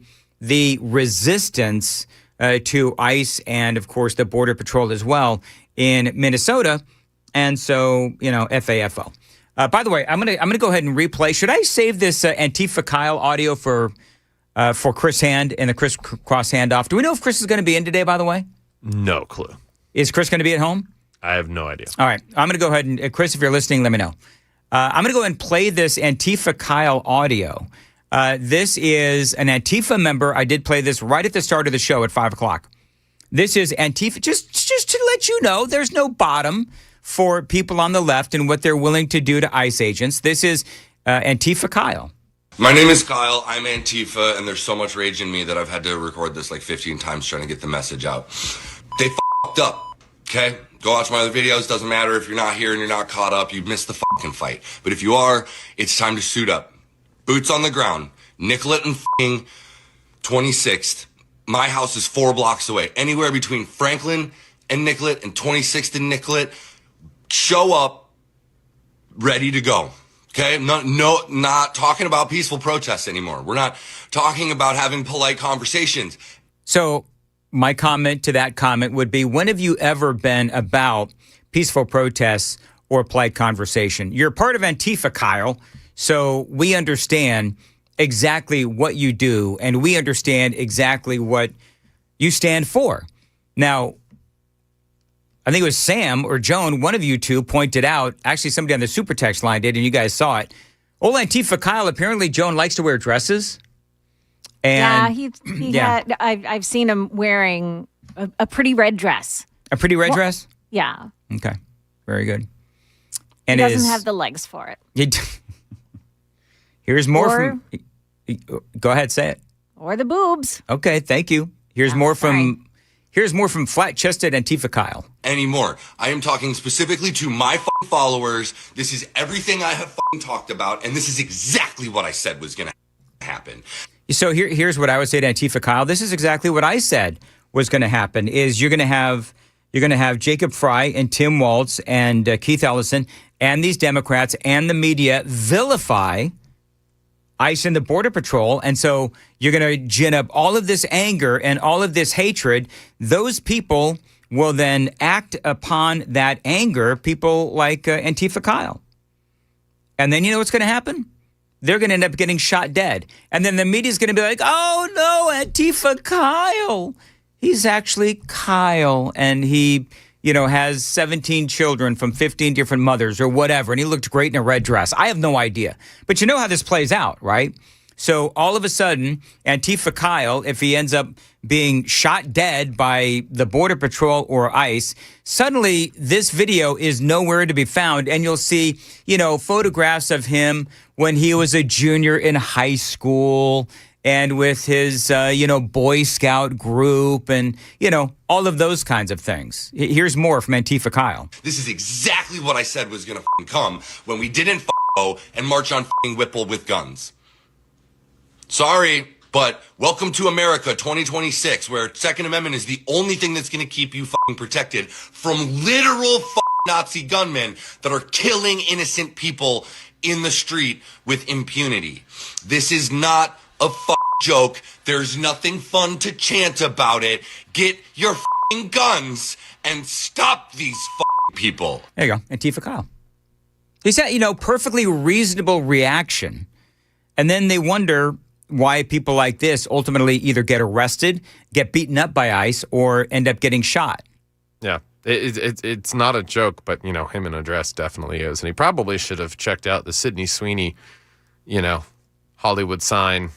Speaker 2: resistance to ICE and, of course, the Border Patrol as well in Minnesota. And so, FAFO. By the way, I'm gonna go ahead and replay. Should I save this Antifa Kyle audio for Chris Hand and the Chris Cross handoff? Do we know if Chris is going to be in today, by the way?
Speaker 4: No clue.
Speaker 2: Is Chris going to be at home?
Speaker 4: I have no idea.
Speaker 2: All right. I'm going to go ahead and, Chris, if you're listening, let me know. I'm going to go ahead and play this Antifa Kyle audio. This is an Antifa member. I did play this right at the start of the show at 5 o'clock. This is Antifa. Just to let you know, there's no bottom for people on the left and what they're willing to do to ICE agents. This is Antifa Kyle.
Speaker 3: My name is Kyle. I'm Antifa, and there's so much rage in me that I've had to record this like 15 times trying to get the message out. They f***ed up, okay? Go watch my other videos. Doesn't matter if you're not here and you're not caught up. You missed the fucking fight. But if you are, it's time to suit up. Boots on the ground. Nicollet and fucking 26th. My house is 4 blocks away. Anywhere between Franklin and Nicollet and 26th and Nicollet. Show up, ready to go. Okay? Not talking about peaceful protests anymore. We're not talking about having polite conversations.
Speaker 2: So my comment to that comment would be, when have you ever been about peaceful protests or polite conversation? You're part of Antifa, Kyle, so we understand exactly what you do, and we understand exactly what you stand for. Now, I think it was Sam or Joan, one of you two pointed out, actually somebody on the super text line did, and you guys saw it. Old Antifa Kyle, apparently Joan likes to wear dresses. And
Speaker 1: had. I've seen him wearing a pretty red dress.
Speaker 2: A pretty red dress?
Speaker 1: Yeah.
Speaker 2: Okay. Very good.
Speaker 1: He doesn't have the legs for it.
Speaker 2: Here's more from... Go ahead, say it.
Speaker 1: Or the boobs.
Speaker 2: Okay, thank you. Here's more from flat-chested Antifa Kyle.
Speaker 3: Anymore. I am talking specifically to my fucking followers. This is everything I have fucking talked about, and this is exactly what I said was going to happen.
Speaker 2: So here's what I would say to Antifa Kyle. This is exactly what I said was going to happen. Is you're going to have Jacob Fry and Tim Waltz and Keith Ellison and these Democrats and the media vilify ICE and the Border Patrol. And so you're going to gin up all of this anger and all of this hatred. Those people will then act upon that anger, people like Antifa Kyle. And then you know what's going to happen? They're going to end up getting shot dead. And then the media's going to be like, oh, no, Antifa Kyle. He's actually Kyle. And he, has 17 children from 15 different mothers or whatever. And he looked great in a red dress. I have no idea. But you know how this plays out, right? So all of a sudden, Antifa Kyle, if he ends up being shot dead by the Border Patrol or ICE, suddenly this video is nowhere to be found. And you'll see, photographs of him when he was a junior in high school and with his, Boy Scout group and, all of those kinds of things. Here's more from Antifa Kyle.
Speaker 3: This is exactly what I said was going to come when we didn't go and march on Whipple with guns. Sorry, but welcome to America 2026, where Second Amendment is the only thing that's going to keep you protected from literal Nazi gunmen that are killing innocent people in the street with impunity. This is not a joke. There's nothing fun to chant about it. Get your guns and stop these people.
Speaker 2: There you go, Antifa Kyle. He said, perfectly reasonable reaction. And then they wonder why people like this ultimately either get arrested, get beaten up by ICE, or end up getting shot.
Speaker 4: Yeah. It's not a joke, but, him in a dress definitely is. And he probably should have checked out the Sydney Sweeney, Hollywood sign.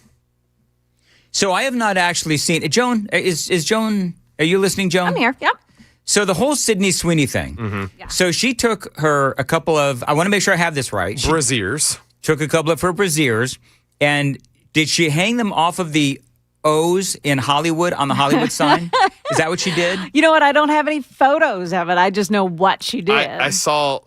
Speaker 2: So I have not actually seen it. Joan, is Joan, are you listening, Joan?
Speaker 1: I'm here. Yep.
Speaker 2: So the whole Sydney Sweeney thing. So she took a couple of, I want to make sure I have this right.
Speaker 4: Braziers.
Speaker 2: Took a couple of her braziers, and did she hang them off of the O's in Hollywood on the Hollywood sign? Is that what she did?
Speaker 1: You know what? I don't have any photos of it. I just know what she did.
Speaker 4: I saw.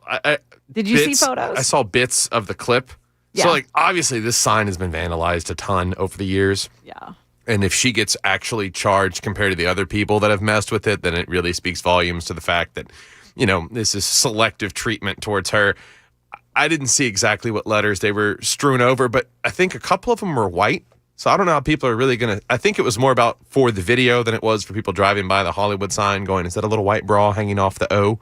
Speaker 1: Did you see photos?
Speaker 4: I saw bits of the clip.
Speaker 1: Yeah.
Speaker 4: So, obviously, this sign has been vandalized a ton over the years.
Speaker 1: Yeah.
Speaker 4: And if she gets actually charged compared to the other people that have messed with it, then it really speaks volumes to the fact that, this is selective treatment towards her. I didn't see exactly what letters they were strewn over, but I think a couple of them were white. So I don't know how people are really going to... I think it was more about for the video than it was for people driving by the Hollywood sign going, is that a little white bra hanging off the O?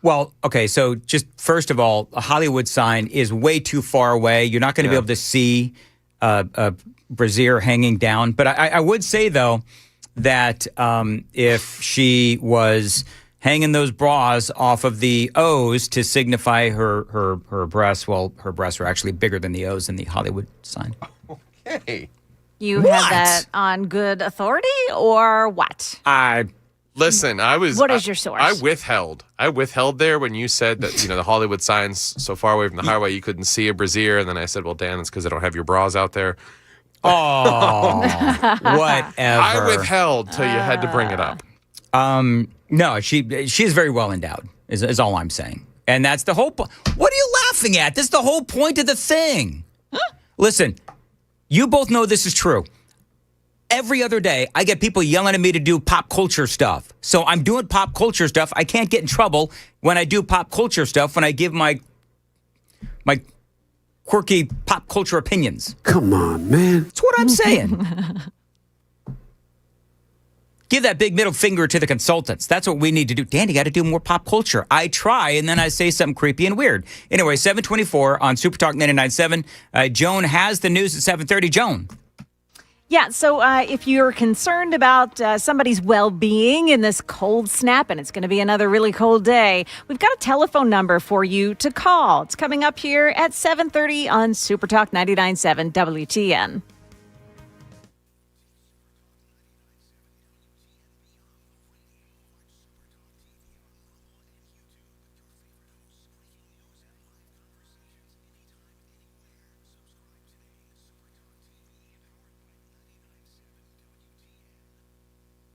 Speaker 2: Well, okay, so just first of all, a Hollywood sign is way too far away. You're not going to be able to see a brassiere hanging down. But I would say, though, that if she was hanging those bras off of the O's to signify her breasts, well, her breasts are actually bigger than the O's in the Hollywood sign.
Speaker 4: Okay.
Speaker 1: You have that on good authority or what?
Speaker 4: Listen,
Speaker 1: What is your source?
Speaker 4: I withheld there when you said that, the Hollywood sign's so far away from the highway you couldn't see a brassiere. And then I said, well, Dan, it's because I don't have your bras out there.
Speaker 2: Oh, whatever.
Speaker 4: I withheld till you had to bring it up.
Speaker 2: No, she is very well endowed, is all I'm saying. And that's the whole point. What are you laughing at? This is the whole point of the thing. Listen, you both know this is true. Every other day, I get people yelling at me to do pop culture stuff. So I'm doing pop culture stuff. I can't get in trouble when I do pop culture stuff, when I give my quirky pop culture opinions.
Speaker 5: Come on, man.
Speaker 2: That's what I'm saying. Give that big middle finger to the consultants. That's what we need to do. Dan, you got to do more pop culture. I try, and then I say something creepy and weird. Anyway, 724 on Super Talk 99.7. Joan has the news at 7:30. Joan.
Speaker 1: Yeah, so if you're concerned about somebody's well-being in this cold snap, and it's going to be another really cold day, we've got a telephone number for you to call. It's coming up here at 7:30 on Super Talk 99.7 WTN.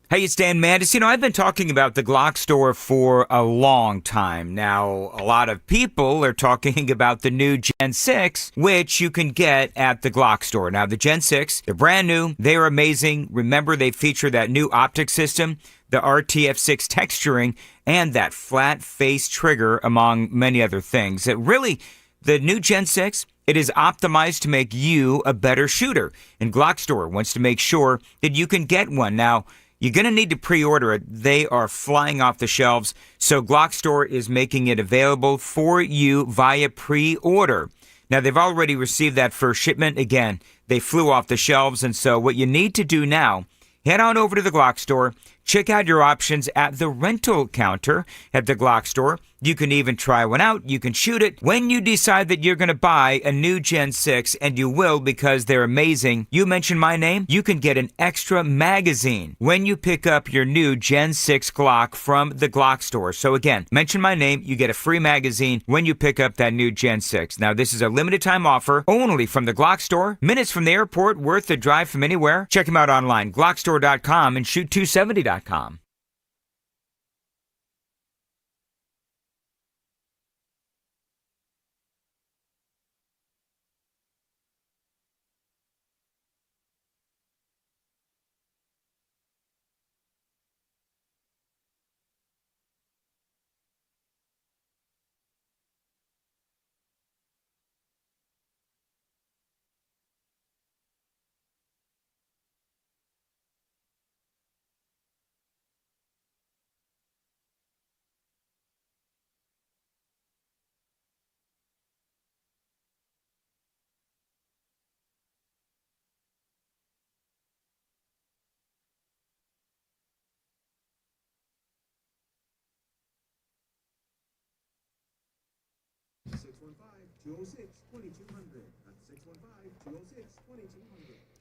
Speaker 2: Hey, it's Dan Mandis. I've been talking about the Glock store for a long time. Now, a lot of people are talking about the new Gen 6, which you can get at the Glock store. Now, the Gen 6, they're brand new. They are amazing. Remember, they feature that new optic system, the RTF6 texturing, and that flat face trigger, among many other things. The new Gen 6, it is optimized to make you a better shooter. And Glock store wants to make sure that you can get one. Now, you're going to need to pre-order it. They are flying off the shelves. So Glock Store is making it available for you via pre-order. Now, they've already received that first shipment. Again, they flew off the shelves. And so what you need to do now, head on over to the Glock Store. Check out your options at the rental counter at the Glock Store. You can even try one out. You can shoot it. When you decide that you're going to buy a new Gen 6, and you will because they're amazing, you mention my name, you can get an extra magazine when you pick up your new Gen 6 Glock from the Glock Store. So again, mention my name, you get a free magazine when you pick up that new Gen 6. Now, this is a limited time offer only from the Glock Store. Minutes from the airport, worth the drive from anywhere. Check them out online, glockstore.com and shoot270.com.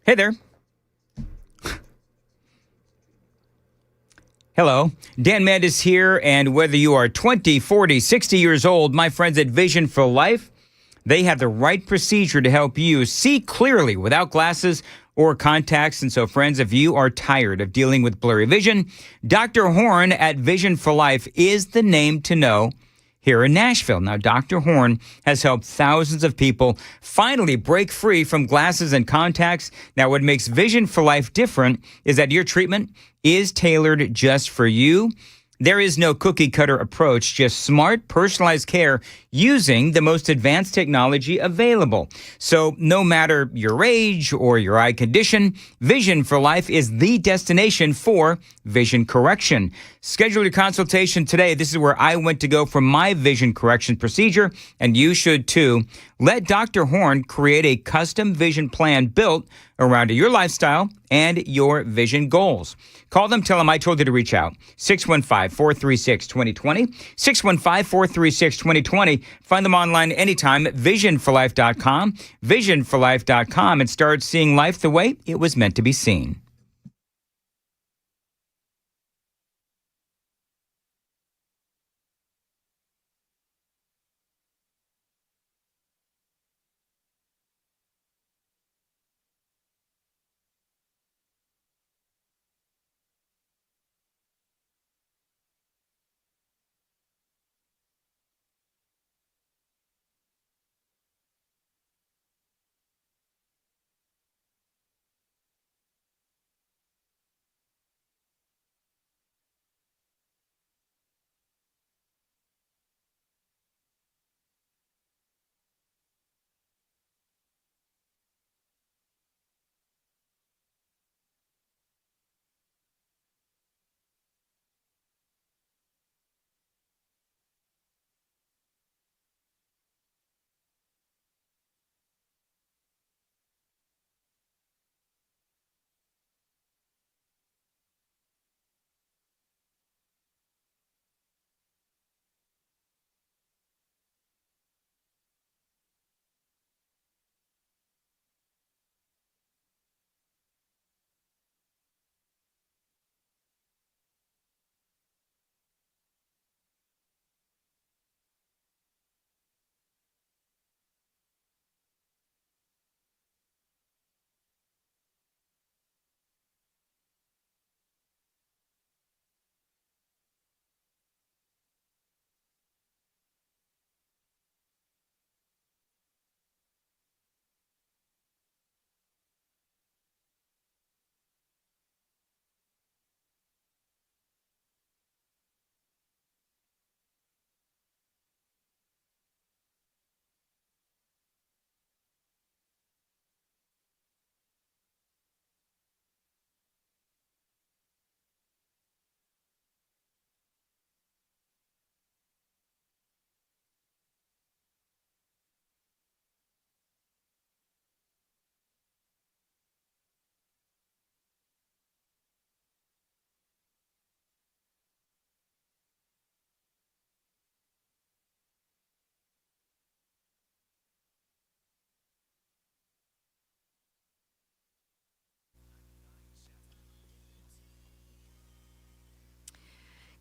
Speaker 2: Hey there. Hello, Dan Mandis here, and whether you are 20, 40, 60 years old, my friends at Vision for Life, they have the right procedure to help you see clearly without glasses or contacts. And so, friends, if you are tired of dealing with blurry vision, Dr. Horn at Vision for Life is the name to know here in Nashville. Now, Dr. Horn has helped thousands of people finally break free from glasses and contacts. Now, what makes Vision for Life different is that your treatment is tailored just for you. There is no cookie cutter approach, just smart, personalized care using the most advanced technology available. So no matter your age or your eye condition, Vision for Life is the destination for vision correction. Schedule your consultation today. This is where I went to go for my vision correction procedure, and you should too. Let Dr. Horn create a custom vision plan built around your lifestyle and your vision goals. Call them, tell them I told you to reach out. 615-436-2020, 615-436-2020. Find them online anytime at visionforlife.com, visionforlife.com, and start seeing life the way it was meant to be seen.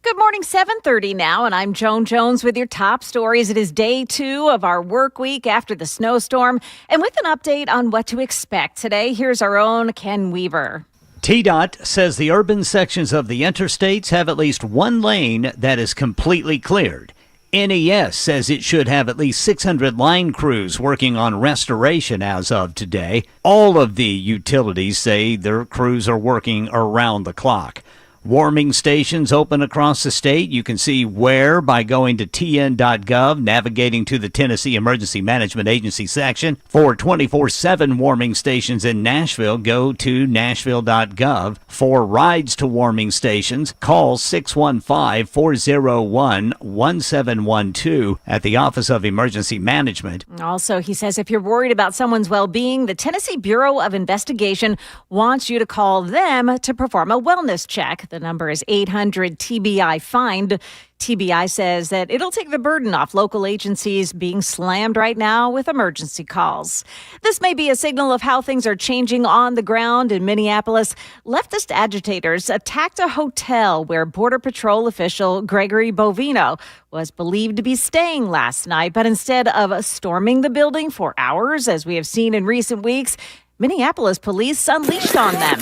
Speaker 1: Good morning, 7:30 now, and I'm Joan Jones with your top stories. It is day 2 of our work week after the snowstorm, and with an update on what to expect today, here's our own Ken Weaver.
Speaker 5: TDOT says the urban sections of the interstates have at least one lane that is completely cleared. NES says it should have at least 600 line crews working on restoration as of today. All of the utilities say their crews are working around the clock. Warming stations open across the state. You can see where by going to tn.gov, navigating to the Tennessee Emergency Management Agency section. For 24/7 warming stations in Nashville, go to nashville.gov. For rides to warming stations, call 615-401-1712 at the Office of Emergency Management.
Speaker 1: Also, he says if you're worried about someone's well-being, the Tennessee Bureau of Investigation wants you to call them to perform a wellness check. The number is 800 TBI FIND. TBI says that it'll take the burden off local agencies being slammed right now with emergency calls. This may be a signal of how things are changing on the ground in Minneapolis. Leftist agitators attacked a hotel where Border Patrol official Gregory Bovino was believed to be staying last night, but instead of storming the building for hours, as we have seen in recent weeks, Minneapolis police unleashed on them.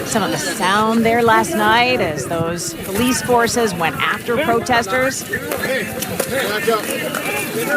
Speaker 1: Some of the sound there last night as those police forces went after protesters.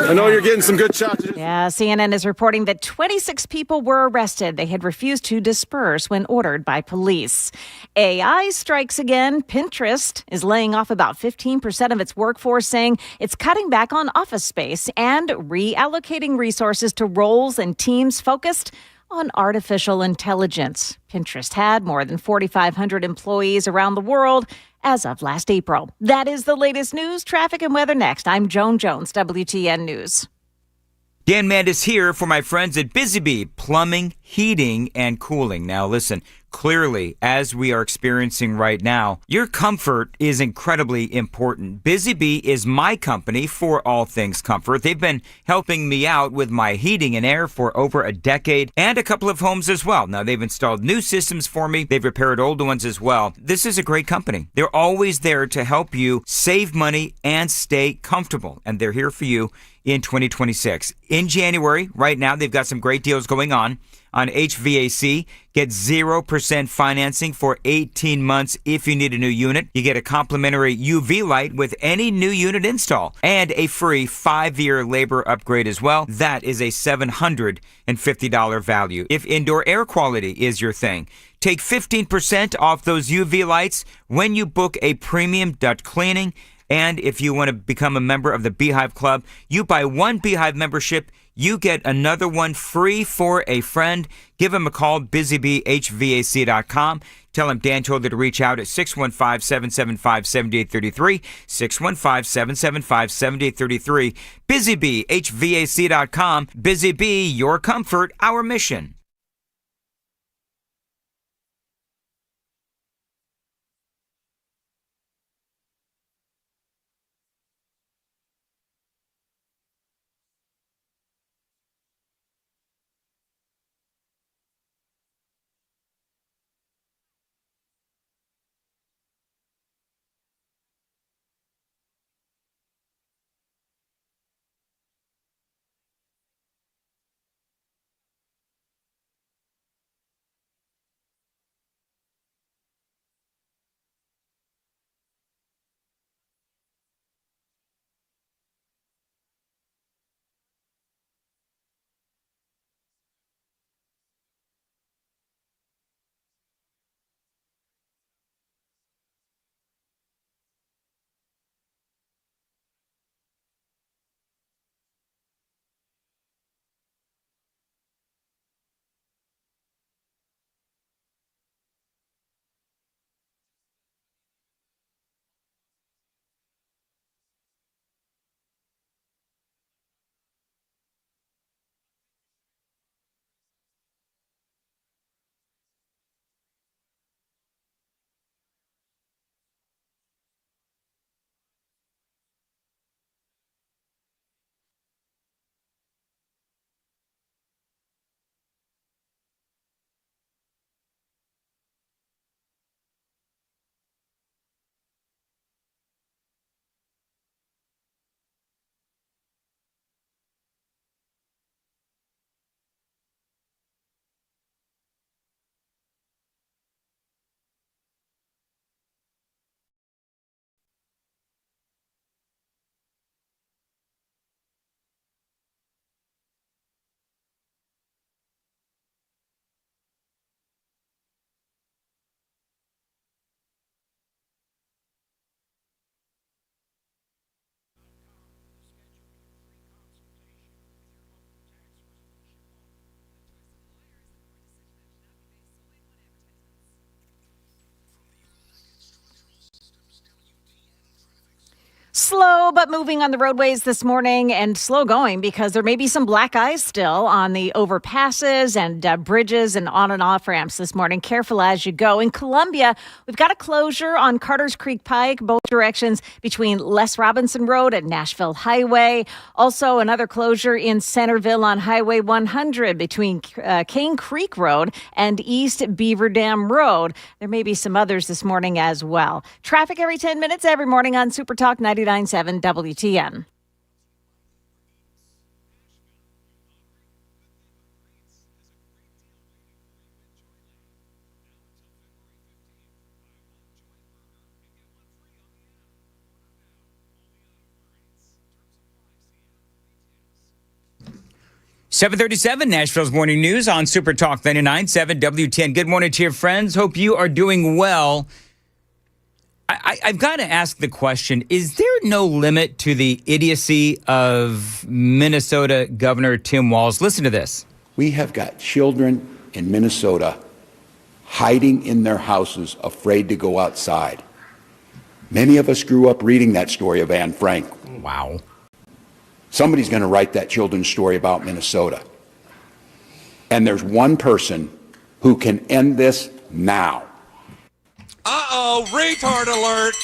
Speaker 4: I know you're getting some good shots.
Speaker 1: Yeah, CNN is reporting that 26 people were arrested. They had refused to disperse when ordered by police. AI strikes again. Pinterest is laying off about 15% of its workforce, saying it's cutting back on office space and reallocating resources to roles and teams focused on artificial intelligence. Pinterest had more than 4,500 employees around the world as of last April. That is the latest news, traffic, and weather next. I'm Joan Jones, WTN News.
Speaker 2: Dan Mandis here for my friends at Busy Bee Plumbing, Heating, and Cooling. Now listen, clearly, as we are experiencing right now, your comfort is incredibly important. Busy Bee is my company for all things comfort. They've been helping me out with my heating and air for over a decade and a couple of homes as well. Now, they've installed new systems for me. They've repaired old ones as well. This is a great company. They're always there to help you save money and stay comfortable, and they're here for you in 2026. In January, right now, they've got some great deals going on HVAC. Get 0% financing for 18 months if you need a new unit. You get a complimentary UV light with any new unit install and a free 5-year labor upgrade as well. That is a $750 value. If indoor air quality is your thing, take 15% off those UV lights when you book a premium duct cleaning. And if you want to become a member of the Beehive Club, you buy one Beehive membership, you get another one free for a friend. Give them a call, busybeehvac.com. Tell them Dan told you to reach out at 615-775-7833, 615-775-7833, busybeehvac.com. Busy Bee, your comfort, our mission.
Speaker 1: Slow slow but moving on the roadways this morning, and slow going because there may be some black ice still on the overpasses and bridges and on and off ramps this morning. Careful as you go. In Columbia, we've got a closure on Carter's Creek Pike, both directions between Les Robinson Road and Nashville Highway. Also, another closure in Centerville on Highway 100 between Cane Creek Road and East Beaver Dam Road. There may be some others this morning as well. Traffic every 10 minutes every morning on Super Talk 99.7 WTN.
Speaker 2: .737 Nashville's Morning News on Super Talk 99.7 WTN. Good morning to your friends. Hope you are doing well. I've got to ask the question, is there no limit to the idiocy of Minnesota Governor Tim Walz? Listen to this.
Speaker 7: We have got children in Minnesota hiding in their houses, afraid to go outside. Many of us grew up reading that story of Anne Frank.
Speaker 2: Wow.
Speaker 7: Somebody's going to write that children's story about Minnesota. And there's one person who can end this now.
Speaker 22: Uh-oh, retard alert.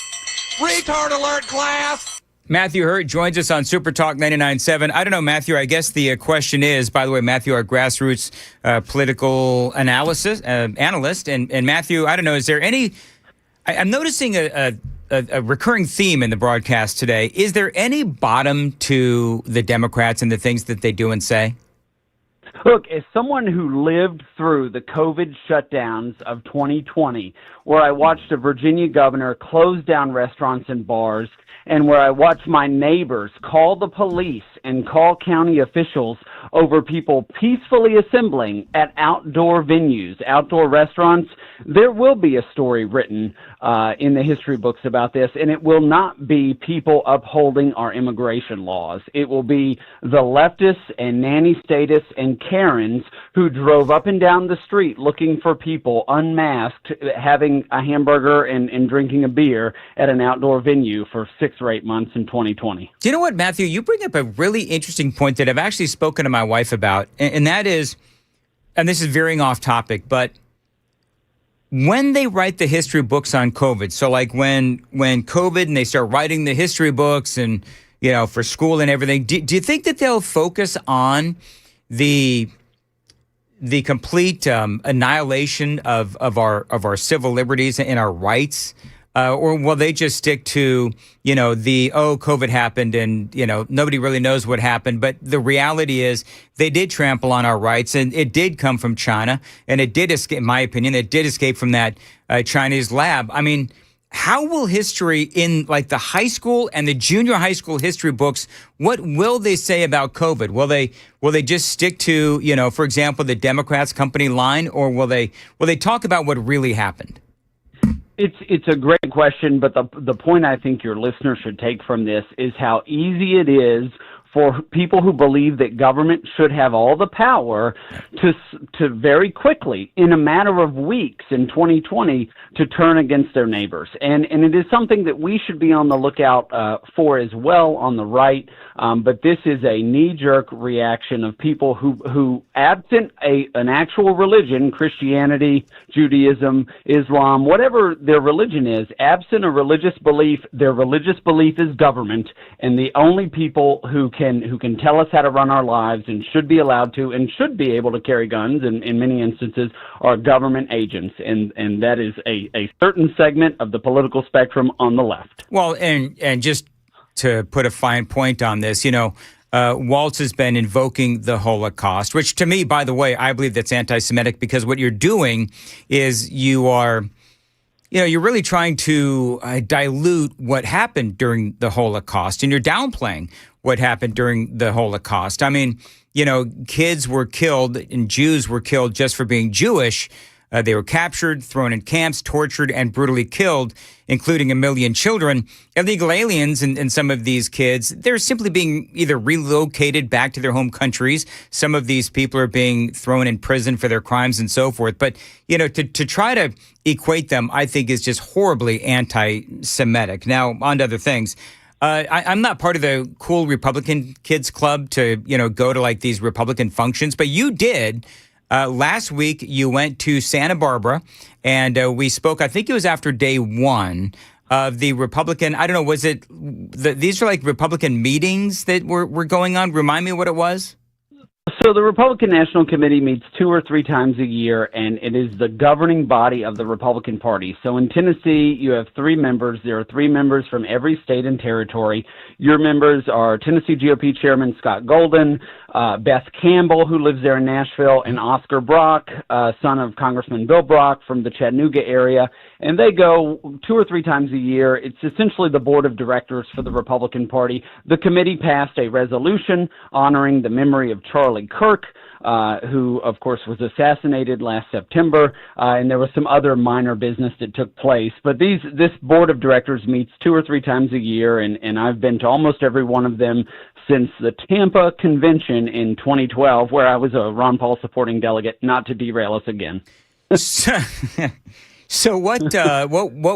Speaker 22: Retard alert, class.
Speaker 2: Matthew Hurt joins us on Super Talk 99.7. I don't know, Matthew, I guess the question is, by the way, Matthew, our grassroots political analyst. And Matthew, I don't know, is there any, I'm noticing a recurring theme in the broadcast today. Is there any bottom to the Democrats and the things that they do and say?
Speaker 23: Look, as someone who lived through the COVID shutdowns of 2020, where I watched a Virginia governor close down restaurants and bars, and where I watched my neighbors call the police and call county officials over people peacefully assembling at outdoor venues, outdoor restaurants, there will be a story written in the history books about this, and it will not be people upholding our immigration laws. It will be the leftists and nanny statists and Karens who drove up and down the street looking for people unmasked, having a hamburger and drinking a beer at an outdoor venue for 6 or 8 months in 2020.
Speaker 2: Do you know what, Matthew? You bring up a really interesting point that I've actually spoken to my wife about, and that is, and this is veering off topic, but when they write the history books on COVID, so like when COVID and they start writing the history books and, you know, for school and everything, do you think that they'll focus on the complete annihilation of our civil liberties and our rights? Or will they just stick to, you know, COVID happened and, you know, nobody really knows what happened. But the reality is they did trample on our rights, and it did come from China, and it did escape, in my opinion, it did escape from that Chinese lab. I mean, how will history in like the high school and the junior high school history books, what will they say about COVID? Will they just stick to, you know, for example, the Democrats' company line, or will they talk about what really happened?
Speaker 23: It's a great question, but the point I think your listeners should take from this is how easy it is for people who believe that government should have all the power to very quickly, in a matter of weeks in 2020, to turn against their neighbors. And it is something that we should be on the lookout for as well on the right. But this is a knee-jerk reaction of people who absent an actual religion, Christianity, Judaism, Islam, whatever their religion is, absent a religious belief, their religious belief is government, and the only people who can tell us how to run our lives and should be allowed to and should be able to carry guns in many instances are government agents, and that is a certain segment of the political spectrum on the left.
Speaker 2: Well, and just to put a fine point on this, you know, Waltz has been invoking the Holocaust, which to me, by the way, I believe that's anti-Semitic, because what you're doing is you're really trying to dilute what happened during the Holocaust, and you're downplaying what happened during the Holocaust. I mean, you know, kids were killed and Jews were killed just for being Jewish. They were captured, thrown in camps, tortured, and brutally killed, including 1 million children. Illegal aliens and some of these kids, they're simply being either relocated back to their home countries. Some of these people are being thrown in prison for their crimes and so forth. But, you know, to try to equate them, I think is just horribly anti-Semitic. Now, on to other things. I'm not part of the cool Republican kids club to, go to like these Republican functions, but you did. Last week, you went to Santa Barbara, and we spoke, I think it was after day one of the Republican, I don't know, was it, these are like Republican meetings that were going on? Remind me what it was?
Speaker 23: So the Republican National Committee meets 2 or 3 times a year, and it is the governing body of the Republican Party. So in Tennessee, you have 3 members. There are 3 members from every state and territory. Your members are Tennessee GOP Chairman Scott Golden, Beth Campbell, who lives there in Nashville, and Oscar Brock, son of Congressman Bill Brock from the Chattanooga area. And they go 2 or 3 times a year. It's essentially the board of directors for the Republican Party. The committee passed a resolution honoring the memory of Charlie Kirk, who, of course, was assassinated last September, and there was some other minor business that took place. But this board of directors meets 2 or 3 times a year, and I've been to almost every one of them since the Tampa convention in 2012, where I was a Ron Paul supporting delegate, not to derail us again.
Speaker 2: So what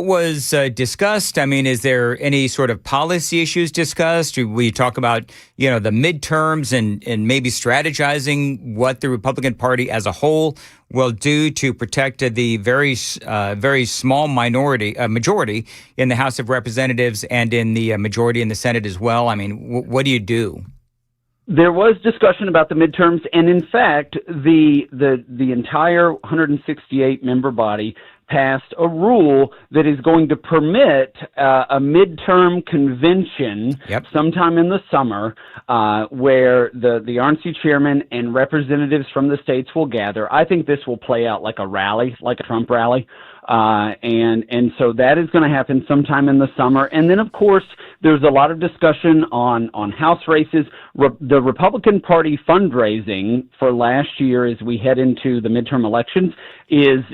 Speaker 2: was discussed? I mean, is there any sort of policy issues discussed? We talk about, the midterms and maybe strategizing what the Republican Party as a whole will do to protect the very small majority in the House of Representatives and in the majority in the Senate as well. I mean, what do you do?
Speaker 23: There was discussion about the midterms, and in fact, the entire 168 member body passed a rule that is going to permit a midterm convention sometime in the summer where the RNC chairman and representatives from the states will gather. I think this will play out like a rally, like a Trump rally. And so that is going to happen sometime in the summer. And then, of course, there's a lot of discussion on House races. The Republican Party fundraising for last year as we head into the midterm elections is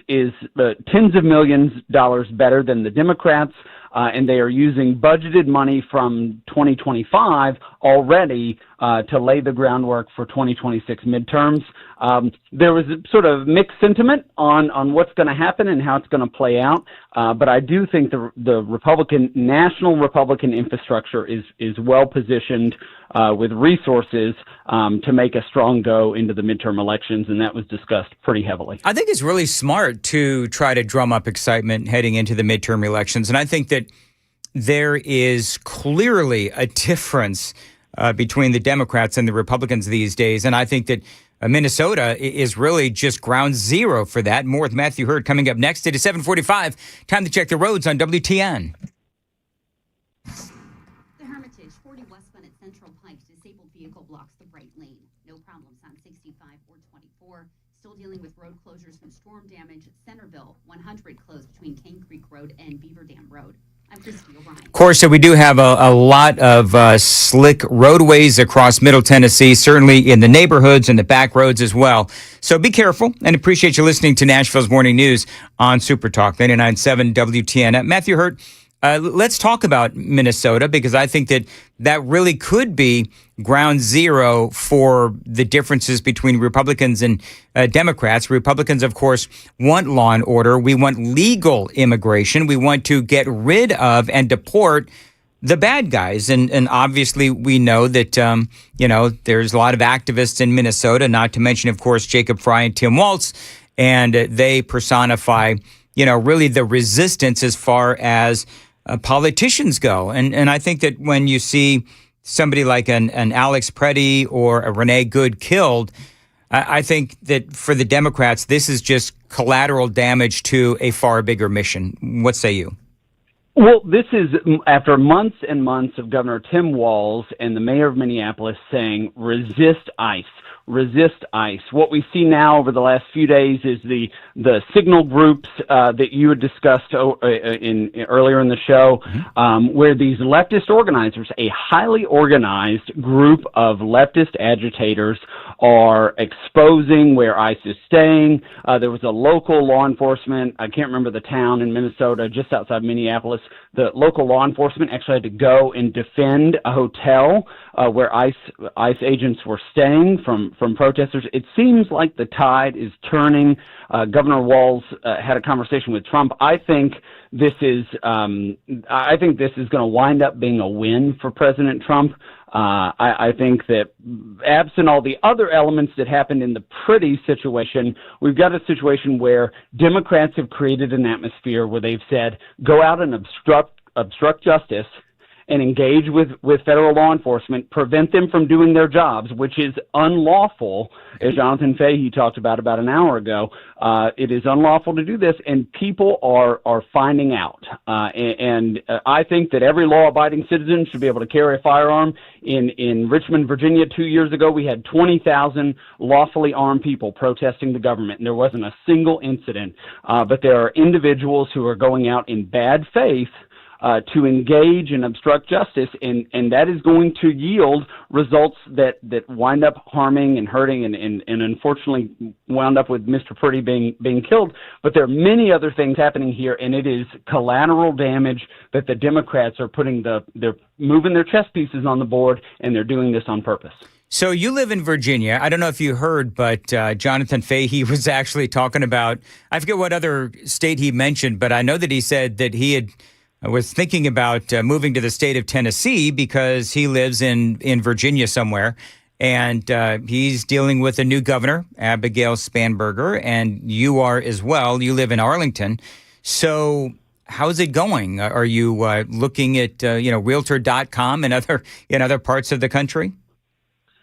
Speaker 23: tens of millions of dollars better than the Democrats. And they are using budgeted money from 2025 already to lay the groundwork for 2026 midterms. There was a sort of mixed sentiment on what's going to happen and how it's going to play out. But I do think the national Republican infrastructure is well positioned with resources to make a strong go into the midterm elections, and that was discussed pretty heavily.
Speaker 2: I think it's really smart to try to drum up excitement heading into the midterm elections, and I think that there is clearly a difference between the Democrats and the Republicans these days, and I think that Minnesota is really just ground zero for that. More with Matthew Hurd coming up next. It is 7:45. Time to check the roads on WTN.
Speaker 9: The Hermitage, 40 westbound at Central Pike. Disabled vehicle blocks the right lane. No problems on 65 or 24. Still dealing with road closures from storm damage. Centerville, 100 closed between Cane Creek Road and Beaver Dam Road. I'm Christy O'Brien.
Speaker 2: Of course, so we do have a lot of slick roadways across Middle Tennessee, certainly in the neighborhoods and the back roads as well. So be careful, and appreciate you listening to Nashville's Morning News on Super Talk 99.7 WTN. Matthew Hurt, let's talk about Minnesota, because I think that really could be ground zero for the differences between Republicans and Democrats. Republicans, of course, want law and order. We want legal immigration. We want to get rid of and deport the bad guys. And obviously, we know that, there's a lot of activists in Minnesota, not to mention, of course, Jacob Fry and Tim Walz, and they personify, really the resistance as far as politicians go. And I think that when you see somebody like an Alex Preddy or a Renee Good killed, I think that for the Democrats, this is just collateral damage to a far bigger mission. What say you?
Speaker 23: Well, this is after months and months of Governor Tim Walz and the mayor of Minneapolis saying, resist ICE. Resist ICE. What we see now over the last few days is the signal groups that you had discussed earlier in the show, where these leftist organizers, a highly organized group of leftist agitators, are exposing where ICE is staying. There was a local law enforcement, I can't remember the town in Minnesota, just outside Minneapolis. The local law enforcement actually had to go and defend a hotel where ICE agents were staying from protesters. It seems like the tide is turning. Governor Walz had a conversation with Trump. I think this is going to wind up being a win for President Trump. I think that absent all the other elements that happened in the pretty situation, we've got a situation where Democrats have created an atmosphere where they've said, go out and obstruct justice and engage with federal law enforcement, prevent them from doing their jobs, which is unlawful, as Jonathan Fahey talked about an hour ago. It is unlawful to do this, and people are finding out. And I think that every law-abiding citizen should be able to carry a firearm. In Richmond, Virginia, 2 years ago, we had 20,000 lawfully armed people protesting the government, and there wasn't a single incident. But there are individuals who are going out in bad faith to engage and obstruct justice, and that is going to yield results that wind up harming and hurting and unfortunately wound up with Mr. Purdy being killed. But there are many other things happening here, and it is collateral damage that the Democrats are they're moving their chess pieces on the board, and they're doing this on purpose.
Speaker 2: So you live in Virginia. I don't know if you heard, but Jonathan Fahey was actually talking about, I forget what other state he mentioned, but I know that he said that I was thinking about moving to the state of Tennessee because he lives in Virginia somewhere, and he's dealing with a new governor, Abigail Spanberger, and you are as well. You live in Arlington. So how's it going? Are you looking at Realtor.com and other parts of the country?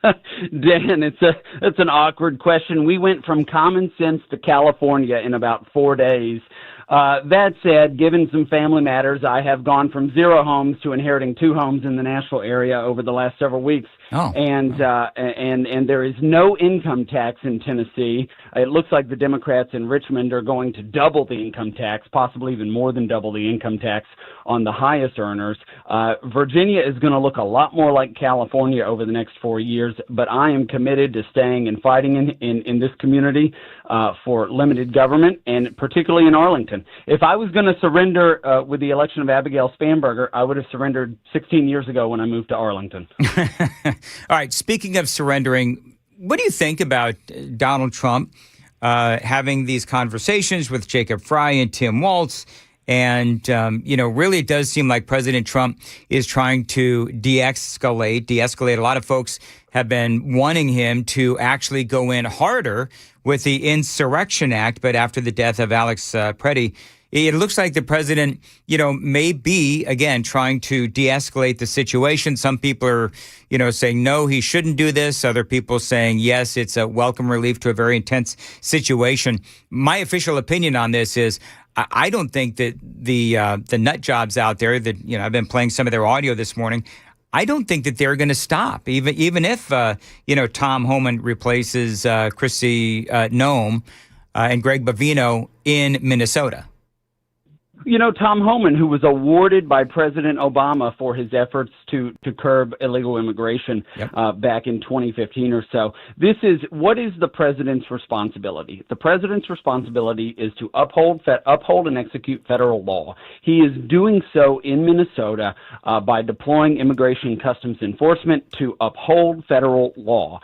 Speaker 23: Dan, it's an awkward question. We went from common sense to California in about 4 days. That said, given some family matters, I have gone from 0 homes to inheriting 2 homes in the Nashville area over the last several weeks. And there is no income tax in Tennessee. It looks like the Democrats in Richmond are going to double the income tax, possibly even more than double the income tax on the highest earners. Virginia is going to look a lot more like California over the next 4 years, but I am committed to staying and fighting in this community for limited government, and particularly in Arlington. If I was going to surrender with the election of Abigail Spanberger, I would have surrendered 16 years ago when I moved to Arlington.
Speaker 2: All right. Speaking of surrendering, what do you think about Donald Trump having these conversations with Jacob Fry and Tim Walz? And, really it does seem like President Trump is trying to de-escalate. A lot of folks have been wanting him to actually go in harder with the Insurrection Act. But after the death of Alex Preddy, it looks like the president, may be, again, trying to de-escalate the situation. Some people are, saying, no, he shouldn't do this. Other people saying, yes, it's a welcome relief to a very intense situation. My official opinion on this is I don't think that the nut jobs out there that, I've been playing some of their audio this morning, I don't think that they're going to stop, even if, Tom Homan replaces Chrissy Noem and Greg Bovino in Minnesota.
Speaker 23: Tom Homan, who was awarded by President Obama for his efforts to curb illegal immigration back in 2015 or so. What is the president's responsibility? The president's responsibility is to uphold and execute federal law. He is doing so in Minnesota by deploying Immigration and Customs Enforcement to uphold federal law.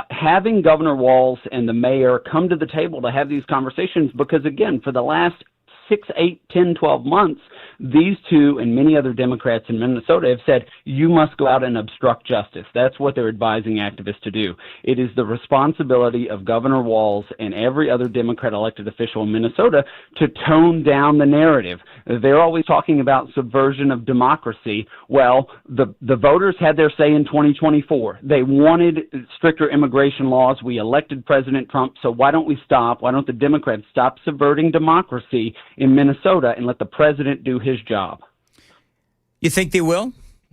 Speaker 23: Having Governor Walz and the mayor come to the table to have these conversations, because again, for the last 6, 8, 10, 12 months, these two and many other Democrats in Minnesota have said, you must go out and obstruct justice. That's what they're advising activists to do. It is the responsibility of Governor Walz and every other Democrat elected official in Minnesota to tone down the narrative. They're always talking about subversion of democracy. Well, the voters had their say in 2024. They wanted stricter immigration laws. We elected President Trump, so why don't we stop? Why don't the Democrats stop subverting democracy in Minnesota and let the president do his job?
Speaker 2: You think they will?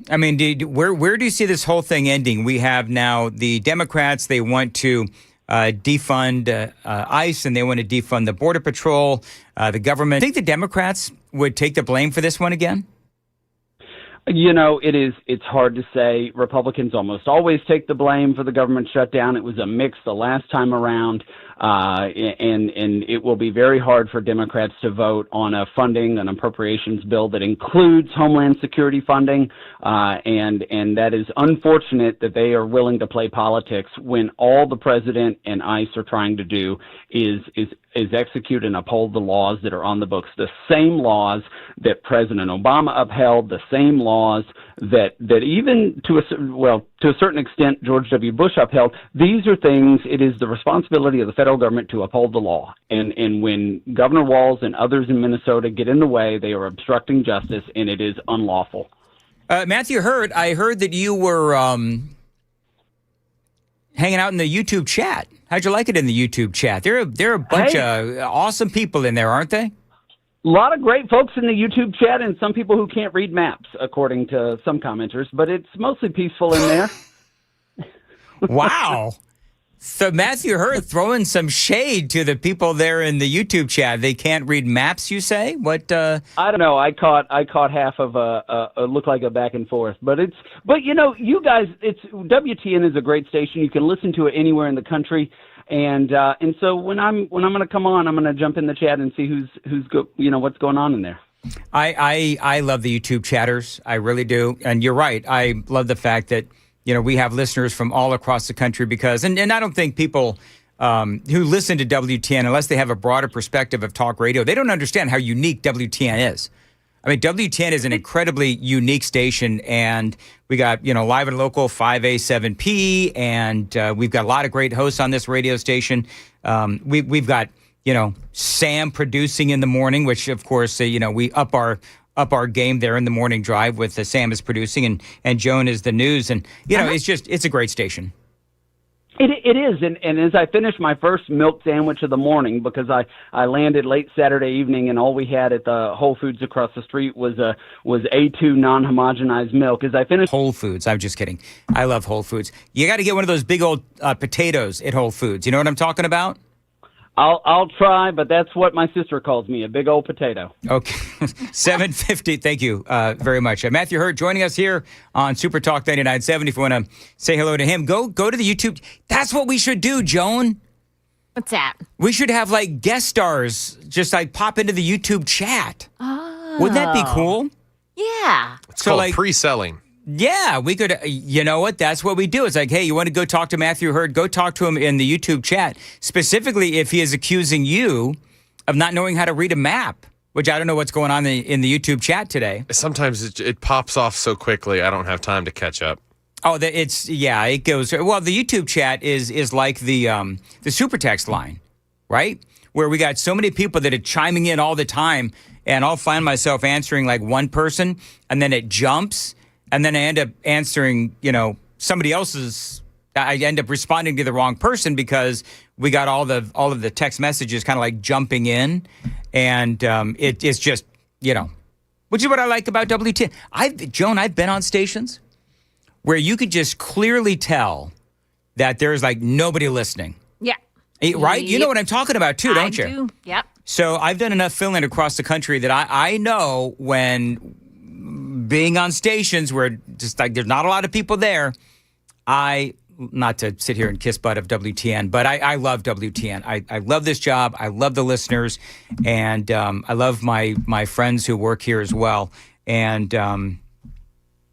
Speaker 2: I mean, where do you see this whole thing ending? We have now the Democrats, they want to defund ICE and they want to defund the Border Patrol, the government. Do you think the Democrats would take the blame for this one again?
Speaker 23: It's hard to say. Republicans almost always take the blame for the government shutdown. It was a mix the last time around, and it will be very hard for Democrats to vote on an appropriations bill that includes Homeland Security funding, and that is unfortunate that they are willing to play politics when all the president and ICE are trying to do is execute and uphold the laws that are on the books, the same laws that President Obama upheld, the same laws that even to a certain extent George W. Bush upheld. These are things. It is the responsibility of the federal government to uphold the law, and when Governor Walz and others in Minnesota get in the way, they are obstructing justice, and it is unlawful.
Speaker 2: Matthew Hurd, I heard that you were hanging out in the YouTube chat. How'd you like it in the YouTube chat? There are a bunch of awesome people in there, aren't they?
Speaker 23: A lot of great folks in the YouTube chat, and some people who can't read maps, according to some commenters, but it's mostly peaceful in there.
Speaker 2: Wow. So Matthew Hurd throwing some shade to the people there in the YouTube chat. They can't read maps, you say? What?
Speaker 23: I don't know. I caught half of a look like a back and forth, but you guys, WTN is a great station. You can listen to it anywhere in the country, and so when I'm going to come on, I'm going to jump in the chat and see what's going on in there.
Speaker 2: I love the YouTube chatters. I really do, and you're right. I love the fact that we have listeners from all across the country because, and I don't think people who listen to WTN, unless they have a broader perspective of talk radio, they don't understand how unique WTN is. I mean, WTN is an incredibly unique station, and we got, live and local 5A, 7P, and we've got a lot of great hosts on this radio station. We've got, Sam producing in the morning, which, of course, we up our game there in the morning drive with Sam is producing and Joan is the news. And, it's a great station.
Speaker 23: It is. And as I finished my first milk sandwich of the morning, because I landed late Saturday evening and all we had at the Whole Foods across the street was A2 non-homogenized milk. As I finished
Speaker 2: Whole Foods, I'm just kidding. I love Whole Foods. You got to get one of those big old potatoes at Whole Foods. You know what I'm talking about?
Speaker 23: I'll try, but that's what my sister calls me, a big old potato.
Speaker 2: Okay. 7:50. Thank you very much. Matthew Hurd joining us here on Super Talk 99.7. If you want to say hello to him, go to the YouTube. That's what we should do, Joan.
Speaker 1: What's that?
Speaker 2: We should have guest stars just pop into the YouTube chat.
Speaker 1: Oh.
Speaker 2: Wouldn't that be cool?
Speaker 1: Yeah.
Speaker 4: It's called pre-selling.
Speaker 2: Yeah, we could, you know what? That's what we do. It's hey, you want to go talk to Matthew Hurd? Go talk to him in the YouTube chat, specifically if he is accusing you of not knowing how to read a map, which I don't know what's going on in the YouTube chat today.
Speaker 4: Sometimes it pops off so quickly, I don't have time to catch up.
Speaker 2: Oh, it goes. Well, the YouTube chat is like the super text line, right? Where we got so many people that are chiming in all the time, and I'll find myself answering one person, and then it jumps. And then I end up answering, somebody else's. I end up responding to the wrong person because we got all of the text messages kind of jumping in, and it's just which is what I like about WTN. Joan, I've been on stations where you could just clearly tell that there's nobody listening.
Speaker 1: Yeah.
Speaker 2: Right? You know what I'm talking about too, don't you?
Speaker 1: I do. Yep.
Speaker 2: So I've done enough fill-in across the country that I know when being on stations where just there's not a lot of people there, not to sit here and kiss butt of WTN, but I love WTN. I love this job. I love the listeners, and I love my friends who work here as well. And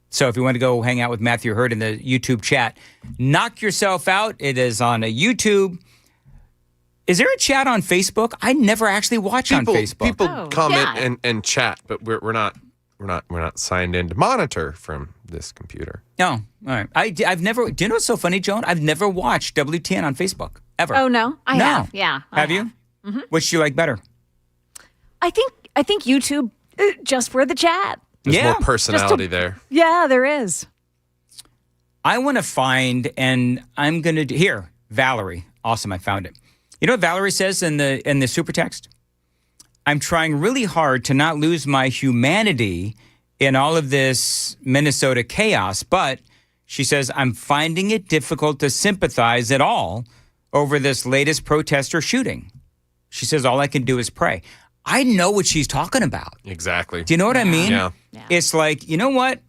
Speaker 2: so if you want to go hang out with Matthew Hurd in the YouTube chat, knock yourself out. It is on a YouTube. Is there a chat on Facebook? I never actually watch on Facebook.
Speaker 4: People comment and chat, but we're not signed in to monitor from this computer.
Speaker 2: No, all right. I've never. Do you know what's so funny, Joan? I've never watched WTN on Facebook ever.
Speaker 1: Oh no, I have. Yeah,
Speaker 2: have you? Mm-hmm. Which do you like better?
Speaker 1: I think YouTube just for the chat.
Speaker 4: There's more personality there.
Speaker 1: Yeah, there is.
Speaker 2: I want to find, and I'm gonna here, Valerie. Awesome, I found it. You know what Valerie says in the super text? I'm trying really hard to not lose my humanity in all of this Minnesota chaos, but she says, I'm finding it difficult to sympathize at all over this latest protester shooting. She says, all I can do is pray. I know what she's talking about.
Speaker 4: Exactly.
Speaker 2: Do you know what I mean?
Speaker 4: Yeah.
Speaker 2: It's you know what?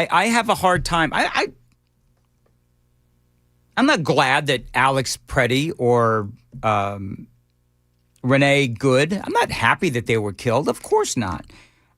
Speaker 2: I have a hard time. I'm not glad that Alex Preddy or Renee Good, I'm not happy that they were killed. Of course not.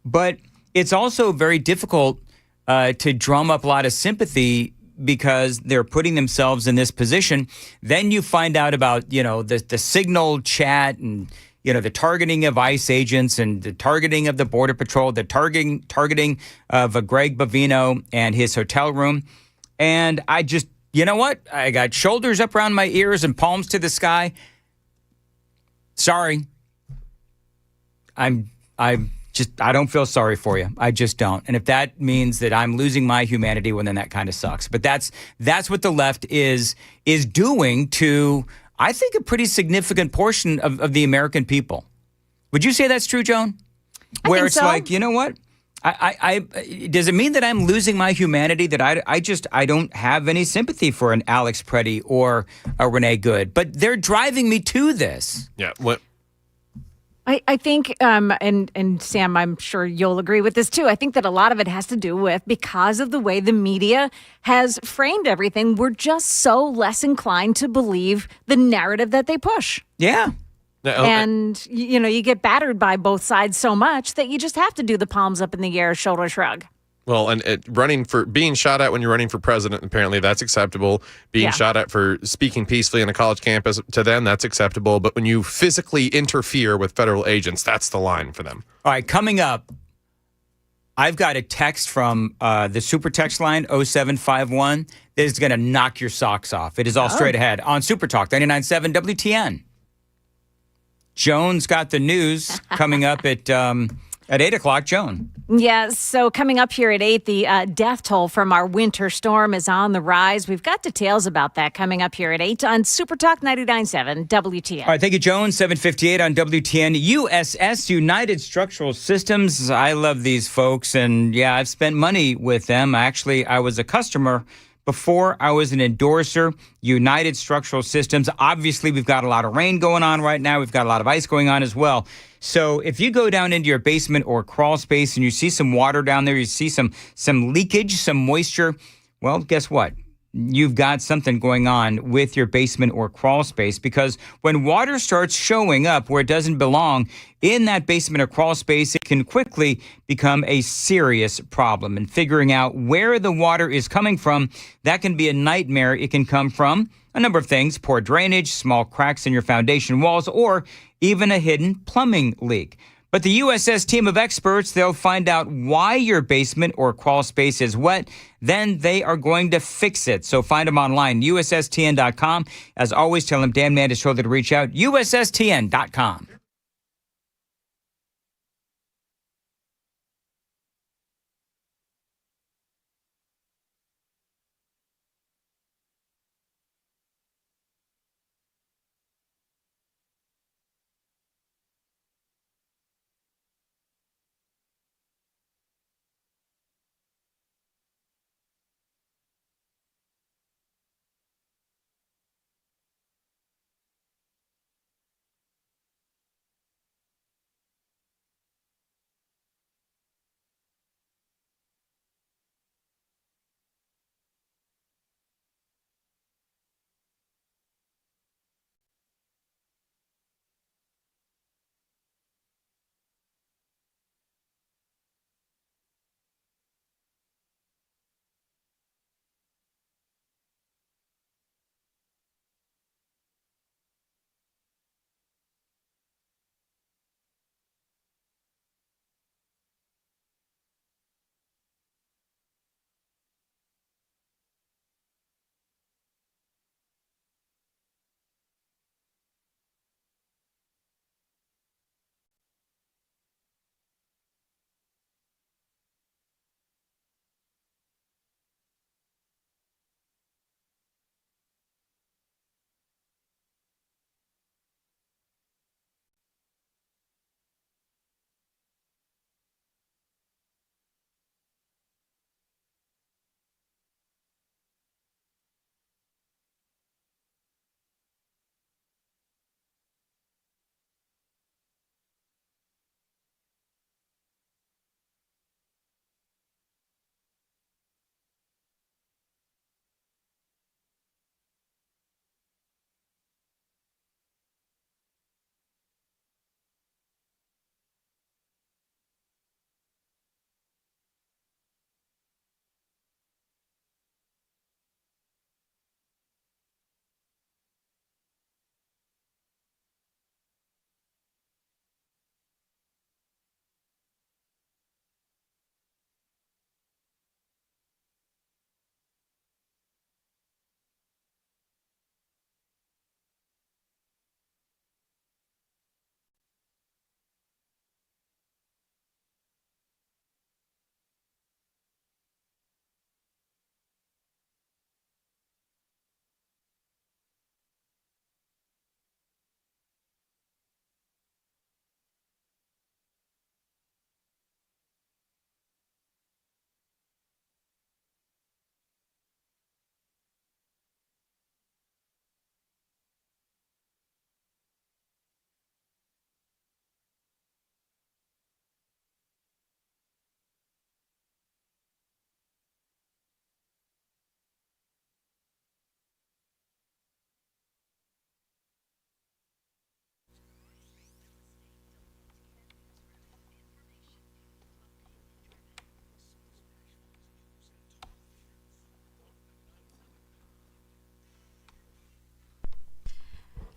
Speaker 2: But it's also very difficult to drum up a lot of sympathy because they're putting themselves in this position. Then you find out about, the Signal chat and, the targeting of ICE agents and the targeting of the Border Patrol, the targeting of Greg Bovino and his hotel room. And I just, you know what? I got shoulders up around my ears and palms to the sky. Sorry. I don't feel sorry for you. I just don't. And if that means that I'm losing my humanity, well, then that kind of sucks. But that's what the left is doing to, I think, a pretty significant portion of the American people. Would you say that's true, Joan? Where it's so. Like, you know what? I does it mean that I'm losing my humanity, that I don't have any sympathy for an Alex Preddy or a Renee Good, but they're driving me to this.
Speaker 4: Yeah. What?
Speaker 1: I think, and Sam, I'm sure you'll agree with this too. I think that a lot of it has to do with because of the way the media has framed everything. We're just so less inclined to believe the narrative that they push.
Speaker 2: Yeah.
Speaker 1: And, you get battered by both sides so much that you just have to do the palms up in the air, shoulder shrug.
Speaker 4: Well, and being shot at when you're running for president, apparently that's acceptable. Being shot at for speaking peacefully on a college campus, to them, that's acceptable. But when you physically interfere with federal agents, that's the line for them.
Speaker 2: All right, coming up, I've got a text from the super text line 0751 that is going to knock your socks off. It is all straight ahead on Super Talk 99.7 WTN. Joan's got the news coming up at 8 o'clock. Joan.
Speaker 1: Yeah, so coming up here at 8, the death toll from our winter storm is on the rise. We've got details about that coming up here at 8 on Super Talk 99.7 WTN.
Speaker 2: All right, thank you, Joan. 7:58 on WTN. USS, United Structural Systems. I love these folks, and yeah, I've spent money with them. Actually, I was a customer before I was an endorser. United Structural Systems. Obviously, we've got a lot of rain going on right now. We've got a lot of ice going on as well. So if you go down into your basement or crawl space and you see some water down there, you see some leakage, some moisture, well, guess what? You've got something going on with your basement or crawl space, because when water starts showing up where it doesn't belong in that basement or crawl space, it can quickly become a serious problem. And figuring out where the water is coming from, that can be a nightmare. It can come from a number of things: poor drainage, small cracks in your foundation walls, or even a hidden plumbing leak. But the USS team of experts, they'll find out why your basement or crawl space is wet. Then they are going to fix it. So find them online, USSTN.com. As always, tell them Dan Mandis told you to reach out, USSTN.com.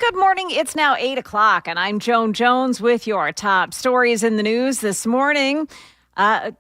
Speaker 1: Good morning. It's now 8 o'clock, and I'm Joan Jones with your top stories in the news this morning. The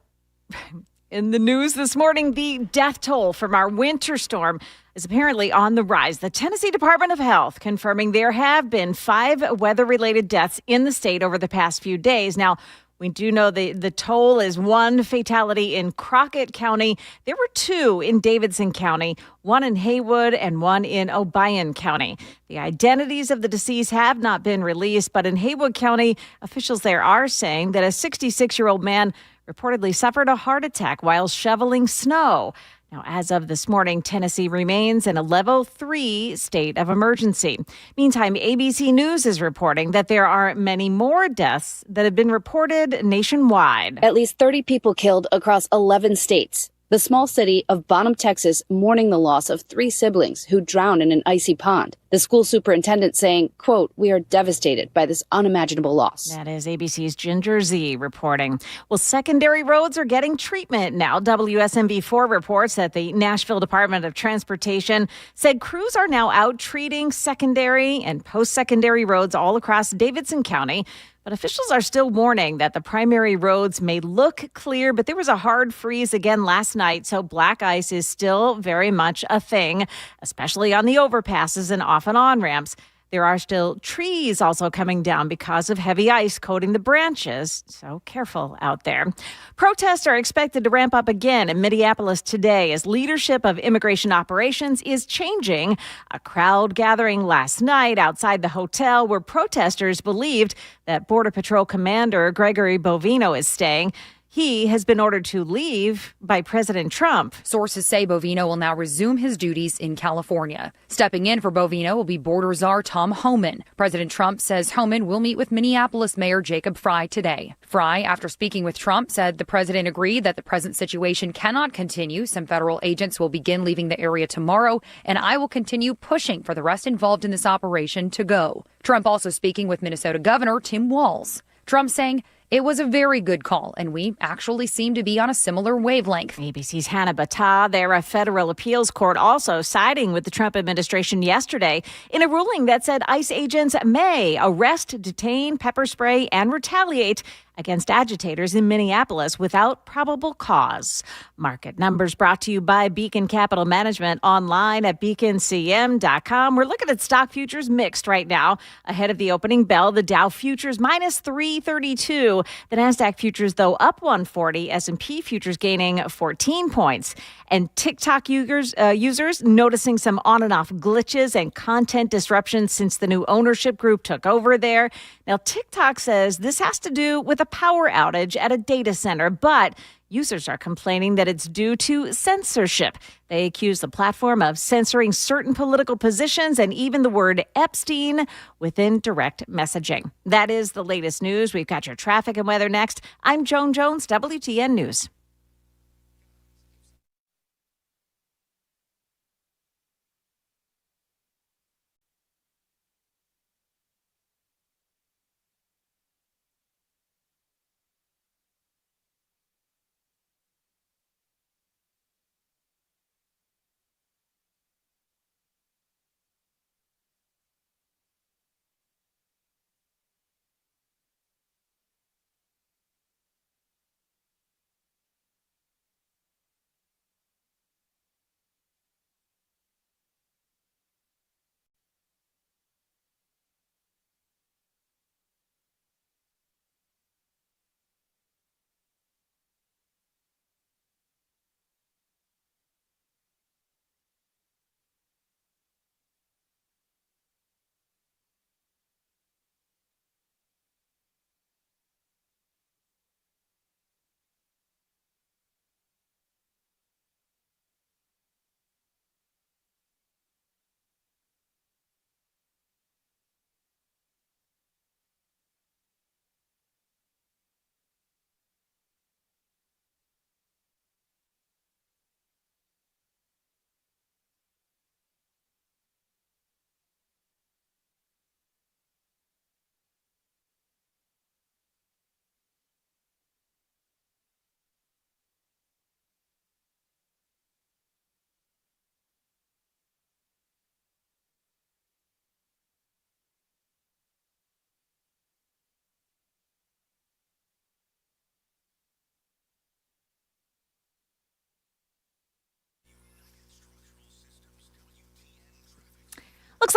Speaker 1: death toll from our winter storm is apparently on the rise. The Tennessee Department of Health confirming there have been 5 weather-related deaths in the state over the past few days. Now, we do know the toll is 1 fatality in Crockett County. There were 2 in Davidson County, 1 in Haywood and 1 in Obion County. The identities of the deceased have not been released, but in Haywood County, officials there are saying that a 66-year-old man reportedly suffered a heart attack while shoveling snow. Now, as of this morning, Tennessee remains in a level 3 state of emergency. Meantime, ABC News is reporting that there are many more deaths that have been reported nationwide.
Speaker 6: At least 30 people killed across 11 states. The small city of Bonham, Texas, mourning the loss of 3 siblings who drowned in an icy pond. The school superintendent saying, quote, "We are devastated by this unimaginable loss."
Speaker 1: That is ABC's Ginger Z reporting. Well, secondary roads are getting treatment now. WSMV4 reports that the Nashville Department of Transportation said crews are now out treating secondary and post-secondary roads all across Davidson County. But officials are still warning that the primary roads may look clear, but there was a hard freeze again last night, so black ice is still very much a thing, especially on the overpasses and off and on ramps. There are still trees also coming down because of heavy ice coating the branches, so careful out there. Protests are expected to ramp up again in Minneapolis today as leadership of immigration operations is changing. A crowd gathering last night outside the hotel where protesters believed that Border Patrol Commander Gregory Bovino is staying. He has been ordered to leave by President Trump.
Speaker 10: Sources say Bovino will now resume his duties in California. Stepping in for Bovino will be border czar Tom Homan. President Trump says Homan will meet with Minneapolis Mayor Jacob Frey today. Frey, after speaking with Trump, said the president agreed that the present situation cannot continue. Some federal agents will begin leaving the area tomorrow, and I will continue pushing for the rest involved in this operation to go. Trump also speaking with Minnesota Governor Tim Walz. Trump saying, "It was a very good call, and we actually seem to be on a similar wavelength."
Speaker 1: ABC's Hannah Battah, there, a federal appeals court also siding with the Trump administration yesterday in a ruling that said ICE agents may arrest, detain, pepper spray, and retaliate against agitators in Minneapolis without probable cause. Market numbers brought to you by Beacon Capital Management online at beaconcm.com. We're looking at stock futures mixed right now ahead of the opening bell. The Dow futures minus 332. The NASDAQ futures, though, up 140. S&P futures gaining 14 points. And TikTok users noticing some on and off glitches and content disruptions since the new ownership group took over there. Now, TikTok says this has to do with a power outage at a data center, but users are complaining that it's due to censorship. They accuse the platform of censoring certain political positions and even the word Epstein within direct messaging. That is the latest news. We've got your traffic and weather next. I'm Joan Jones, WTN News.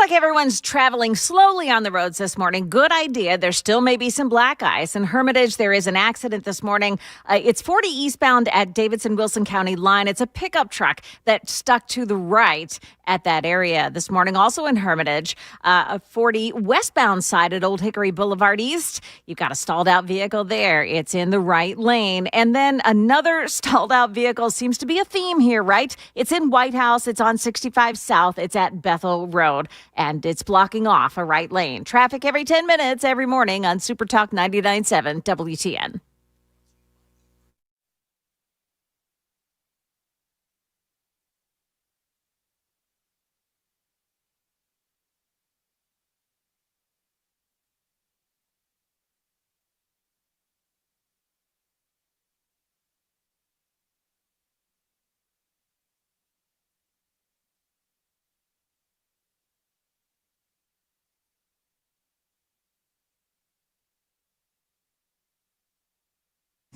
Speaker 1: like everyone's traveling slowly on the roads this morning. Good idea. There still may be some black ice. In Hermitage, there is an accident this morning. It's 40 eastbound at Davidson-Wilson County line. It's a pickup truck that stuck to the right at that area this morning. Also in Hermitage, 40 westbound side at Old Hickory Boulevard East. You've got a stalled out vehicle there. It's in the right lane. And then another stalled out vehicle seems to be a theme here, right? It's in White House. It's on 65 South. It's at Bethel Road, and it's blocking off a right lane. Traffic every 10 minutes every morning on Super Talk 99.7 WTN.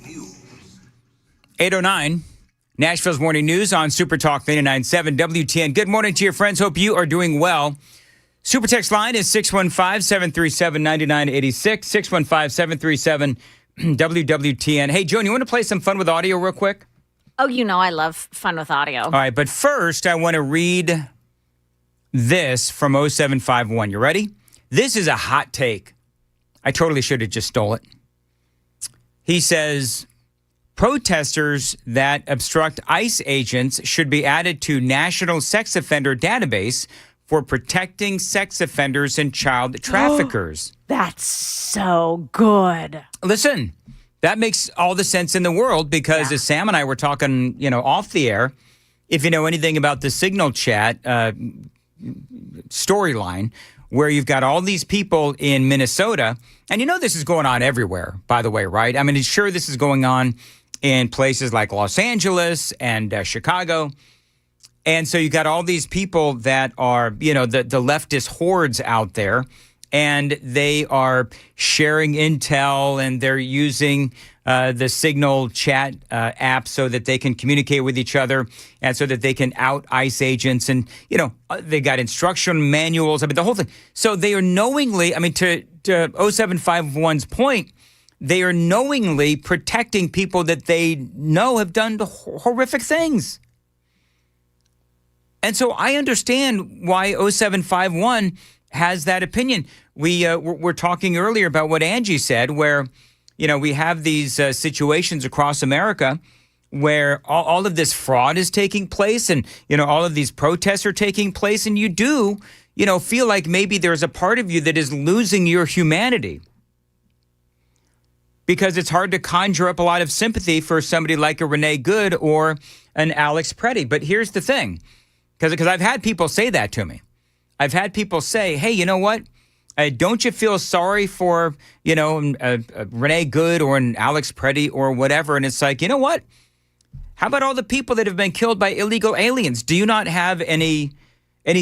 Speaker 22: New.
Speaker 2: 8:09, Nashville's Morning News on Super Talk 99.7 WTN. Good morning to your friends. Hope you are doing well. Super text line is 615-737-9986, 615-737-WWTN. Hey, Joan, you want to play some fun with audio real quick?
Speaker 1: Oh, you know I love fun with audio.
Speaker 2: All right, but first I want to read this from 0751. You ready? This is a hot take. I totally should have just stole it. He says, protesters that obstruct ICE agents should be added to National Sex Offender Database for protecting sex offenders and child traffickers.
Speaker 1: That's so good.
Speaker 2: Listen, that makes all the sense in the world because as Sam and I were talking, off the air, if you know anything about the Signal chat storyline, where you've got all these people in Minnesota, and this is going on everywhere, by the way, right? I mean, sure, this is going on in places like Los Angeles and Chicago. And so you got all these people that are, the leftist hordes out there, and they are sharing intel and they're using the Signal chat app so that they can communicate with each other and so that they can out ICE agents. And, they got instruction manuals. I mean, the whole thing. So they are knowingly, to 0751's point, they are knowingly protecting people that they know have done horrific things. And so I understand why 0751 has that opinion. We're talking earlier about what Angie said, where, we have these situations across America where all of this fraud is taking place and, all of these protests are taking place. And you do, feel like maybe there's a part of you that is losing your humanity because it's hard to conjure up a lot of sympathy for somebody like a Renee Good or an Alex Preddy. But here's the thing, because I've had people say that to me. I've had people say, hey, you know what? Don't you feel sorry for, a Renee Good or an Alex Preddy or whatever? And it's like, you know what? How about all the people that have been killed by illegal aliens? Do you not have any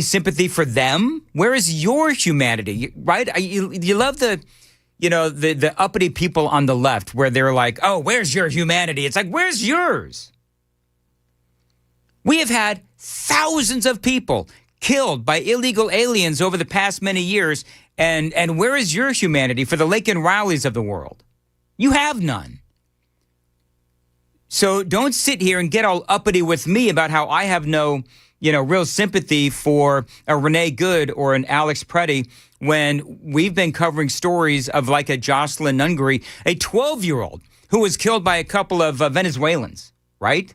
Speaker 2: sympathy for them? Where is your humanity, right? You love the uppity people on the left where they're like, oh, where's your humanity? It's like, where's yours? We have had thousands of people killed by illegal aliens over the past many years. And where is your humanity for the Laken Rileys of the world? You have none. So don't sit here and get all uppity with me about how I have no, real sympathy for a Renee Good or an Alex Preddy when we've been covering stories of like a Jocelyn Nungary, a 12-year-old who was killed by a couple of Venezuelans, right?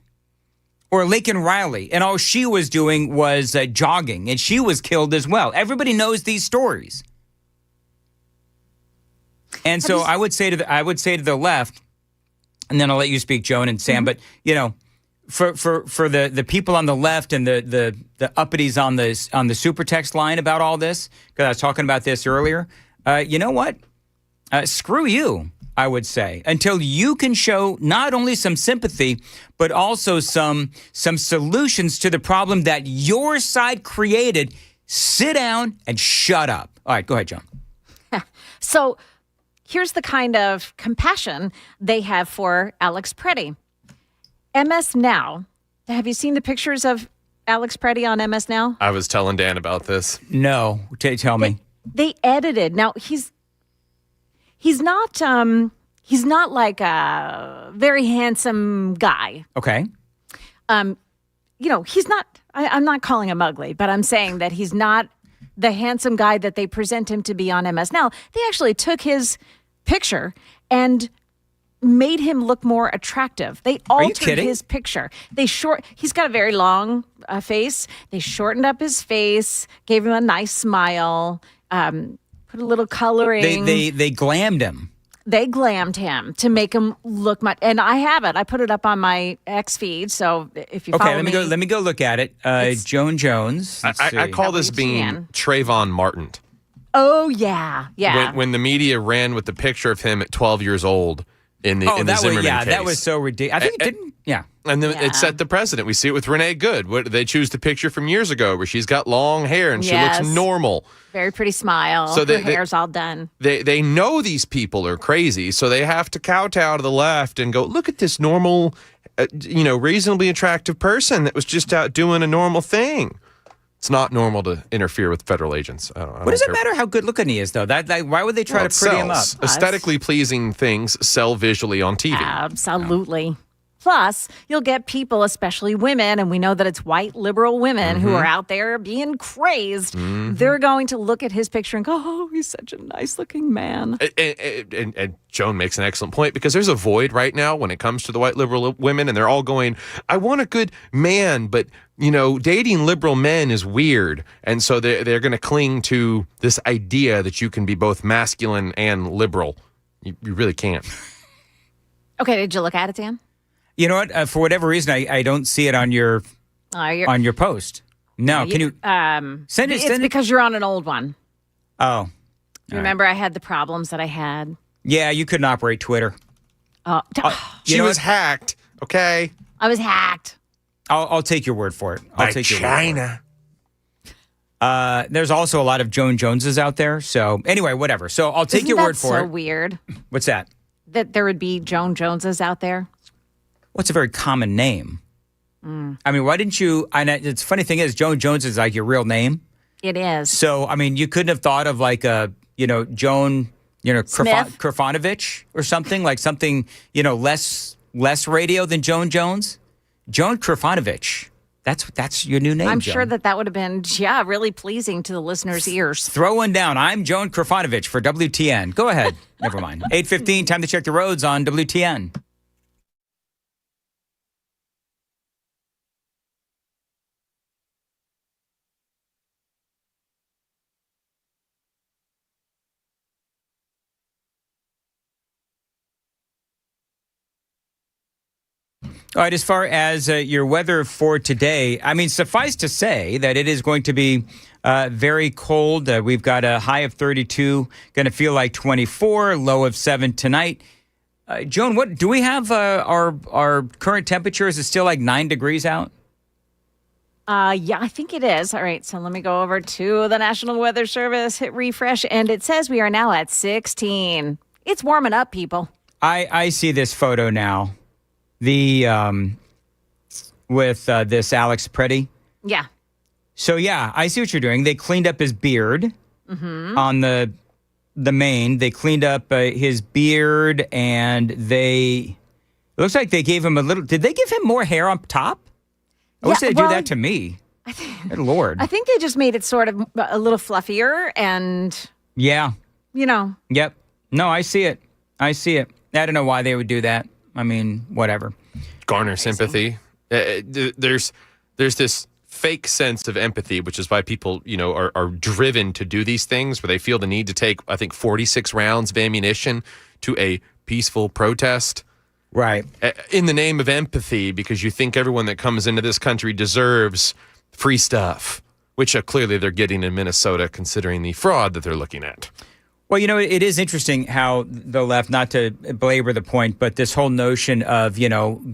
Speaker 2: Or Laken Riley, and all she was doing was jogging, and she was killed as well. Everybody knows these stories. And so I would say to the left, and then I'll let you speak, Joan and Sam. But for the people on the left and the uppities on the super text line about all this, because I was talking about this earlier. You know what? Screw you, I would say, until you can show not only some sympathy but also some solutions to the problem that your side created. Sit down and shut up. All right, go ahead, Joan.
Speaker 1: So here's the kind of compassion they have for Alex Preddy. MS Now, have you seen the pictures of Alex Preddy on MS Now?
Speaker 4: I was telling Dan about this.
Speaker 2: No, tell me.
Speaker 1: They edited. Now he's not like a very handsome guy.
Speaker 2: Okay.
Speaker 1: He's not. I'm not calling him ugly, but I'm saying that he's not the handsome guy that they present him to be on MS Now. They actually took his picture and made him look more attractive. They altered his picture. He's got a very long face. They shortened up his face, gave him a nice smile, put a little coloring.
Speaker 2: They glammed him.
Speaker 1: They glammed him to make him look much. And I have it. I put it up on my X feed. So if you follow me,
Speaker 2: let me go look at it. Joan Jones.
Speaker 4: I call this being Trayvon Martin.
Speaker 1: Oh yeah, yeah.
Speaker 4: When the media ran with the picture of him at 12 years old in the Zimmerman case.
Speaker 2: That was so ridiculous. I think it didn't. Yeah.
Speaker 4: And then it set the precedent. We see it with Renee Good. They choose the picture from years ago where she's got long hair and she looks normal.
Speaker 1: Very pretty smile. So her hair's all done.
Speaker 4: They know these people are crazy, so they have to kowtow to the left and go, look at this normal, reasonably attractive person that was just out doing a normal thing. It's not normal to interfere with federal agents.
Speaker 2: What does it matter how good looking he is, though? Why would they try to pretty him up?
Speaker 4: Aesthetically pleasing things sell visually on TV.
Speaker 1: Absolutely. Plus, you'll get people, especially women, and we know that it's white liberal women who are out there being crazed. They're going to look at his picture and go, oh, he's such a nice-looking man.
Speaker 4: And Joan makes an excellent point because there's a void right now when it comes to the white liberal women, and they're all going, I want a good man, but, dating liberal men is weird. And so they're going to cling to this idea that you can be both masculine and liberal. You really can't.
Speaker 1: Okay, did you look at it, Dan?
Speaker 2: You know what? For whatever reason, I don't see it on your post. No, can you send it?
Speaker 1: It's because you're on an old one.
Speaker 2: Oh,
Speaker 1: remember I had the problems that I had.
Speaker 2: Yeah, you couldn't operate Twitter.
Speaker 4: She was hacked. Okay,
Speaker 1: I was hacked.
Speaker 2: I'll take your word for it. I'll take your
Speaker 4: China.
Speaker 2: Word for it. There's also a lot of Joan Joneses out there. So anyway, whatever. So I'll take your word for it.
Speaker 1: So weird.
Speaker 2: What's that?
Speaker 1: That there would be Joan Joneses out there.
Speaker 2: What's a very common name? I mean, why didn't you? It's funny thing is, Joan Jones is like your real name.
Speaker 1: It is.
Speaker 2: So, I mean, you couldn't have thought of like Joan, Krafanovich or something like something, less radio than Joan Jones. Joan Krafanovich. That's your new name.
Speaker 1: I'm
Speaker 2: Joan.
Speaker 1: sure that would have been, really pleasing to the listeners' ears.
Speaker 2: Throw one down. I'm Joan Krafanovich for WTN. Go ahead. Never mind. 8:15. Time to check the roads on WTN. All right, as far as your weather for today, I mean, suffice to say that it is going to be very cold. We've got a high of 32, going to feel like 24, low of 7 tonight. Joan, what do we have? Our current temperature, is it still like 9 degrees out?
Speaker 1: Yeah, I think it is. All right, so let me go over to the National Weather Service, hit refresh, and it says we are now at 16. It's warming up, people.
Speaker 2: I see this photo now. With this Alex Preddy.
Speaker 1: Yeah.
Speaker 2: So yeah, I see what you're doing. They cleaned up his beard on the main. They cleaned up his beard, and it looks like they gave him a little. Did they give him more hair on top? I wish they'd do that to me. Good Lord.
Speaker 1: I think they just made it sort of a little fluffier, and
Speaker 2: yeah,
Speaker 1: Yep.
Speaker 2: No, I see it. I don't know why they would do that. I mean, whatever.
Speaker 4: Garner sympathy. There's this fake sense of empathy, which is why people, are driven to do these things where they feel the need to take, I think, 46 rounds of ammunition to a peaceful protest.
Speaker 2: Right.
Speaker 4: In the name of empathy, because you think everyone that comes into this country deserves free stuff, which clearly they're getting in Minnesota, considering the fraud that they're looking at.
Speaker 2: Well, it is interesting how the left, not to belabor the point, but this whole notion of,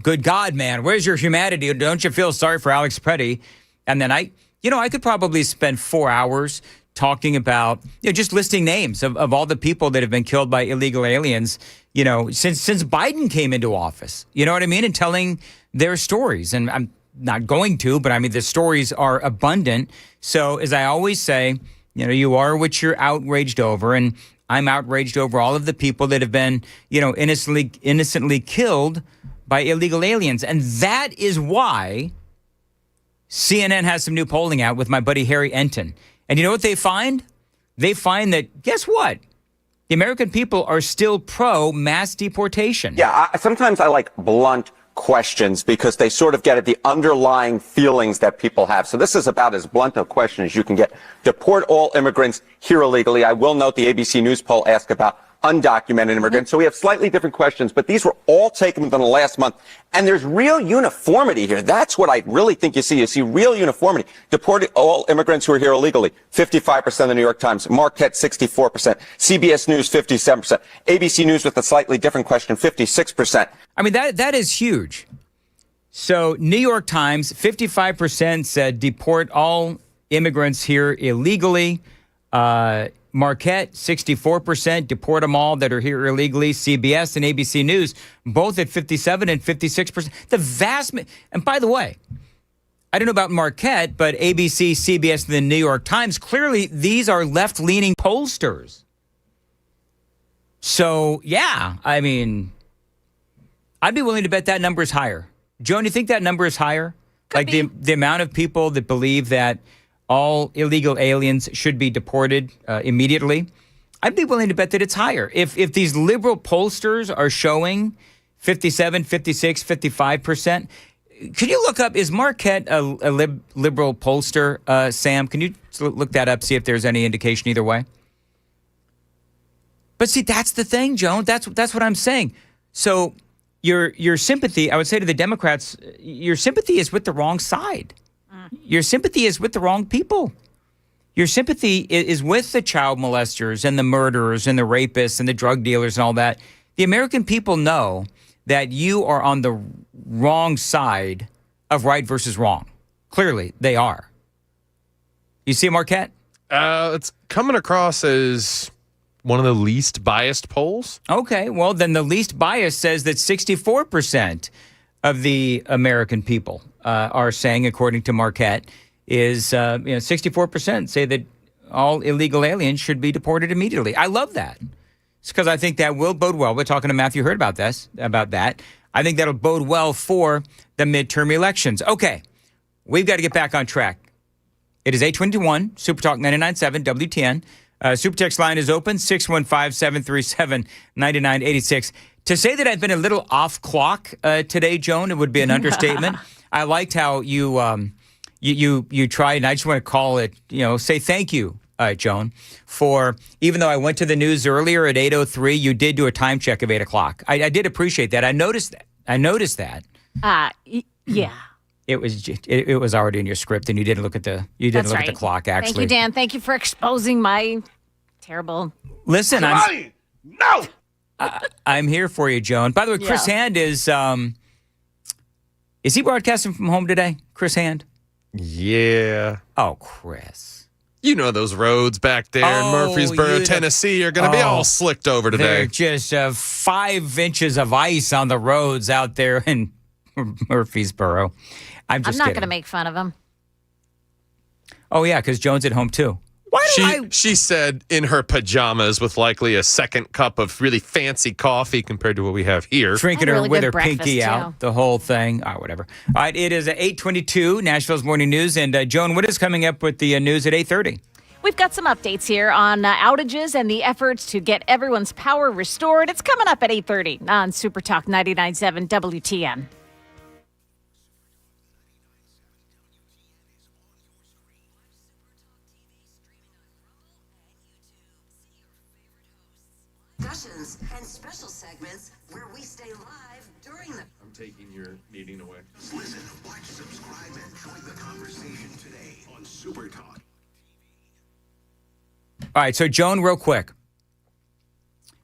Speaker 2: good God, man, where's your humanity? Don't you feel sorry for Alex Preddy? And then I could probably spend 4 hours talking about, just listing names of all the people that have been killed by illegal aliens, since Biden came into office. You know what I mean? And telling their stories. And not going to, but I mean, the stories are abundant. So as I always say, you are what you're outraged over. And I'm outraged over all of the people that have been, innocently killed by illegal aliens. And that is why CNN has some new polling out with my buddy Harry Enton. And you know what they find? They find that, guess what? The American people are still pro mass deportation.
Speaker 11: Yeah, sometimes I like blunt questions because they sort of get at the underlying feelings that people have. So this is about as blunt a question as you can get. Deport all immigrants here illegally. I will note the ABC News poll asked about undocumented immigrants. So we have slightly different questions, but these were all taken within the last month. And there's real uniformity here. That's what I really think you see. You see real uniformity. Deport all immigrants who are here illegally. 55% of the New York Times. Marquette, 64%. CBS News, 57%. ABC News with a slightly different question, 56%.
Speaker 2: I mean, that is huge. So New York Times, 55% said deport all immigrants here illegally. Marquette, 64%, deport them all that are here illegally. CBS and ABC News, both at 57 and 56%. The vast, and by the way, I don't know about Marquette, but ABC, CBS, and the New York Times, clearly these are left-leaning pollsters. So, yeah, I mean, I'd be willing to bet that number is higher. Joan, you think that number is higher? The amount of people that believe that all illegal aliens should be deported immediately. I'd be willing to bet that it's higher. If these liberal pollsters are showing 57, 56, 55%, could you look up, is Marquette a liberal pollster, Sam? Can you look that up, see if there's any indication either way? But see, that's the thing, Joan. That's what I'm saying. So your sympathy, I would say to the Democrats, your sympathy is with the wrong side. Your sympathy is with the wrong people. Your sympathy is with the child molesters and the murderers and the rapists and the drug dealers and all that. The American people know that you are on the wrong side of right versus wrong. Clearly, they are. You see, Marquette?
Speaker 4: It's coming across as one of the least biased polls.
Speaker 2: Okay, well, then the least biased says that 64% of the American people are saying, according to Marquette, is 64% say that all illegal aliens should be deported immediately. I love that. It's because I think that will bode well. We're talking to Matthew Hurd about that. I think that'll bode well for the midterm elections. Okay, we've got to get back on track. It is 8:21, Super Talk 99.7 WTN. Super Text line is open, 615-737-9986. To say that I've been a little off clock today, Joan, it would be an understatement. I liked how you tried, and I just want to call it, say thank you, Joan, for, even though I went to the news earlier at 8:03, you did do a time check of 8 o'clock. I did appreciate that. I noticed that.
Speaker 1: Yeah.
Speaker 2: It was already in your script, and you didn't look at the at the clock. Actually,
Speaker 1: thank you, Dan. Thank you for exposing my terrible.
Speaker 2: Listen, I'm here for you, Joan. By the way, Chris Hand is he broadcasting from home today? Chris Hand?
Speaker 4: Yeah.
Speaker 2: Oh, Chris.
Speaker 4: You know those roads back there in Murfreesboro, Tennessee are going to be all slicked over today.
Speaker 2: They're just 5 inches of ice on the roads out there in Murfreesboro. I'm not
Speaker 1: going to make fun of him.
Speaker 2: Oh, yeah, because Joan's at home, too.
Speaker 4: She said in her pajamas with likely a second cup of really fancy coffee compared to what we have here.
Speaker 2: Drinking her with her pinky out, the whole thing. Whatever. All right, it is 8:22, Nashville's Morning News. And Joan, what is coming up with the news at 8:30?
Speaker 1: We've got some updates here on outages and the efforts to get everyone's power restored. It's coming up at 8:30 on Super Talk 99.7 WTN.
Speaker 13: Discussions and special segments where we stay live during the...
Speaker 4: I'm taking your meeting away.
Speaker 8: Listen, watch, subscribe, and join the conversation today on Super Talk.
Speaker 2: All right, so Joan, real quick.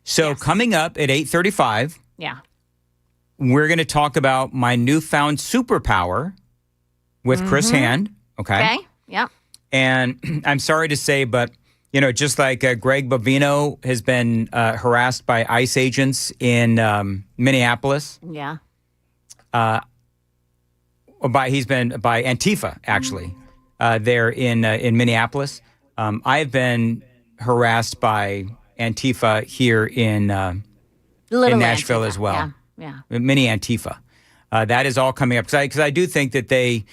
Speaker 2: So coming up at 8:35, we're going to talk about my newfound superpower with Chris Hand. Okay.
Speaker 1: Yeah.
Speaker 2: And I'm sorry to say, but just like Greg Bovino has been harassed by ICE agents in Minneapolis.
Speaker 1: Yeah.
Speaker 2: he's been by Antifa, actually, there in Minneapolis. I have been harassed by Antifa here in Nashville
Speaker 1: Antifa.
Speaker 2: as well.
Speaker 1: Yeah.
Speaker 2: Mini Antifa. That is all coming up because I do think that they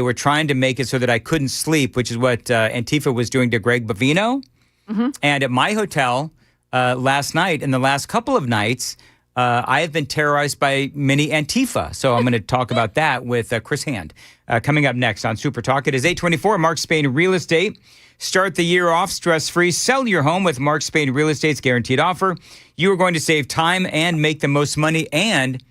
Speaker 2: were trying to make it so that I couldn't sleep, which is what Antifa was doing to Greg Bovino.
Speaker 1: Mm-hmm.
Speaker 2: And at my hotel last night and the last couple of nights, I have been terrorized by mini Antifa. So I'm going to talk about that with Chris Hand coming up next on Super Talk. It is 8:24. Mark Spain Real Estate. Start the year off stress-free. Sell your home with Mark Spain Real Estate's guaranteed offer. You are going to save time and make the most money and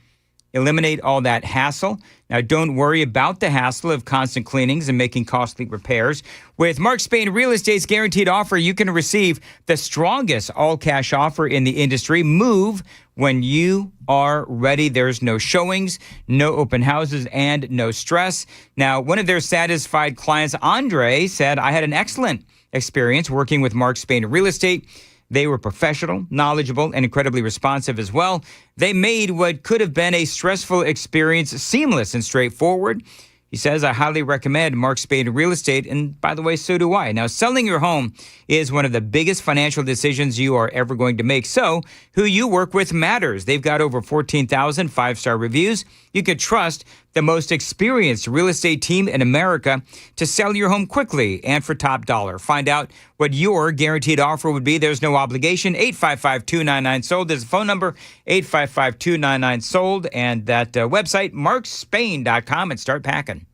Speaker 2: eliminate all that hassle. Now, don't worry about the hassle of constant cleanings and making costly repairs. With Mark Spain Real Estate's guaranteed offer, you can receive the strongest all-cash offer in the industry. Move when you are ready. There's no showings, no open houses, and no stress. Now, one of their satisfied clients, Andre, said, I had an excellent experience working with Mark Spain Real Estate. They were professional, knowledgeable, and incredibly responsive as well. They made what could have been a stressful experience seamless and straightforward. He says, I highly recommend Mark Spain Real Estate, and by the way, so do I. Now, selling your home is one of the biggest financial decisions you are ever going to make. So, who you work with matters. They've got over 14,000 five-star reviews. You could trust the most experienced real estate team in America to sell your home quickly and for top dollar. Find out what your guaranteed offer would be. There's no obligation. 855-299-SOLD. There's a phone number, 855-299-SOLD, and that website, markspain.com, and start packing.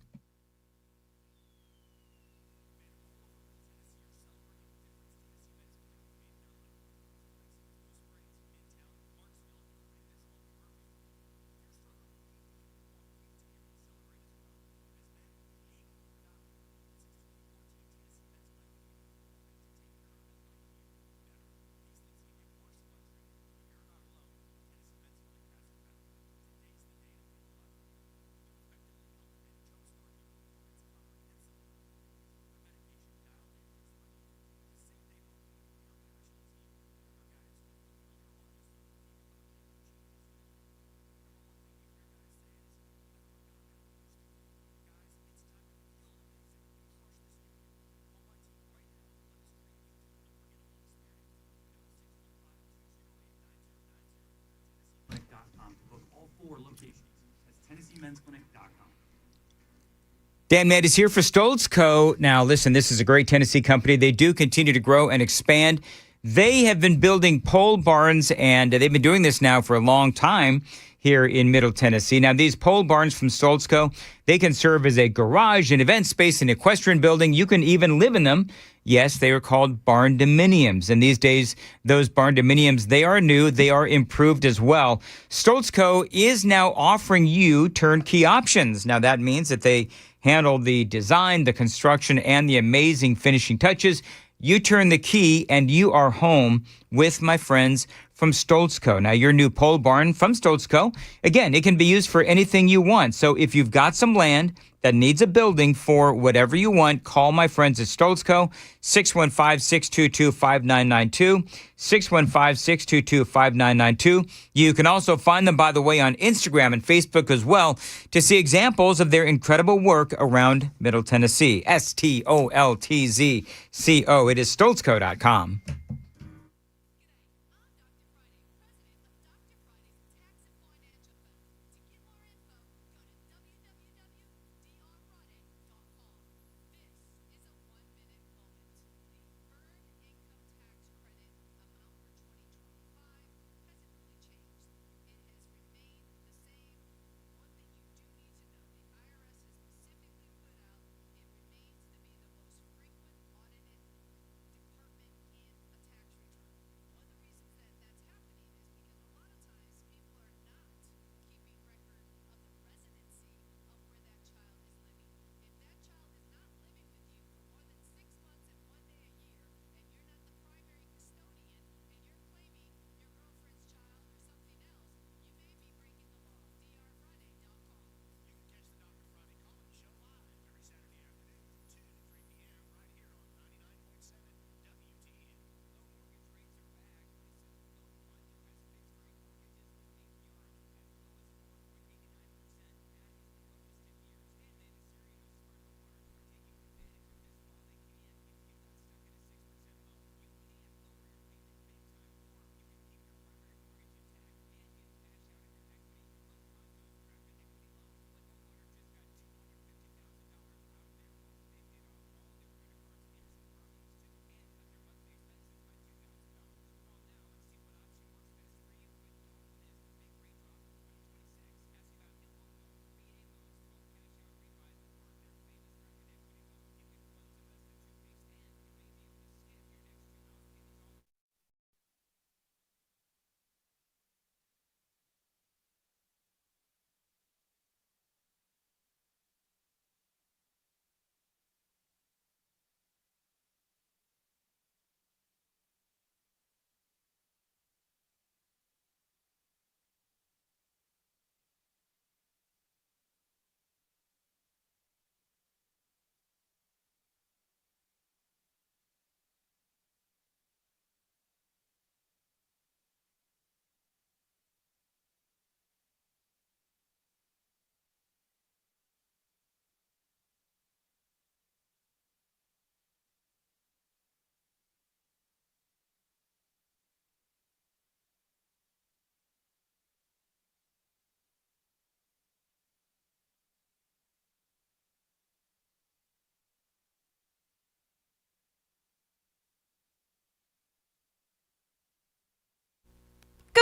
Speaker 2: Dan Matt is here for Stoltz Co. Now, listen, this is a great Tennessee company. They do continue to grow and expand. They have been building pole barns, and they've been doing this now for a long time here in Middle Tennessee. Now, these pole barns from Stoltz Co., they can serve as a garage, an event space, an equestrian building. You can even live in them. Yes, they are called barn dominiums. And these days, those barn dominiums, they are new. They are improved as well. Stoltz Co. is now offering you turnkey options. Now, that means that they handle the design, the construction, and the amazing finishing touches. You turn the key and you are home with my friends from Stoltz Co. Now, your new pole barn from Stoltz Co., again, it can be used for anything you want. So if you've got some land that needs a building for whatever you want, call my friends at Stoltz Co. 615-622-5992, 615-622-5992. You can also find them, by the way, on Instagram and Facebook as well to see examples of their incredible work around Middle Tennessee. STOLTZCO. It is StoltzCo.com.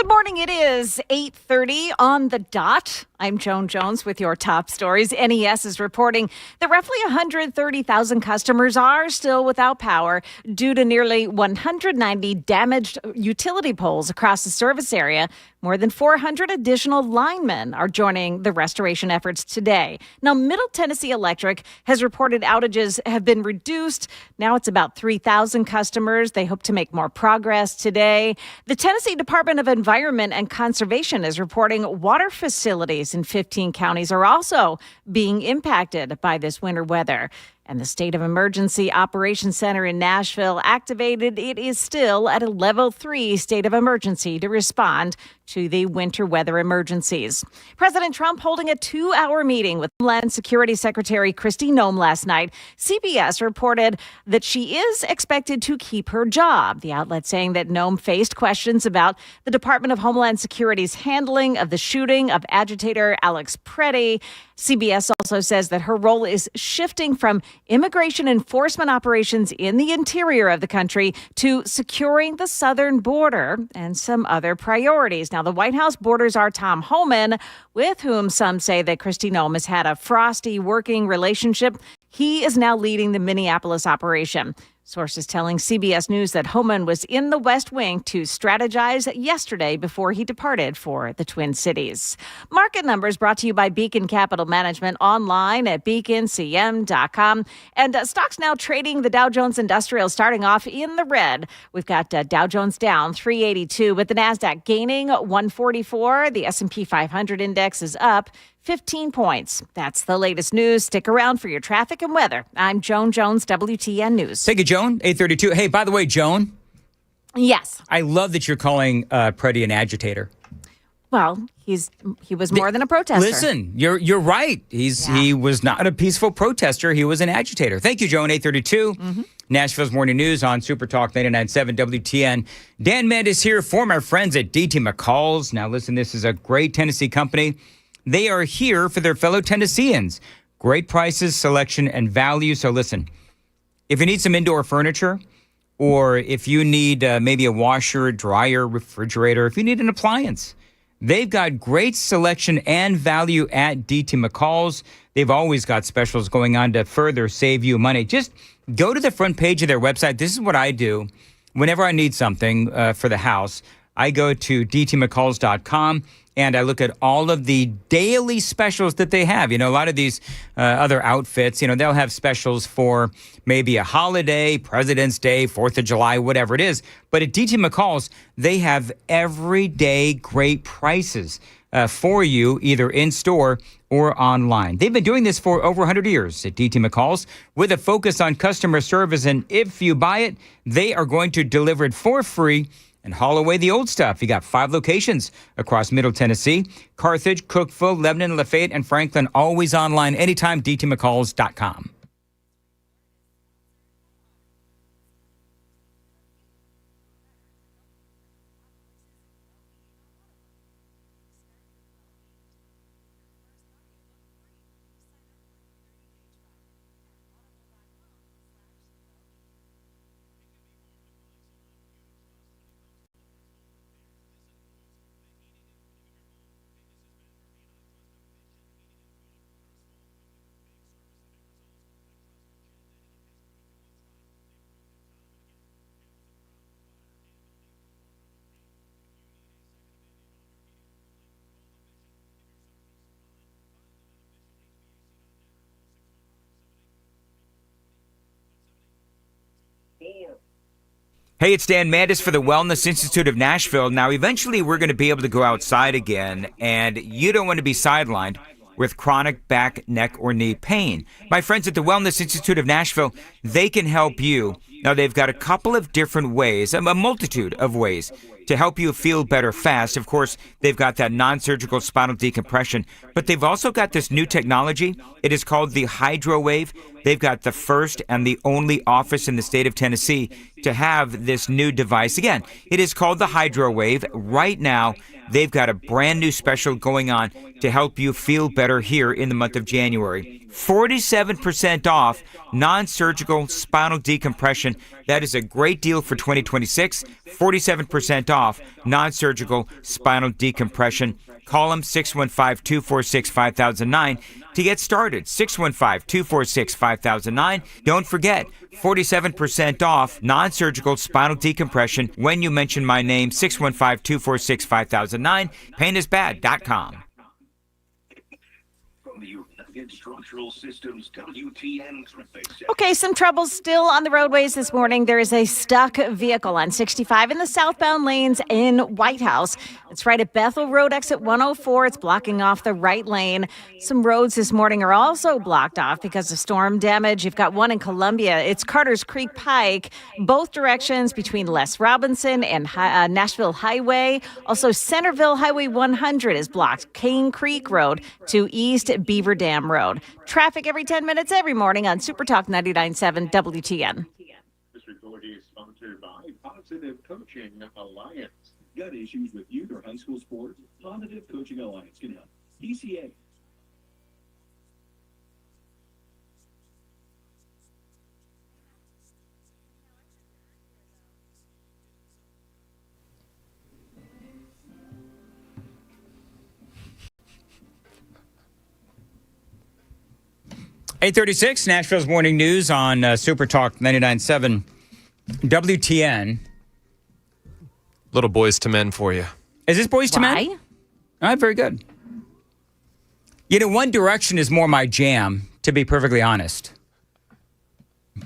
Speaker 1: Good morning. It is 8:30 on the dot. I'm Joan Jones with your top stories. NES is reporting that roughly 130,000 customers are still without power due to nearly 190 damaged utility poles across the service area. More than 400 additional linemen are joining the restoration efforts today. Now, Middle Tennessee Electric has reported outages have been reduced. Now it's about 3,000 customers. They hope to make more progress today. The Tennessee Department of Environment and Conservation is reporting water facilities in 15 counties are also being impacted by this winter weather. And the State of Emergency Operations Center in Nashville activated. It is still at a level 3 state of emergency to respond to the winter weather emergencies. President Trump holding a 2-hour meeting with Homeland Security Secretary Kristi Noem last night. CBS reported that she is expected to keep her job. The outlet saying that Noem faced questions about the Department of Homeland Security's handling of the shooting of agitator Alex Preddy. CBS also says that her role is shifting from immigration enforcement operations in the interior of the country to securing the southern border and some other priorities. Now, the White House borders are Tom Homan, with whom some say that Kristi Noem has had a frosty working relationship. He is now leading the Minneapolis operation. Sources telling CBS News that Homan was in the West Wing to strategize yesterday before he departed for the Twin Cities. Market numbers brought to you by Beacon Capital Management online at beaconcm.com. And stocks now trading the Dow Jones Industrial starting off in the red. We've got Dow Jones down 382 with the NASDAQ gaining 144. The S&P 500 index is up 15 points. That's the latest news. Stick around for your traffic and weather. I'm Joan Jones, WTN News.
Speaker 2: Thank you, Joan. 8:32. Hey, by the way, Joan.
Speaker 1: Yes.
Speaker 2: I love that you're calling Preddy an agitator.
Speaker 1: Well, he was more than a protester.
Speaker 2: Listen, you're right. He was not a peaceful protester. He was an agitator. Thank you, Joan. 8:32. Nashville's Morning News on Super Talk 99.7 WTN. Dan Mandis here for my friends at DT McCall's. Now, listen, this is a great Tennessee company. They are here for their fellow Tennesseans. Great prices, selection, and value. So listen, if you need some indoor furniture, or if you need maybe a washer, dryer, refrigerator, if you need an appliance, they've got great selection and value at DT McCall's. They've always got specials going on to further save you money. Just go to the front page of their website. This is what I do whenever I need something for the house. I go to dtmccalls.com. And I look at all of the daily specials that they have. You know, a lot of these other outfits, you know, they'll have specials for maybe a holiday, President's Day, 4th of July, whatever it is. But at DT McCall's, they have everyday great prices for you, either in store or online. They've been doing this for over 100 years at DT McCall's with a focus on customer service. And if you buy it, they are going to deliver it for free and haul away the old stuff. You got 5 locations across Middle Tennessee: Carthage, Cookeville, Lebanon, Lafayette, and Franklin. Always online, anytime, dtmccalls.com. Hey, it's Dan Mandis for the Wellness Institute of Nashville. Now, eventually we're going to be able to go outside again, and you don't want to be sidelined with chronic back, neck, or knee pain. My friends at the Wellness Institute of Nashville, they can help you. Now, they've got a couple of different ways, a multitude of ways to help you feel better fast. Of course, they've got that non-surgical spinal decompression, but they've also got this new technology. It is called the HydroWave. They've got the first and the only office in the state of Tennessee to have this new device. Again, it is called the HydroWave. Right now, they've got a brand new special going on to help you feel better here in the month of January. 47% off non-surgical spinal decompression. That is a great deal for 2026. 47% off non-surgical spinal decompression. Call them 615-246-5009 to get started. 615-246-5009. Don't forget, 47% off non-surgical spinal decompression when you mention my name, 615-246-5009, painisbad.com.
Speaker 8: Structural Systems WTN traffic.
Speaker 1: Okay, some trouble still on the roadways this morning. There is a stuck vehicle on 65 in the southbound lanes in White House. It's right at Bethel Road, exit 104. It's blocking off the right lane. Some roads this morning are also blocked off because of storm damage. You've got one in Columbia. It's Carter's Creek Pike, both directions between Les Robinson and Nashville Highway. Also, Centerville Highway 100 is blocked. Cane Creek Road to East Beaver Dam Road. Traffic every 10 minutes every morning on Super Talk 99.7 WTN.
Speaker 8: This report is sponsored by Positive Coaching Alliance. Got issues with youth or high school sports? Positive Coaching Alliance can help. DCA.
Speaker 2: .836, Nashville's Morning News on Super Talk 99.7 WTN.
Speaker 4: Little Boys to Men for you.
Speaker 2: Is this Boys to Men? All right, very good. You know, One Direction is more my jam, to be perfectly honest.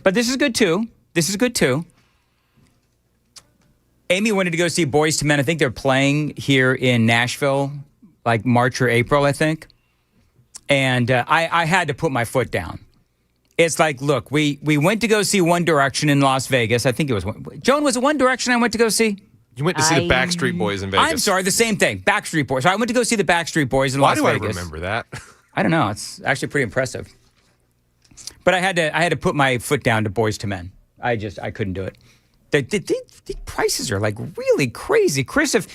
Speaker 2: But this is good, too. Amy wanted to go see Boys to Men. I think they're playing here in Nashville, like March or April, I think. And I had to put my foot down. It's like, look, we went to go see One Direction in Las Vegas. I think it was Joan, was it One Direction I went to go see?
Speaker 4: You went to see the Backstreet Boys in Vegas.
Speaker 2: I'm sorry, the same thing. Backstreet Boys. So I went to go see the Backstreet Boys in Las Vegas.
Speaker 4: Why do I remember that?
Speaker 2: I don't know. It's actually pretty impressive. But I had to put my foot down to Boys to Men. I couldn't do it. The prices are like really crazy. Chris, if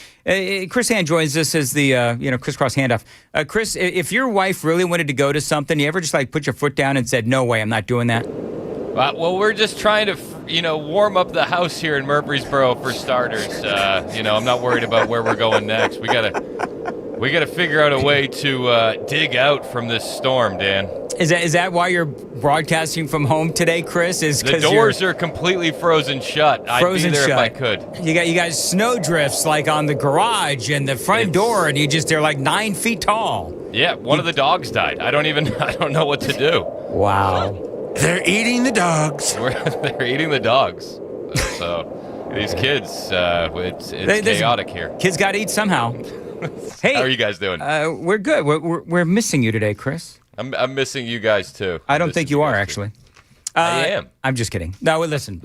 Speaker 2: Chris Hand joins us as the crisscross handoff. Chris, if your wife really wanted to go to something, you ever just like put your foot down and said, "No way, I'm not doing that"?
Speaker 14: Well, we're just trying to, warm up the house here in Murfreesboro for starters. I'm not worried about where we're going next. We gotta figure out a way to dig out from this storm, Dan.
Speaker 2: Is that why you're broadcasting from home today, Chris? Is
Speaker 14: the doors are completely frozen shut. I'd be there if I could.
Speaker 2: You guys snow drifts like on the garage and the front door, and they're like 9 feet tall.
Speaker 14: Yeah, one of the dogs died. I don't know what to do.
Speaker 2: Wow.
Speaker 4: They're eating the dogs.
Speaker 14: They're eating the dogs. So these kids, it's chaotic here.
Speaker 2: Kids got to eat somehow. Hey,
Speaker 14: how are you guys doing?
Speaker 2: We're good. We're missing you today, Chris.
Speaker 14: I'm missing you guys too.
Speaker 2: I don't think you are actually.
Speaker 14: I am.
Speaker 2: I'm just kidding. No, listen.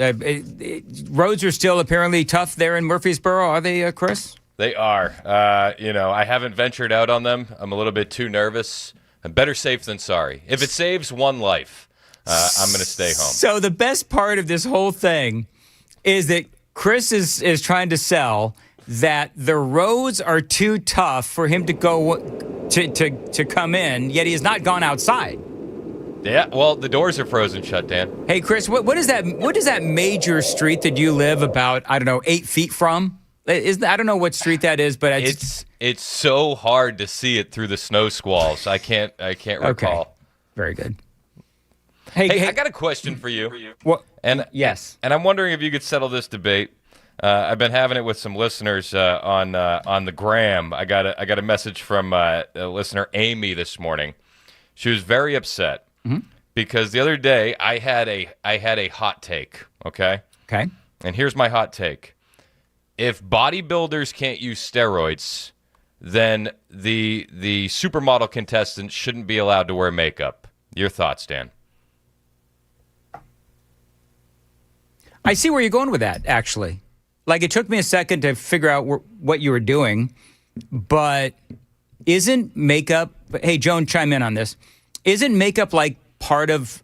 Speaker 2: Roads are still apparently tough there in Murfreesboro. Are they, Chris?
Speaker 14: They are. I haven't ventured out on them. I'm a little bit too nervous. I'm better safe than sorry. If it saves one life, I'm going to stay home.
Speaker 2: So the best part of this whole thing is that Chris is trying to sell that the roads are too tough for him to go to come in, yet he has not gone outside.
Speaker 14: Yeah, well, the doors are frozen shut, Dan.
Speaker 2: Hey, Chris, what is that major street that you live about, 8 feet from? I don't know what street that is, but
Speaker 14: it's so hard to see it through the snow squalls. I can't recall.
Speaker 2: Okay. Very good.
Speaker 14: Hey, I got a question for you.
Speaker 2: What?
Speaker 14: Yes. And I'm wondering if you could settle this debate. I've been having it with some listeners on the gram. I got a message from a listener, Amy, this morning. She was very upset because the other day I had a hot take. Okay. And here's my hot take: if bodybuilders can't use steroids, then the supermodel contestants shouldn't be allowed to wear makeup. Your thoughts, Dan?
Speaker 2: I see where you're going with that, actually. Like, it took me a second to figure out what you were doing, but isn't makeup, hey, Joan, chime in on this. Isn't makeup like part of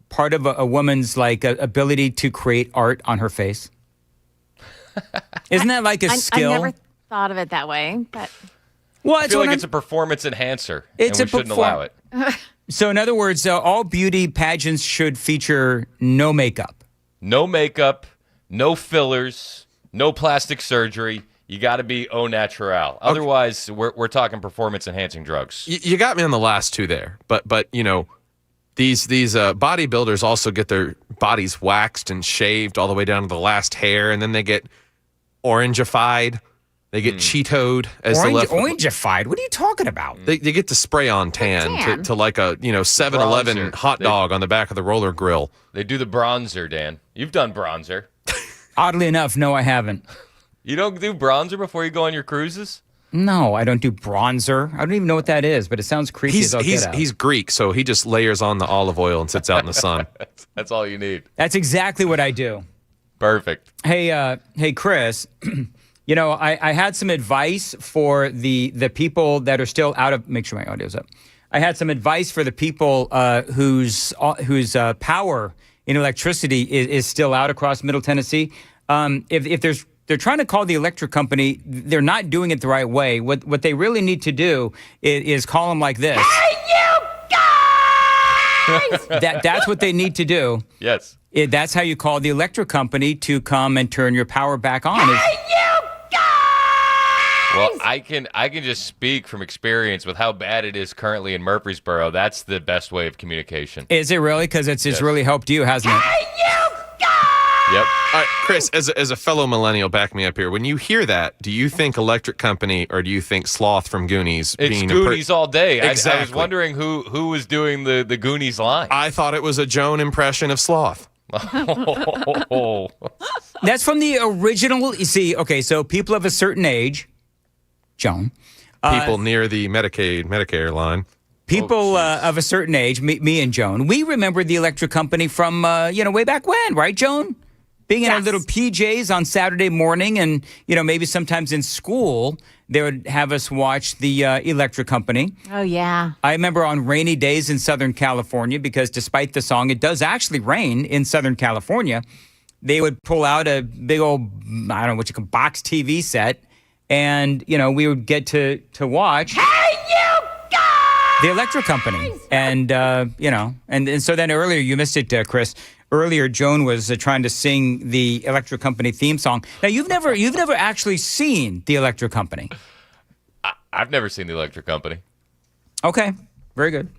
Speaker 2: a woman's like ability to create art on her face? Isn't that like a skill?
Speaker 1: I never thought of it that way, but
Speaker 14: I feel like it's a performance enhancer, and we shouldn't allow it.
Speaker 2: So in other words, all beauty pageants should feature no makeup.
Speaker 14: No makeup, no fillers, no plastic surgery. You got to be au naturel. Otherwise, we're talking performance-enhancing drugs.
Speaker 4: You got me on the last two there, but you know, these bodybuilders also get their bodies waxed and shaved all the way down to the last hair, and then they get orangified. They get Cheetoed as the left.
Speaker 2: Orangified? What are you talking about?
Speaker 4: They get the spray-on tan to like a 7-Eleven
Speaker 14: Bronzer.
Speaker 4: hot dog on the back of the roller grill.
Speaker 14: They do the bronzer, Dan. You've done bronzer.
Speaker 2: Oddly enough, no, I haven't.
Speaker 14: You don't do bronzer before you go on your cruises?
Speaker 2: No, I don't do bronzer. I don't even know what that is, but it sounds creepy as all get out.
Speaker 4: He's Greek, so he just layers on the olive oil and sits out in the sun.
Speaker 14: That's all you need.
Speaker 2: That's exactly what I do.
Speaker 14: Perfect.
Speaker 2: Hey, Chris. You know, I had some advice for the people that are still out of. Make sure my audio's up. I had some advice for the people whose power in electricity is still out across Middle Tennessee. If they're trying to call the electric company, they're not doing it the right way. What they really need to do is call them like this. Hey, you guys! That's what they need to do.
Speaker 14: Yes.
Speaker 2: That's how you call the electric company to come and turn your power back on.
Speaker 14: Well, I can just speak from experience with how bad it is currently in Murfreesboro. That's the best way of communication.
Speaker 2: Is it really? Because it's really helped you, hasn't it?
Speaker 14: Yep.
Speaker 4: All right, Chris, as a fellow millennial, back me up here. When you hear that, do you think electric company or do you think Sloth from Goonies?
Speaker 14: It's Goonies all day.
Speaker 4: Exactly.
Speaker 14: I was wondering who was doing the Goonies line.
Speaker 4: I thought it was a Joan impression of Sloth.
Speaker 2: That's from the original. You see, okay, so people of a certain age, Joan.
Speaker 4: People near the Medicare line.
Speaker 2: People of a certain age, me and Joan, we remember the electric company from, way back when, right, Joan? Being in our little PJs on Saturday morning and, maybe sometimes in school, they would have us watch the electric company.
Speaker 1: Oh, yeah.
Speaker 2: I remember on rainy days in Southern California, because despite the song, it does actually rain in Southern California, they would pull out a big old, I don't know what you call box TV set, and, we would get to watch. The electric company. And, and so then earlier, you missed it, Chris. Earlier, Joan was trying to sing the electric company theme song. Now, you've never actually seen the electric company.
Speaker 14: I've never seen the electric company.
Speaker 2: Okay, very good.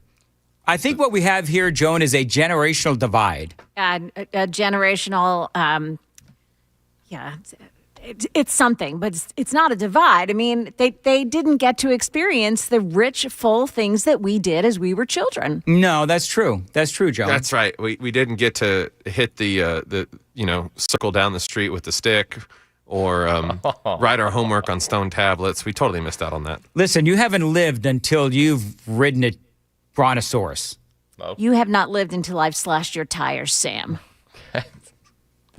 Speaker 2: I think what we have here, Joan, is a generational divide.
Speaker 1: A generational, It's something, but it's not a divide. I mean, they didn't get to experience the rich, full things that we did as we were children.
Speaker 2: No, that's true. That's true, Joan.
Speaker 4: That's right. We didn't get to hit the circle down the street with the stick or write our homework on stone tablets. We totally missed out on that.
Speaker 2: Listen, you haven't lived until you've ridden a brontosaurus.
Speaker 14: Oh.
Speaker 1: You have not lived until I've slashed your tires, Sam.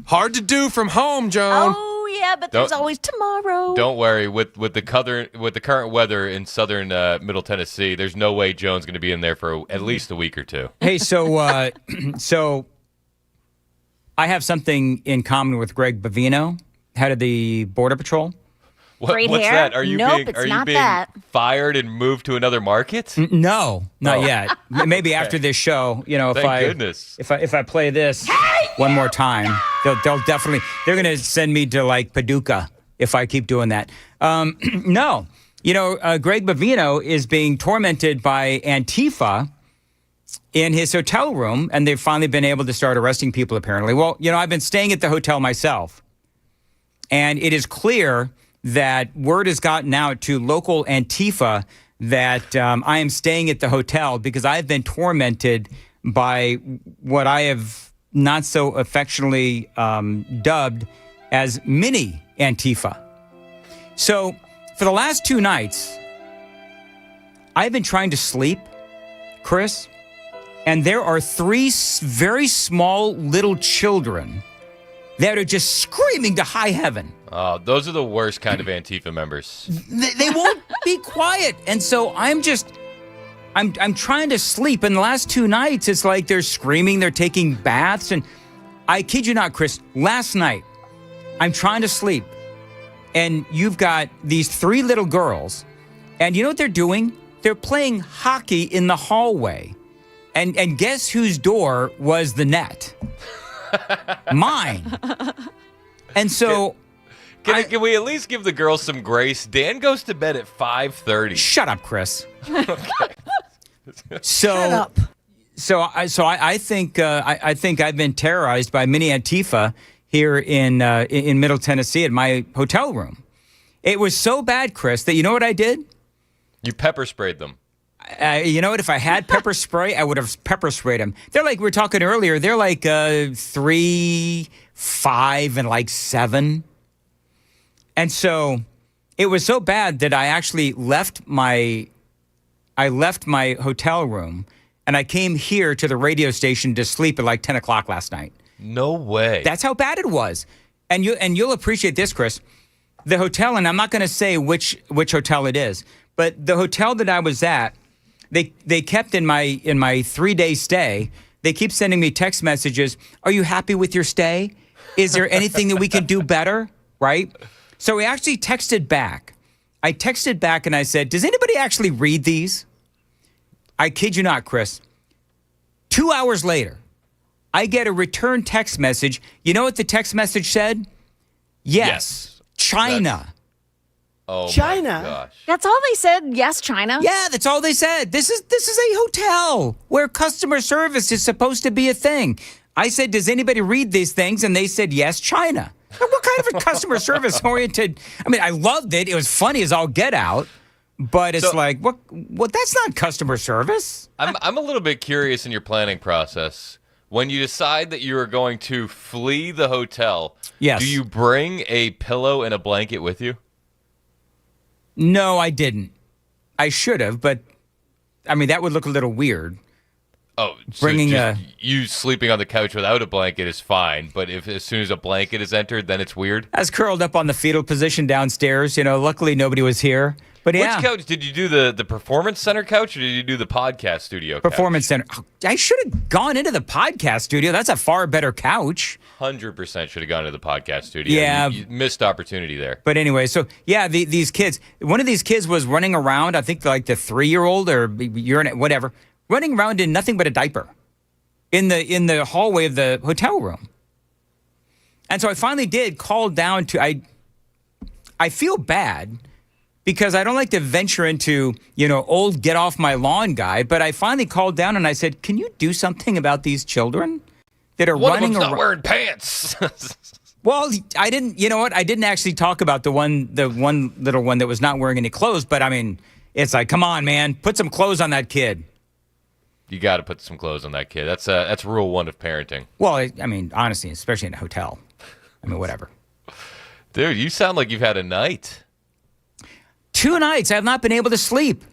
Speaker 4: Hard to do from home, Joan.
Speaker 1: Oh, yeah, but there's always tomorrow.
Speaker 14: Don't worry. With the current weather in southern Middle Tennessee, there's no way Joan's going to be in there for at least a week or two.
Speaker 2: Hey, so so I have something in common with Greg Bavino, head of the Border Patrol.
Speaker 1: Great
Speaker 14: What's
Speaker 1: hair?
Speaker 14: that? Are you
Speaker 1: Nope,
Speaker 14: being
Speaker 1: it's not that.
Speaker 14: fired and moved to another market?
Speaker 2: No, not yet. Maybe after this show,
Speaker 14: Thank goodness.
Speaker 2: If I play this one more time, they'll definitely, they're going to send me to like Paducah if I keep doing that. No, Greg Bavino is being tormented by Antifa in his hotel room, and they've finally been able to start arresting people apparently. Well, I've been staying at the hotel myself, and it is clear that word has gotten out to local Antifa that I am staying at the hotel because I've been tormented by what I have not so affectionately dubbed as mini Antifa. So for the last 2 nights, I've been trying to sleep, Chris, and there are 3 very small little children that are just screaming to high heaven.
Speaker 14: Oh, those are the worst kind of Antifa members.
Speaker 2: They won't be quiet. And so I'm trying to sleep. And the last 2 nights, it's like they're screaming, they're taking baths. And I kid you not, Chris, last night, I'm trying to sleep. And you've got these 3 little girls. And you know what they're doing? They're playing hockey in the hallway. And guess whose door was the net? Mine. And so...
Speaker 14: Can we at least give the girls some grace? Dan goes to bed at 5:30.
Speaker 2: Shut up, Chris.
Speaker 14: Okay.
Speaker 2: Shut up. I think I've been terrorized by mini Antifa here in Middle Tennessee at my hotel room. It was so bad, Chris, that you know what I did?
Speaker 14: You pepper sprayed them.
Speaker 2: You know what? If I had pepper spray, I would have pepper sprayed them. They're like, we were talking earlier, they're like 3, 5, and like 7. And so it was so bad that I actually left my hotel room and I came here to the radio station to sleep at like 10 o'clock last night.
Speaker 14: No way.
Speaker 2: That's how bad it was. And you'll appreciate this, Chris. The hotel, and I'm not going to say which hotel it is, but the hotel that I was at, they kept in my 3-day stay, they keep sending me text messages. Are you happy with your stay? Is there anything that we can do better? Right? So we actually texted back. I texted back and I said, does anybody actually read these? I kid you not, Chris. 2 hours later, I get a return text message. You know what the text message said? Yes. China.
Speaker 14: China. My gosh.
Speaker 1: That's all they said. Yes, China.
Speaker 2: Yeah, that's all they said. This is a hotel where customer service is supposed to be a thing. I said, does anybody read these things? And they said, yes, China. What kind of a customer service oriented? I mean, I loved it. It was funny as all get out. But it's like, what? That's not customer service.
Speaker 14: I'm a little bit curious in your planning process. When you decide that you are going to flee the hotel,
Speaker 2: yes,
Speaker 14: do you bring a pillow and a blanket with you?
Speaker 2: No, I didn't. I should have, but I mean, that would look a little weird.
Speaker 14: Oh, so
Speaker 2: bringing
Speaker 14: you sleeping on the couch without a blanket is fine, but if as soon as a blanket is entered, then it's weird.
Speaker 2: I was curled up on the fetal position downstairs. Luckily nobody was here. But yeah.
Speaker 14: Which couch did you do? The performance center couch, or did you do the podcast studio?
Speaker 2: Performance center. I should have gone into the podcast studio. That's a far better couch.
Speaker 14: 100% should have gone to the podcast studio.
Speaker 2: Yeah,
Speaker 14: you missed opportunity there.
Speaker 2: But anyway, so yeah, these kids. One of these kids was running around. I think like the 3-year-old or whatever. Running around in nothing but a diaper in the hallway of the hotel room. And so I finally did call down to, I feel bad because I don't like to venture into, old get off my lawn guy, but I finally called down and I said, can you do something about these children that are running around?
Speaker 14: Not wearing pants.
Speaker 2: Well, I didn't, you know what? I didn't actually talk about the one little one that was not wearing any clothes, but I mean, it's like, come on, man, put some clothes on that kid.
Speaker 14: You got to put some clothes on that kid. That's rule 1 of parenting.
Speaker 2: Well, I mean, honestly, especially in a hotel. I mean, whatever.
Speaker 14: Dude, you sound like you've had a night.
Speaker 2: 2 nights. I have not been able to sleep.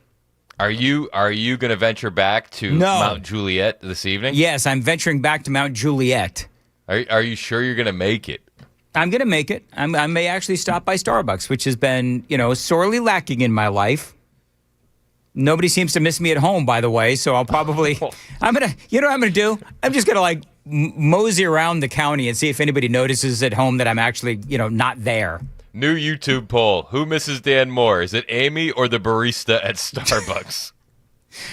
Speaker 14: Are you going to venture back to Mount Juliet this evening?
Speaker 2: Yes, I'm venturing back to Mount Juliet.
Speaker 14: Are you sure you're going to make it?
Speaker 2: I'm going to make it. I may actually stop by Starbucks, which has been, sorely lacking in my life. Nobody seems to miss me at home, by the way, so I'll probably, I'm going to do? I'm just going to mosey around the county and see if anybody notices at home that I'm actually, not there.
Speaker 14: New YouTube poll. Who misses Dan more? Is it Amy or the barista at Starbucks?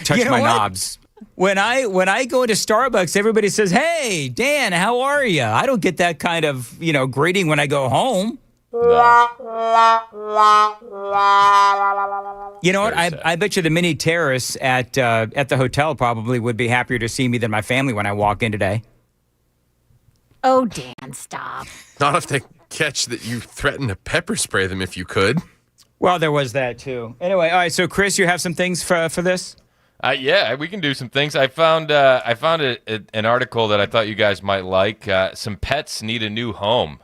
Speaker 2: Touch my knobs. When I go into Starbucks, everybody says, hey, Dan, how are you? I don't get that kind of, greeting when I go home.
Speaker 14: No.
Speaker 2: You know what? I bet you the mini terrorists at the hotel probably would be happier to see me than my family when I walk in today.
Speaker 1: Oh, Dan, stop.
Speaker 4: Not if they catch that you threatened to pepper spray them if you could.
Speaker 2: Well, there was that too. Anyway, all right. So, Chris, you have some things for this?
Speaker 14: Yeah, we can do some things. I found an article that I thought you guys might like. Some pets need a new home.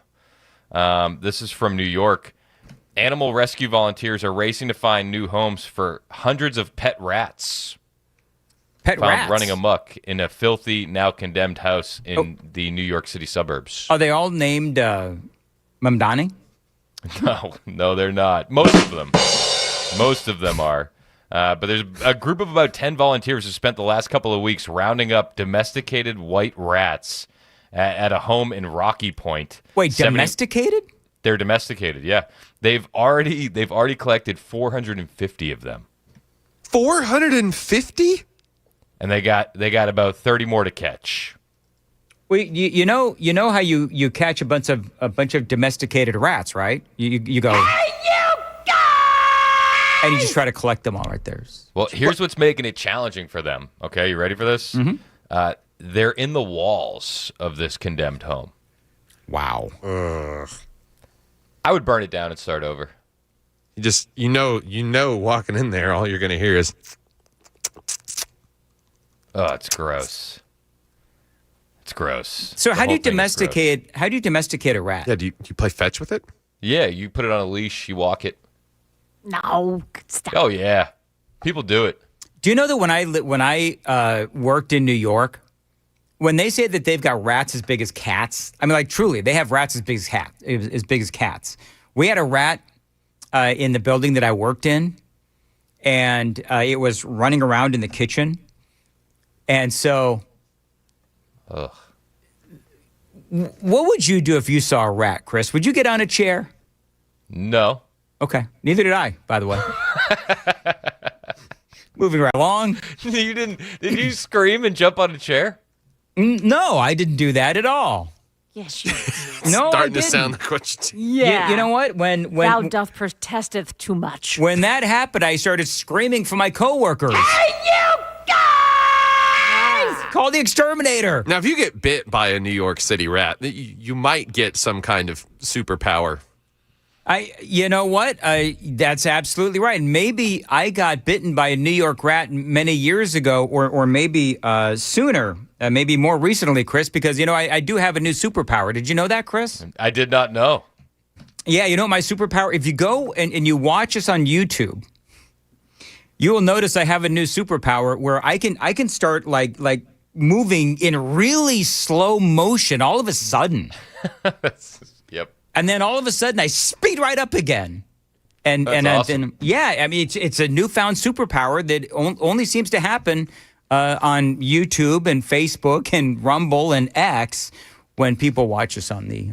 Speaker 14: This is from New York. Animal rescue volunteers are racing to find new homes for hundreds of pet rats. Found running amok in a filthy, now condemned house in the New York City suburbs.
Speaker 2: Are they all named Mamdani?
Speaker 14: No, they're not. Most of them are. But there's a group of about 10 volunteers who spent the last couple of weeks rounding up domesticated white rats at a home in Rocky Point.
Speaker 2: Wait, domesticated?
Speaker 14: They're domesticated, yeah. They've already collected 450 of them.
Speaker 4: 450?
Speaker 14: and they got about 30 more to catch.
Speaker 2: Well, you know how you catch a bunch of domesticated rats, right? You go, hey, you guys! And you just try to collect them all right there.
Speaker 14: Well, here's what's making it challenging for them. Okay, you ready for this?
Speaker 2: Mm-hmm.
Speaker 14: They're in the walls of this condemned home.
Speaker 2: Wow.
Speaker 14: I would burn it down and start over.
Speaker 4: You just walking in there, all you're going to hear is.
Speaker 14: Oh, it's gross. It's gross.
Speaker 2: So
Speaker 14: The
Speaker 2: how do
Speaker 14: whole
Speaker 2: you
Speaker 14: thing is
Speaker 2: domesticate a rat?
Speaker 4: Yeah, do you play fetch with it?
Speaker 14: Yeah, you put it on a leash, you walk it.
Speaker 1: No, stop.
Speaker 14: Oh yeah, people do it.
Speaker 2: Do you know that when I worked in New York, when they say that they've got rats as big as cats, I mean, like truly, they have rats as big as cats. We had a rat in the building that I worked in, and it was running around in the kitchen, and so.
Speaker 14: Ugh.
Speaker 2: What would you do if you saw a rat, Chris? Would you get on a chair?
Speaker 14: No.
Speaker 2: Okay. Neither did I, by the way. Moving right along.
Speaker 14: You didn't? Did you scream and jump on a chair?
Speaker 2: No, I didn't do that at all.
Speaker 1: Yes, you
Speaker 2: No,
Speaker 4: Starting
Speaker 2: I
Speaker 4: to
Speaker 2: didn't.
Speaker 4: sound like what you
Speaker 1: Yeah.
Speaker 2: You know what? When
Speaker 1: Thou doth protesteth too much.
Speaker 2: when that happened, I started screaming for my coworkers.
Speaker 1: Hey, you guys!
Speaker 2: Call the exterminator.
Speaker 4: Now, if you get bit by a New York City rat, you might get some kind of superpower.
Speaker 2: You know what? That's absolutely right. Maybe I got bitten by a New York rat many years ago, or maybe sooner, maybe more recently, Chris, because, I do have a new superpower. Did you know that, Chris?
Speaker 14: I did not know.
Speaker 2: Yeah, you know what my superpower? If you go and you watch us on YouTube, you will notice I have a new superpower where I can start like moving in really slow motion all of a sudden.
Speaker 14: Yep.
Speaker 2: And then all of a sudden I speed right up again. And
Speaker 14: awesome.
Speaker 2: Yeah, I mean it's a newfound superpower that only seems to happen on YouTube and Facebook and Rumble and X when people watch us on the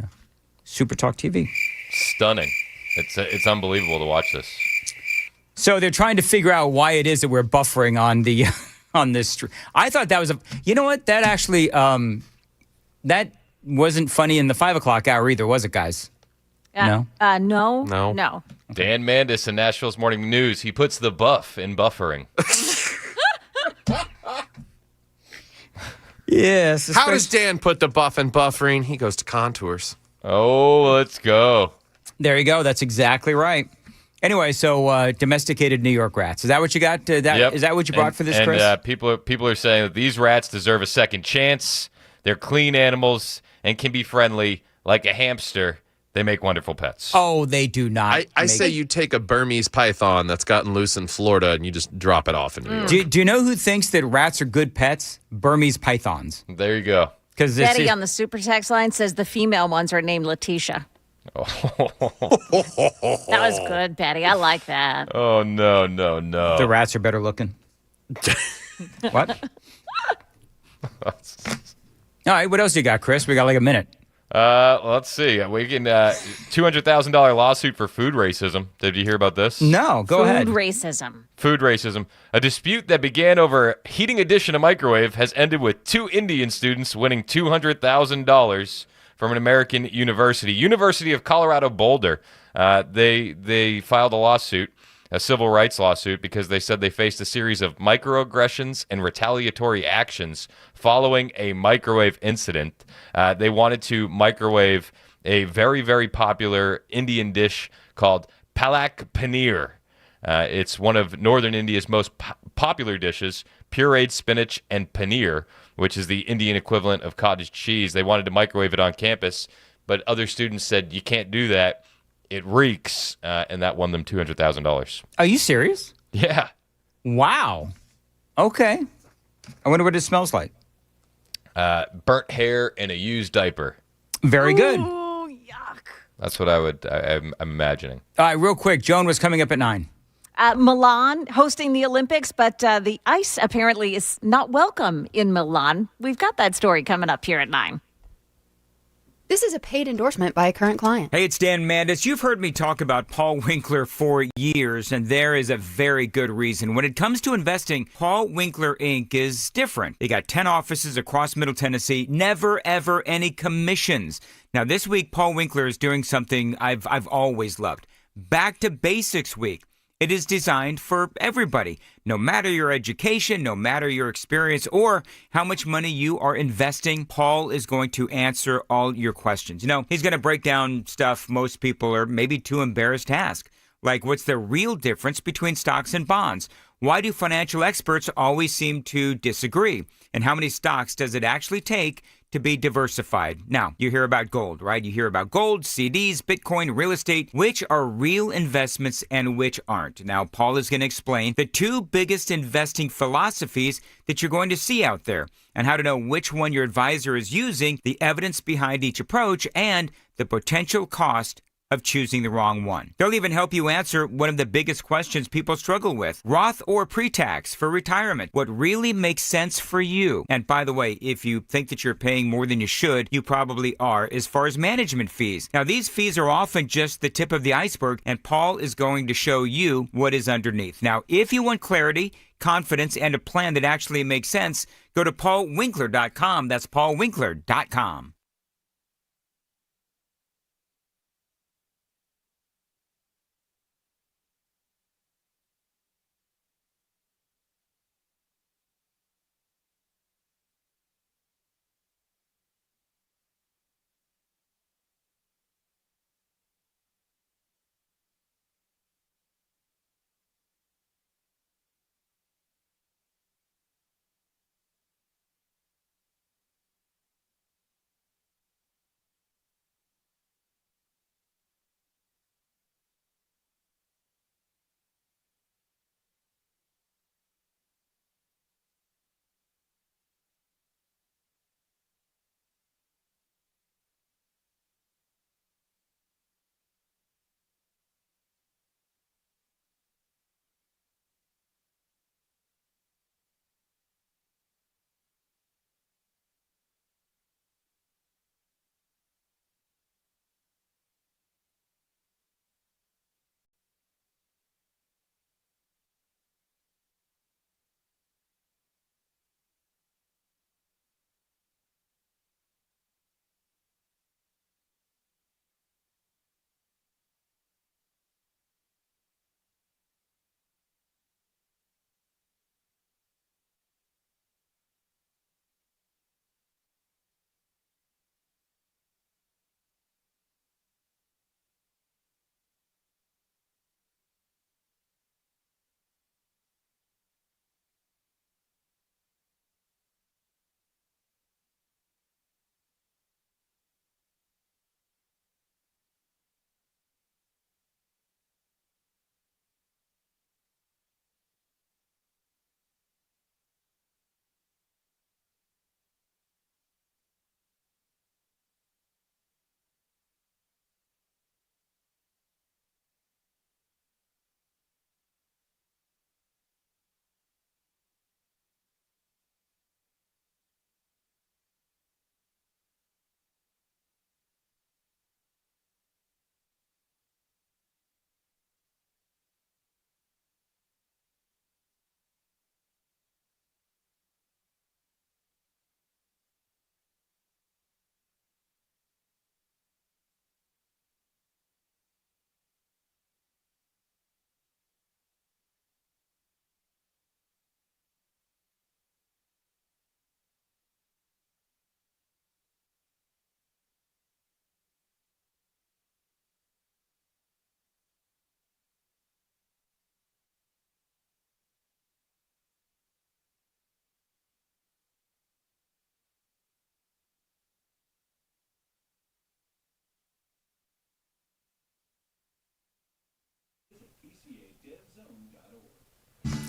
Speaker 2: Super Talk TV.
Speaker 14: Stunning. It's unbelievable to watch this.
Speaker 2: So they're trying to figure out why it is that we're buffering on the on this. I thought that was you know what? That actually that wasn't funny in the 5 o'clock hour either, was it, guys? No.
Speaker 1: No.
Speaker 14: Dan Mandis in Nashville's Morning News. He puts the buff in buffering.
Speaker 2: Yes.
Speaker 4: How does Dan put the buff in buffering? He goes to contours.
Speaker 14: Oh, let's go.
Speaker 2: There you go. That's exactly right. Anyway, so domesticated New York rats. Is that what you got? Is that what you brought for this, Chris?
Speaker 14: And people are saying that these rats deserve a second chance. They're clean animals and can be friendly, like a hamster. They make wonderful pets.
Speaker 2: Oh, they do not.
Speaker 4: I say you take a Burmese python that's gotten loose in Florida and you just drop it off in New York.
Speaker 2: Do you know who thinks that rats are good pets? Burmese pythons.
Speaker 14: There you go.
Speaker 2: Because
Speaker 1: Betty on the super text line says the female ones are named Letitia. That was good, Betty. I like that.
Speaker 14: Oh, no.
Speaker 2: The rats are better looking. What? All right, what else you got, Chris? We got like a minute.
Speaker 14: Let's see. We can $200,000 lawsuit for food racism. Did you hear about this?
Speaker 2: No, go ahead.
Speaker 1: Food racism.
Speaker 14: Food racism. A dispute that began over heating a dish in a microwave has ended with 2 Indian students winning $200,000 from an American university, University of Colorado Boulder. They filed a lawsuit, a civil rights lawsuit, because they said they faced a series of microaggressions and retaliatory actions following a microwave incident. They wanted to microwave a very, very popular Indian dish called palak paneer. It's one of northern India's most popular dishes, pureed spinach and paneer, which is the Indian equivalent of cottage cheese. They wanted to microwave it on campus, but other students said, you can't do that. It reeks, and that won them $200,000.
Speaker 2: Are you serious?
Speaker 14: Yeah.
Speaker 2: Wow. Okay. I wonder what it smells like.
Speaker 14: Burnt hair and a used diaper.
Speaker 2: Very good.
Speaker 1: Oh, yuck.
Speaker 14: That's what I'm imagining.
Speaker 2: All right, real quick. Joan was coming up at 9.
Speaker 1: Milan hosting the Olympics, but the ice apparently is not welcome in Milan. We've got that story coming up here at 9.
Speaker 12: This is a paid endorsement by a current client.
Speaker 2: Hey, it's Dan Mandis. You've heard me talk about Paul Winkler for years, and there is a very good reason. When it comes to investing, Paul Winkler Inc. is different. They got 10 offices across Middle Tennessee, never, ever any commissions. Now, this week, Paul Winkler is doing something I've always loved. Back to Basics Week. It is designed for everybody, no matter your education, no matter your experience, or how much money you are investing. Paul is going to answer all your questions. You know, he's going to break down stuff most people are maybe too embarrassed to ask, like what's the real difference between stocks and bonds? Why do financial experts always seem to disagree? And how many stocks does it actually take to be diversified? Now, you hear about gold, right? You hear about gold, CDs, Bitcoin, real estate, which are real investments and which aren't. Now, Paul is going to explain the two biggest investing philosophies that you're going to see out there and how to know which one your advisor is using, the evidence behind each approach, and the potential cost of choosing the wrong one. They'll even help you answer one of the biggest questions people struggle with: Roth or pre-tax for retirement? What really makes sense for you? And by the way, if you think that you're paying more than you should, you probably are as far as management fees. Now, these fees are often just the tip of the iceberg, and Paul is going to show you what is underneath. Now, if you want clarity, confidence, and a plan that actually makes sense, go to paulwinkler.com. That's paulwinkler.com.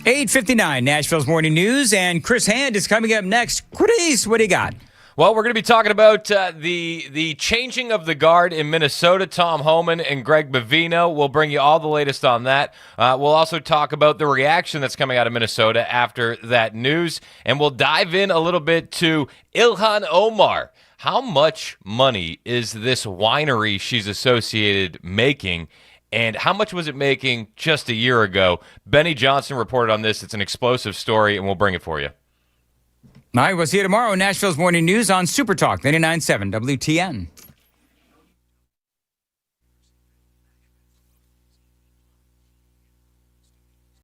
Speaker 2: .859 Nashville's Morning News, and Chris Hand is coming up next. Chris, what do you got?
Speaker 14: Well, we're going to be talking about the changing of the guard in Minnesota. Tom Homan and Greg Bavino. We'll bring you all the latest on that. We'll also talk about the reaction that's coming out of Minnesota after that news, and we'll dive in a little bit to Ilhan Omar. How much money is this winery she's associated making? And how much was it making just a year ago? Benny Johnson reported on this. It's an explosive story, and we'll bring it for you.
Speaker 2: All right, we'll see you tomorrow. Nashville's Morning News on Super Talk 99.7 WTN.